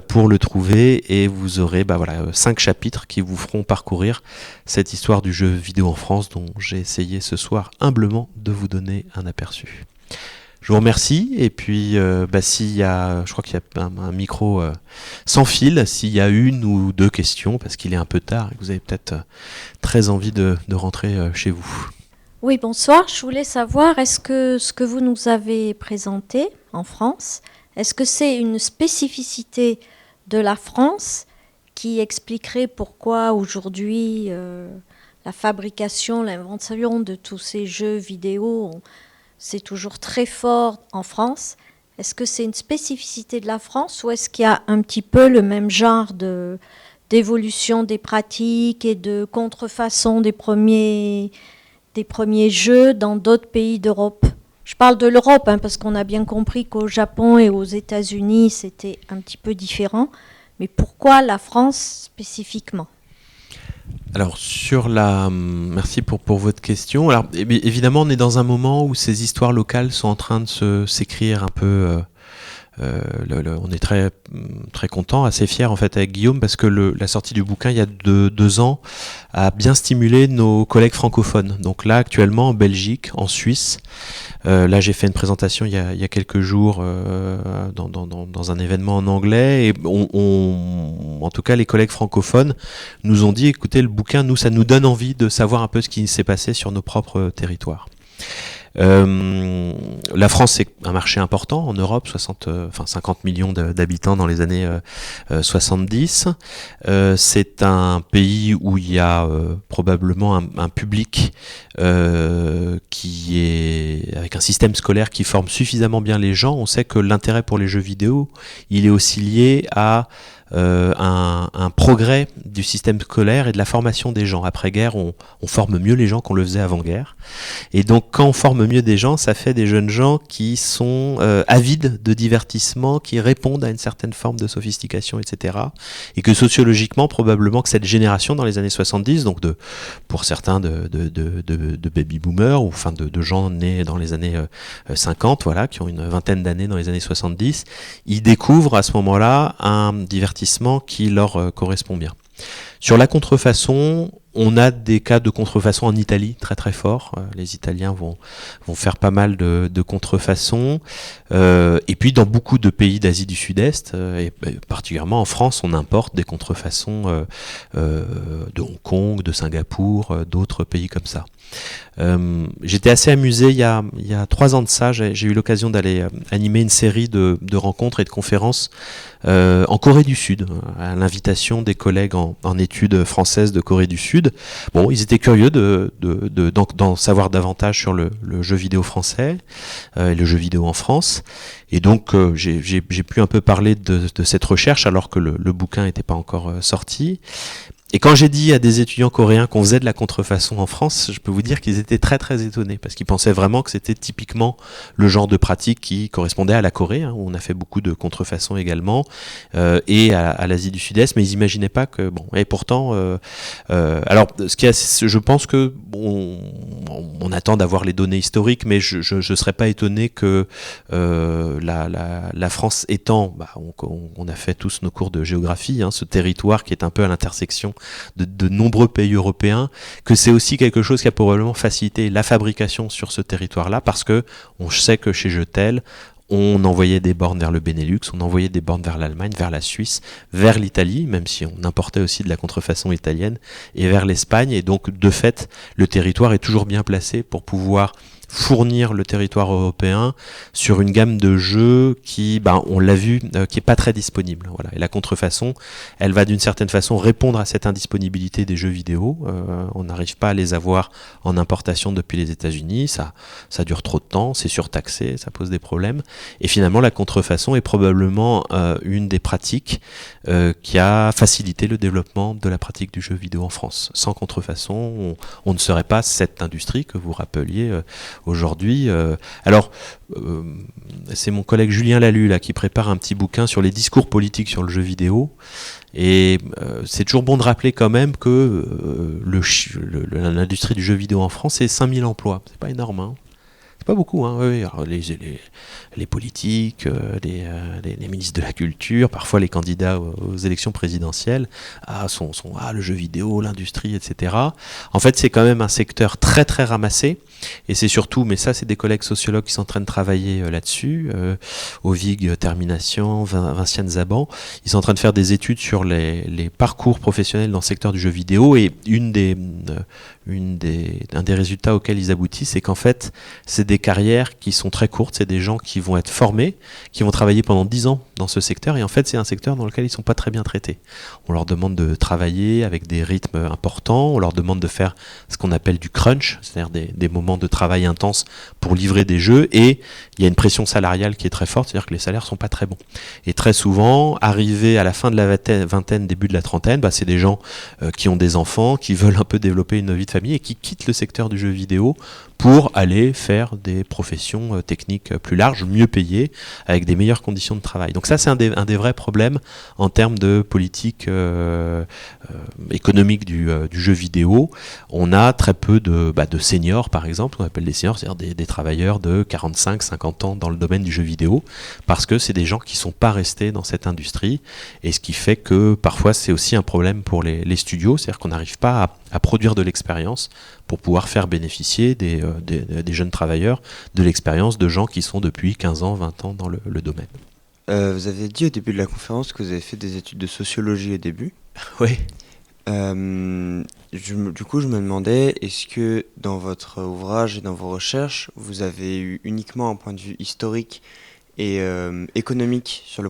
Pour le trouver, et vous aurez 5 chapitres qui vous feront parcourir cette histoire du jeu vidéo en France, dont j'ai essayé ce soir humblement de vous donner un aperçu. Je vous remercie, et puis s'il y a, je crois qu'il y a un micro sans fil, s'il y a une ou deux questions, parce qu'il est un peu tard et que vous avez peut-être très envie de rentrer chez vous. Oui, bonsoir. Je voulais savoir, est-ce que ce que vous nous avez présenté en France, est-ce que c'est une spécificité de la France qui expliquerait pourquoi aujourd'hui la fabrication, l'invention de tous ces jeux vidéo, c'est toujours très fort en France? Est-ce que c'est une spécificité de la France, ou est-ce qu'il y a un petit peu le même genre d'évolution des pratiques et de contrefaçon des premiers jeux dans d'autres pays d'Europe? Je parle de l'Europe, parce qu'on a bien compris qu'au Japon et aux États-Unis, c'était un petit peu différent. Mais pourquoi la France spécifiquement? Alors, merci pour votre question. Alors, évidemment, on est dans un moment où ces histoires locales sont en train de s'écrire un peu. On est très très content, assez fier en fait avec Guillaume, parce que la sortie du bouquin il y a 2 ans a bien stimulé nos collègues francophones. Donc là actuellement en Belgique, en Suisse, là j'ai fait une présentation il y a quelques jours dans un événement en anglais, et en tout cas les collègues francophones nous ont dit, écoutez, le bouquin, nous, ça nous donne envie de savoir un peu ce qui s'est passé sur nos propres territoires. La France, c'est un marché important en Europe, 50 millions d'habitants dans les années 70. C'est un pays où il y a probablement un public qui est avec un système scolaire qui forme suffisamment bien les gens. On sait que l'intérêt pour les jeux vidéo, il est aussi lié à un progrès du système scolaire et de la formation des gens. Après-guerre, on forme mieux les gens qu'on le faisait avant-guerre. Et donc, quand on forme mieux des gens, ça fait des jeunes gens qui sont avides de divertissement, qui répondent à une certaine forme de sophistication, etc. Et que sociologiquement, probablement que cette génération dans les années 70, donc pour certains de baby-boomers, ou enfin de gens nés dans les années 50, voilà, qui ont une vingtaine d'années dans les années 70, ils découvrent à ce moment-là un divertissement qui leur correspond bien. Sur la contrefaçon, on a des cas de contrefaçon en Italie très très forts. Les Italiens vont faire pas mal de contrefaçons. Et puis dans beaucoup de pays d'Asie du Sud-Est, et particulièrement en France, on importe des contrefaçons de Hong Kong, de Singapour, d'autres pays comme ça. J'étais assez amusé il y a 3 ans de ça, j'ai eu l'occasion d'aller animer une série de rencontres et de conférences en Corée du Sud, à l'invitation des collègues en études françaises de Corée du Sud. Bon, ils étaient curieux d'en savoir davantage sur le jeu vidéo français et le jeu vidéo en France. Et donc j'ai pu un peu parler de cette recherche alors que le bouquin n'était pas encore sorti. Et quand j'ai dit à des étudiants coréens qu'on faisait de la contrefaçon en France, je peux vous dire qu'ils étaient très très étonnés, parce qu'ils pensaient vraiment que c'était typiquement le genre de pratique qui correspondait à la Corée, où on a fait beaucoup de contrefaçon également, et à l'Asie du Sud-Est, mais ils n'imaginaient pas que... Bon, et pourtant... alors, je pense que on attend d'avoir les données historiques, mais je ne serais pas étonné que la France étant... on a fait tous nos cours de géographie, ce territoire qui est un peu à l'intersection de nombreux pays européens, que c'est aussi quelque chose qui a probablement facilité la fabrication sur ce territoire-là, parce que on sait que chez Jetel, on envoyait des bornes vers le Benelux, on envoyait des bornes vers l'Allemagne, vers la Suisse, vers l'Italie, même si on importait aussi de la contrefaçon italienne, et vers l'Espagne, et donc de fait, le territoire est toujours bien placé pour pouvoir fournir le territoire européen sur une gamme de jeux qui, on l'a vu, qui est pas très disponible. Voilà. Et la contrefaçon, elle va d'une certaine façon répondre à cette indisponibilité des jeux vidéo. On n'arrive pas à les avoir en importation depuis les États-Unis. Ça dure trop de temps, c'est surtaxé, ça pose des problèmes. Et finalement, la contrefaçon est probablement une des pratiques qui a facilité le développement de la pratique du jeu vidéo en France. Sans contrefaçon, on ne serait pas cette industrie que vous rappeliez aujourd'hui. C'est mon collègue Julien Lalu là, qui prépare un petit bouquin sur les discours politiques sur le jeu vidéo. Et c'est toujours bon de rappeler quand même que l'industrie du jeu vidéo en France, c'est 5000 emplois. C'est pas énorme, hein. C'est pas beaucoup, hein. Oui, alors les politiques, les ministres de la culture, parfois les candidats aux élections présidentielles, sont le jeu vidéo, l'industrie, etc. En fait, c'est quand même un secteur très très ramassé, et c'est surtout, mais ça c'est des collègues sociologues qui sont en train de travailler là-dessus, Ovig Termination, Vinciane Zaban, ils sont en train de faire des études sur les parcours professionnels dans le secteur du jeu vidéo, et un des résultats auxquels ils aboutissent, c'est qu'en fait, c'est des carrières qui sont très courtes, c'est des gens qui vont être formés, qui vont travailler pendant 10 ans dans ce secteur, et en fait c'est un secteur dans lequel ils ne sont pas très bien traités. On leur demande de travailler avec des rythmes importants, on leur demande de faire ce qu'on appelle du crunch, c'est-à-dire des moments de travail intenses pour livrer des jeux, et il y a une pression salariale qui est très forte, c'est-à-dire que les salaires ne sont pas très bons. Et très souvent, arrivés à la fin de la vingtaine, début de la trentaine, c'est des gens qui ont des enfants, qui veulent un peu développer une vie de famille et qui quittent le secteur du jeu vidéo pour aller faire des professions techniques plus larges, mieux payées, avec des meilleures conditions de travail. Donc ça, c'est un des vrais problèmes en termes de politique économique du jeu vidéo. On a très peu de seniors, par exemple, on appelle des seniors, c'est-à-dire des travailleurs de 45-50 ans dans le domaine du jeu vidéo, parce que c'est des gens qui ne sont pas restés dans cette industrie, et ce qui fait que parfois c'est aussi un problème pour les studios, c'est-à-dire qu'on n'arrive pas à produire de l'expérience pour pouvoir faire bénéficier des jeunes travailleurs de l'expérience de gens qui sont depuis 15 ans, 20 ans dans le domaine. Vous avez dit au début de la conférence que vous avez fait des études de sociologie au début. Oui. Du coup, je me demandais, est-ce que dans votre ouvrage et dans vos recherches, vous avez eu uniquement un point de vue historique et économique sur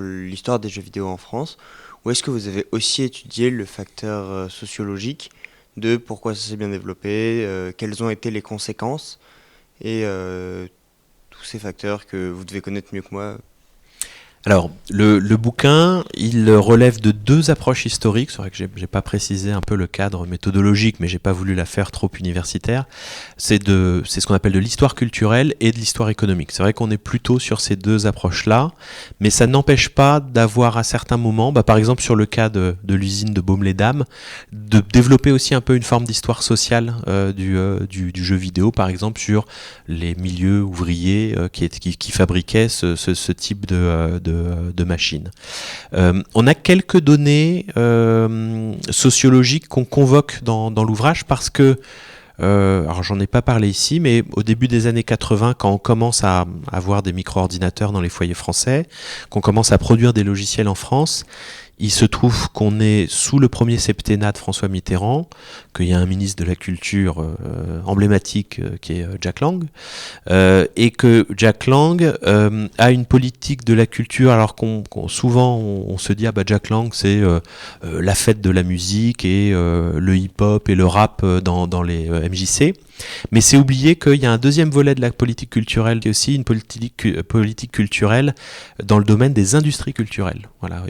l'histoire des jeux vidéo en France, ou est-ce que vous avez aussi étudié le facteur sociologique de pourquoi ça s'est bien développé, quelles ont été les conséquences, et tous ces facteurs que vous devez connaître mieux que moi? Alors, le bouquin, il relève de 2 approches historiques. C'est vrai que j'ai pas précisé un peu le cadre méthodologique, mais j'ai pas voulu la faire trop universitaire. C'est ce qu'on appelle de l'histoire culturelle et de l'histoire économique. C'est vrai qu'on est plutôt sur ces 2 approches-là, mais ça n'empêche pas d'avoir à certains moments, par exemple sur le cas de l'usine de Baume-les-Dames, de développer aussi un peu une forme d'histoire sociale du jeu vidéo, par exemple sur les milieux ouvriers qui fabriquaient ce type de machines. On a quelques données sociologiques qu'on convoque dans l'ouvrage parce que, alors j'en ai pas parlé ici, mais au début des années 80, quand on commence à avoir des micro-ordinateurs dans les foyers français, qu'on commence à produire des logiciels en France, il se trouve qu'on est sous le premier septennat de François Mitterrand, qu'il y a un ministre de la Culture emblématique qui est Jack Lang, et que Jack Lang a une politique de la culture, alors souvent on se dit Jack Lang c'est la fête de la musique et le hip-hop et le rap dans les MJC. Mais c'est oublier qu'il y a un deuxième volet de la politique culturelle qui est aussi une politique culturelle dans le domaine des industries culturelles. Voilà.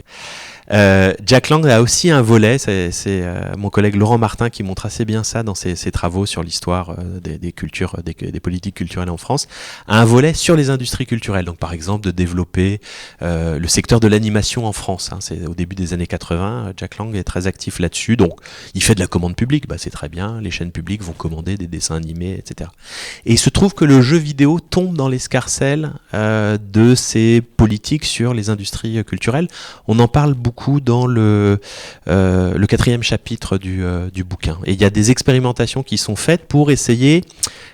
Jack Lang a aussi un volet, c'est mon collègue Laurent Martin qui montre assez bien ça dans ses travaux sur l'histoire des cultures, des politiques culturelles en France, a un volet sur les industries culturelles. Donc par exemple de développer le secteur de l'animation en France. C'est au début des années 80, Jack Lang est très actif là-dessus. Donc il fait de la commande publique, c'est très bien. Les chaînes publiques vont commander des dessins animés, etc. Et il se trouve que le jeu vidéo tombe dans l'escarcelle de ces politiques sur les industries culturelles. On en parle beaucoup dans le 4e chapitre du bouquin. Et il y a des expérimentations qui sont faites pour essayer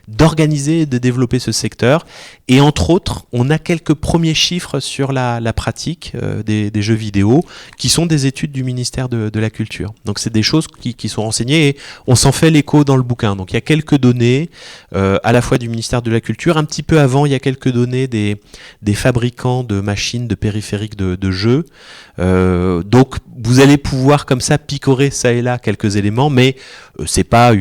d'organiser et de développer ce secteur. Et entre autres, on a quelques premiers chiffres sur la pratique des jeux vidéo qui sont des études du ministère de la Culture. Donc c'est des choses qui sont renseignées et on s'en fait l'écho dans le bouquin. Donc il y a quelques données à la fois du ministère de la Culture. Un petit peu avant, il y a quelques données des fabricants de machines, de périphériques de jeux. Donc vous allez pouvoir comme ça picorer ça et là quelques éléments, mais c'est pas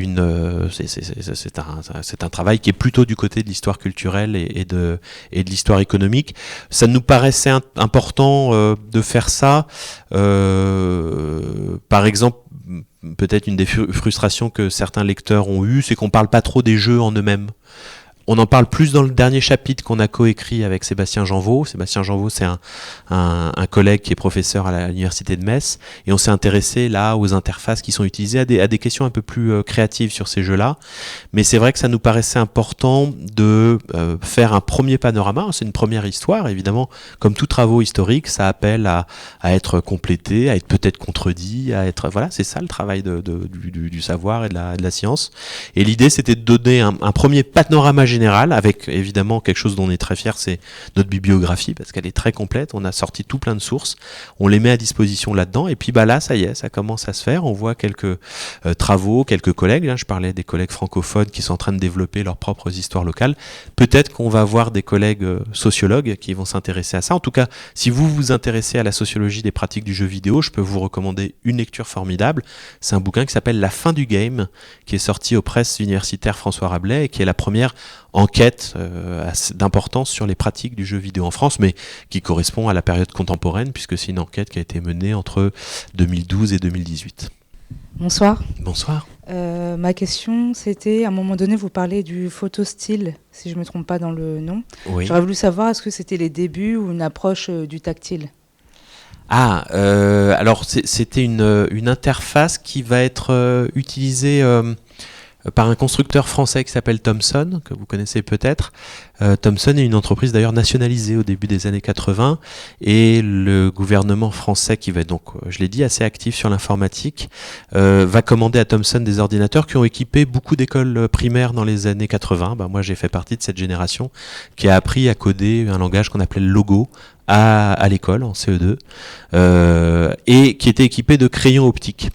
c'est un travail qui est plutôt du côté de l'histoire culturelle et de l'histoire économique. Ça nous paraissait important de faire ça. Par exemple, peut-être une des frustrations que certains lecteurs ont eues, c'est qu'on parle pas trop des jeux en eux-mêmes. On en parle plus dans le dernier chapitre qu'on a coécrit avec Sébastien Janvaux. Sébastien Janvaux, c'est un collègue qui est professeur à l'université de Metz, et on s'est intéressé là aux interfaces qui sont utilisées, à des questions un peu plus créatives sur ces jeux-là. Mais c'est vrai que ça nous paraissait important de faire un premier panorama. C'est une première histoire, évidemment. Comme tout travaux historique, ça appelle à être complété, à être peut-être contredit, à être... Voilà, c'est ça le travail du savoir et de la science. Et l'idée, c'était de donner un premier panorama général, avec évidemment quelque chose dont on est très fier, c'est notre bibliographie, parce qu'elle est très complète. On a sorti tout plein de sources, on les met à disposition là-dedans, et puis là, ça y est, ça commence à se faire. On voit quelques travaux, quelques collègues, je parlais des collègues francophones qui sont en train de développer leurs propres histoires locales. Peut-être qu'on va avoir des collègues sociologues qui vont s'intéresser à ça. En tout cas, si vous vous intéressez à la sociologie des pratiques du jeu vidéo, je peux vous recommander une lecture formidable. C'est un bouquin qui s'appelle La fin du game, qui est sorti aux presses universitaires François Rabelais, et qui est la première enquête d'importance sur les pratiques du jeu vidéo en France, mais qui correspond à la période contemporaine, puisque c'est une enquête qui a été menée entre 2012 et 2018. Bonsoir. Bonsoir. Ma question, c'était, à un moment donné, vous parlez du photostyle, si je ne me trompe pas dans le nom. Oui. J'aurais voulu savoir, est-ce que c'était les débuts ou une approche du tactile ? Alors c'était une interface qui va être utilisée par un constructeur français qui s'appelle Thomson, que vous connaissez peut-être. Thomson est une entreprise d'ailleurs nationalisée au début des années 80, et le gouvernement français, qui va être donc, je l'ai dit, assez actif sur l'informatique, va commander à Thomson des ordinateurs qui ont équipé beaucoup d'écoles primaires dans les années 80. Moi j'ai fait partie de cette génération qui a appris à coder un langage qu'on appelait le Logo à l'école en CE2, et qui était équipé de crayons optiques.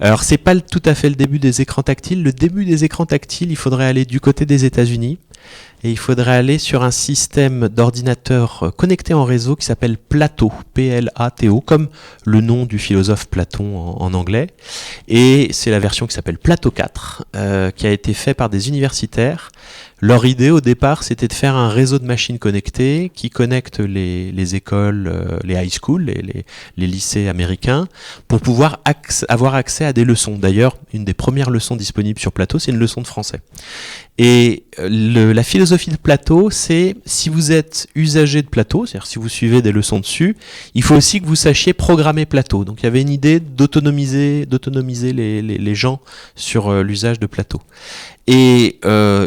Alors c'est pas tout à fait le début des écrans tactiles. Le début des écrans tactiles, il faudrait aller du côté des États-Unis, et il faudrait aller sur un système d'ordinateur connecté en réseau qui s'appelle Plato, P-L-A-T-O, comme le nom du philosophe Platon en anglais. Et c'est la version qui s'appelle Plato 4, qui a été fait par des universitaires. Leur idée au départ, c'était de faire un réseau de machines connectées qui connecte les écoles, les high schools, les lycées américains, pour pouvoir avoir accès à des leçons. D'ailleurs, une des premières leçons disponibles sur Plato, c'est une leçon de français. Et la philosophie de Plato, c'est si vous êtes usager de Plato, c'est-à-dire si vous suivez des leçons dessus, il faut aussi que vous sachiez programmer Plato. Donc il y avait une idée d'autonomiser les gens sur l'usage de Plato. Et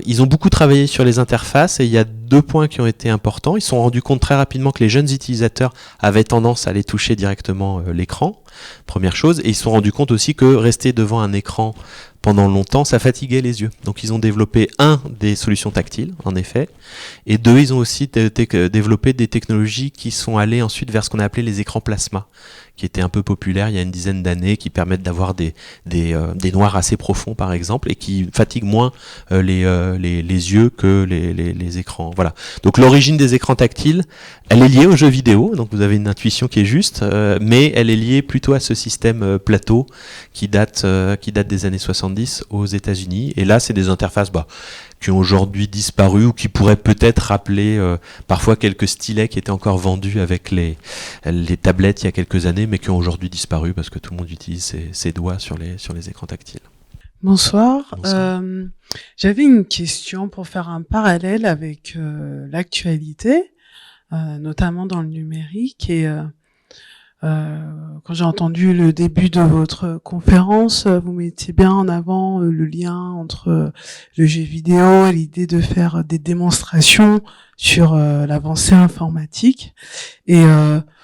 ils ont beaucoup travaillé sur les interfaces et il y a 2 points qui ont été importants. Ils se sont rendus compte très rapidement que les jeunes utilisateurs avaient tendance à aller toucher directement l'écran, première chose, et ils se sont rendus compte aussi que rester devant un écran pendant longtemps, ça fatiguait les yeux. Donc ils ont développé des solutions tactiles, en effet, et 2, ils ont aussi développé des technologies qui sont allées ensuite vers ce qu'on a appelé les écrans plasma, qui étaient un peu populaires il y a une dizaine d'années, qui permettent d'avoir des noirs assez profonds par exemple, et qui fatiguent moins les yeux que les écrans. Voilà. Donc l'origine des écrans tactiles, elle est liée aux jeux vidéo, donc vous avez une intuition qui est juste, mais elle est liée plutôt à ce système Plato qui date des années 70 aux États-Unis. Et là, c'est des interfaces qui ont aujourd'hui disparu ou qui pourraient peut-être rappeler parfois quelques stylets qui étaient encore vendus avec les tablettes il y a quelques années, mais qui ont aujourd'hui disparu parce que tout le monde utilise ses doigts sur les écrans tactiles. Bonsoir. J'avais une question pour faire un parallèle avec l'actualité, notamment dans le numérique. Et quand j'ai entendu le début de votre conférence, vous mettiez bien en avant le lien entre le jeu vidéo et l'idée de faire des démonstrations sur l'avancée informatique. Et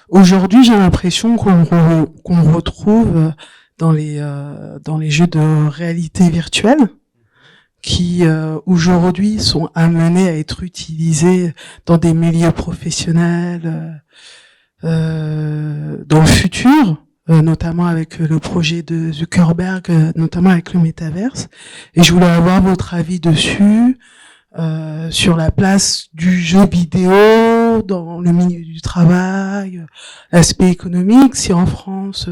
aujourd'hui, j'ai l'impression qu'on retrouve dans les jeux de réalité virtuelle qui aujourd'hui sont amenés à être utilisés dans des milieux professionnels dans le futur, notamment avec le projet de Zuckerberg, notamment avec le métaverse. Et je voulais avoir votre avis dessus, sur la place du jeu vidéo dans le milieu du travail, l'aspect économique, si en France,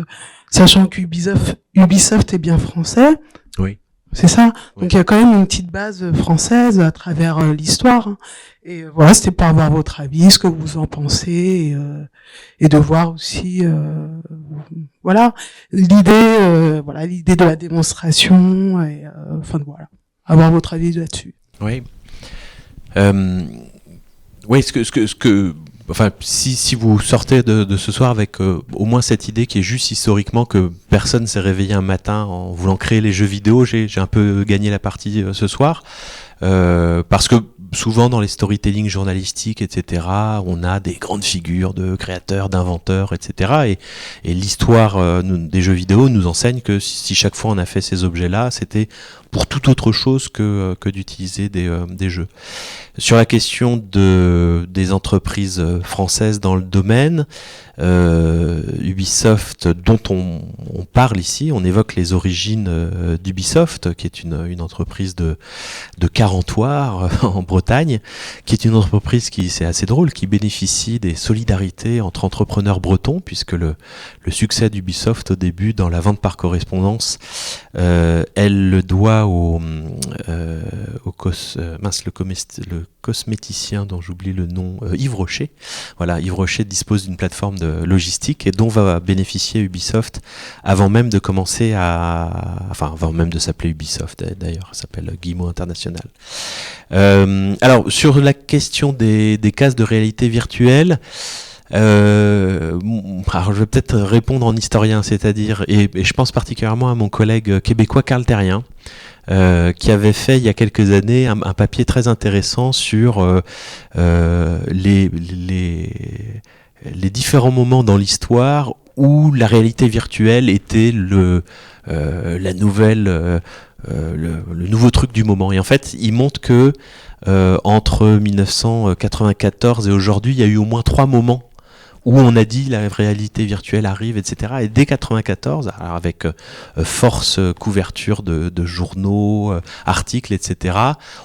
sachant qu'Ubisoft est bien français. Oui. C'est ça. Donc il y a quand même une petite base française à travers l'histoire. Hein. Et voilà, c'était pour avoir votre avis, ce que vous en pensez, et de voir aussi, l'idée de la démonstration, et voilà, avoir votre avis là-dessus. Oui. Si vous sortez de ce soir avec au moins cette idée qui est juste historiquement que personne s'est réveillé un matin en voulant créer les jeux vidéo, j'ai un peu gagné la partie ce soir, parce que souvent dans les storytelling journalistiques, etc., on a des grandes figures de créateurs, d'inventeurs, etc., et l'histoire des jeux vidéo nous enseigne que si chaque fois on a fait ces objets-là, c'était pour toute autre chose que d'utiliser des jeux. Sur la question des entreprises françaises dans le domaine, Ubisoft, dont on parle ici, on évoque les origines d'Ubisoft, qui est une entreprise de Carentoire en Bretagne, qui est une entreprise c'est assez drôle, qui bénéficie des solidarités entre entrepreneurs bretons, puisque le succès d'Ubisoft au début dans la vente par correspondance, elle le doit le cosméticien dont j'oublie le nom, Yves Rocher. Voilà, Yves Rocher dispose d'une plateforme de logistique et dont va bénéficier Ubisoft avant même de commencer avant même de s'appeler Ubisoft d'ailleurs, ça s'appelle Guillemot International. Alors sur la question des casques de réalité virtuelle, alors je vais peut-être répondre en historien, c'est-à-dire, et je pense particulièrement à mon collègue québécois Carl Terrien, qui avait fait il y a quelques années un papier très intéressant sur les différents moments dans l'histoire où la réalité virtuelle était le nouveau truc du moment. Et en fait, il montre que entre 1994 et aujourd'hui, il y a eu au moins 3 moments où on a dit la réalité virtuelle arrive, etc. Et dès 94, alors avec force couverture de journaux, articles, etc.,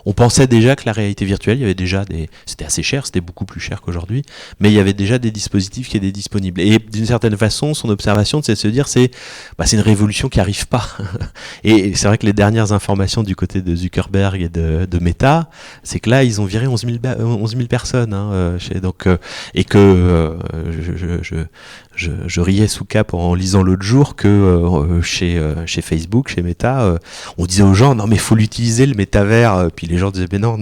on pensait déjà que la réalité virtuelle, il y avait déjà c'était assez cher, c'était beaucoup plus cher qu'aujourd'hui, mais il y avait déjà des dispositifs qui étaient disponibles. Et d'une certaine façon, son observation, c'est de se dire, c'est une révolution qui arrive pas. Et c'est vrai que les dernières informations du côté de Zuckerberg et de Meta, c'est que là, ils ont viré 11 000 personnes, et que je riais sous cap en lisant l'autre jour que chez Facebook, chez Meta, on disait aux gens, non mais faut l'utiliser le métavers, puis les gens disaient, mais non,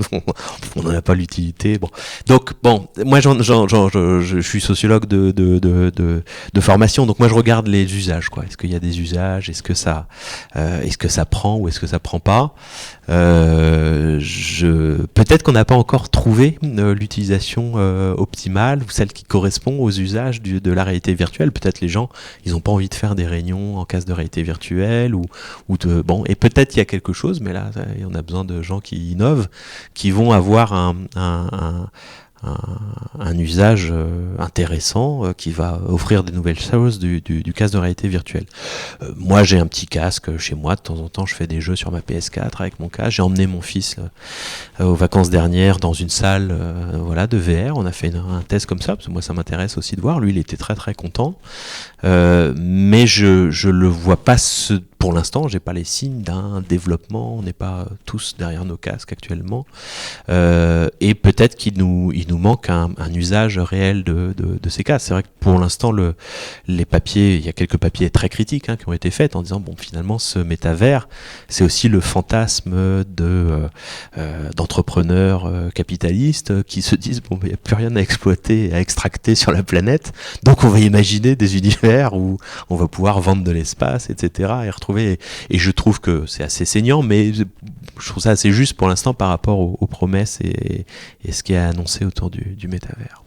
on n'en a pas l'utilité. Bon, donc bon, moi je suis sociologue de formation, donc moi je regarde les usages, quoi. Est-ce qu'il y a des usages, est-ce que ça prend ou est-ce que ça prend pas? Peut-être qu'on n'a pas encore trouvé l'utilisation optimale ou celle qui correspond aux usages de la réalité virtuelle. Peut-être les gens, ils n'ont pas envie de faire des réunions en casque de réalité virtuelle et peut-être il y a quelque chose, mais là, on a besoin de gens qui innovent, qui vont avoir un usage intéressant qui va offrir des nouvelles choses du casque de réalité virtuelle. Moi, j'ai un petit casque chez moi. De temps en temps, je fais des jeux sur ma PS4 avec mon casque. J'ai emmené mon fils aux vacances dernières dans une salle de VR. On a fait un test comme ça, parce que moi, ça m'intéresse aussi de voir. Lui, il était très, très content. Mais je le vois pas pour l'instant, j'ai pas les signes d'un développement. On n'est pas tous derrière nos casques actuellement. Et peut-être qu'il nous manque un usage réel de ces casques. C'est vrai que pour l'instant, les papiers, il y a quelques papiers très critiques qui ont été faits en disant, bon, finalement, ce métavers, c'est aussi le fantasme d'entrepreneurs capitalistes qui se disent, bon, il n'y a plus rien à exploiter, à extracter sur la planète, donc on va imaginer des univers où on va pouvoir vendre de l'espace, etc. et retrouver. Et je trouve que c'est assez saignant, mais je trouve ça assez juste pour l'instant par rapport aux promesses et ce qui est annoncé autour du métavers.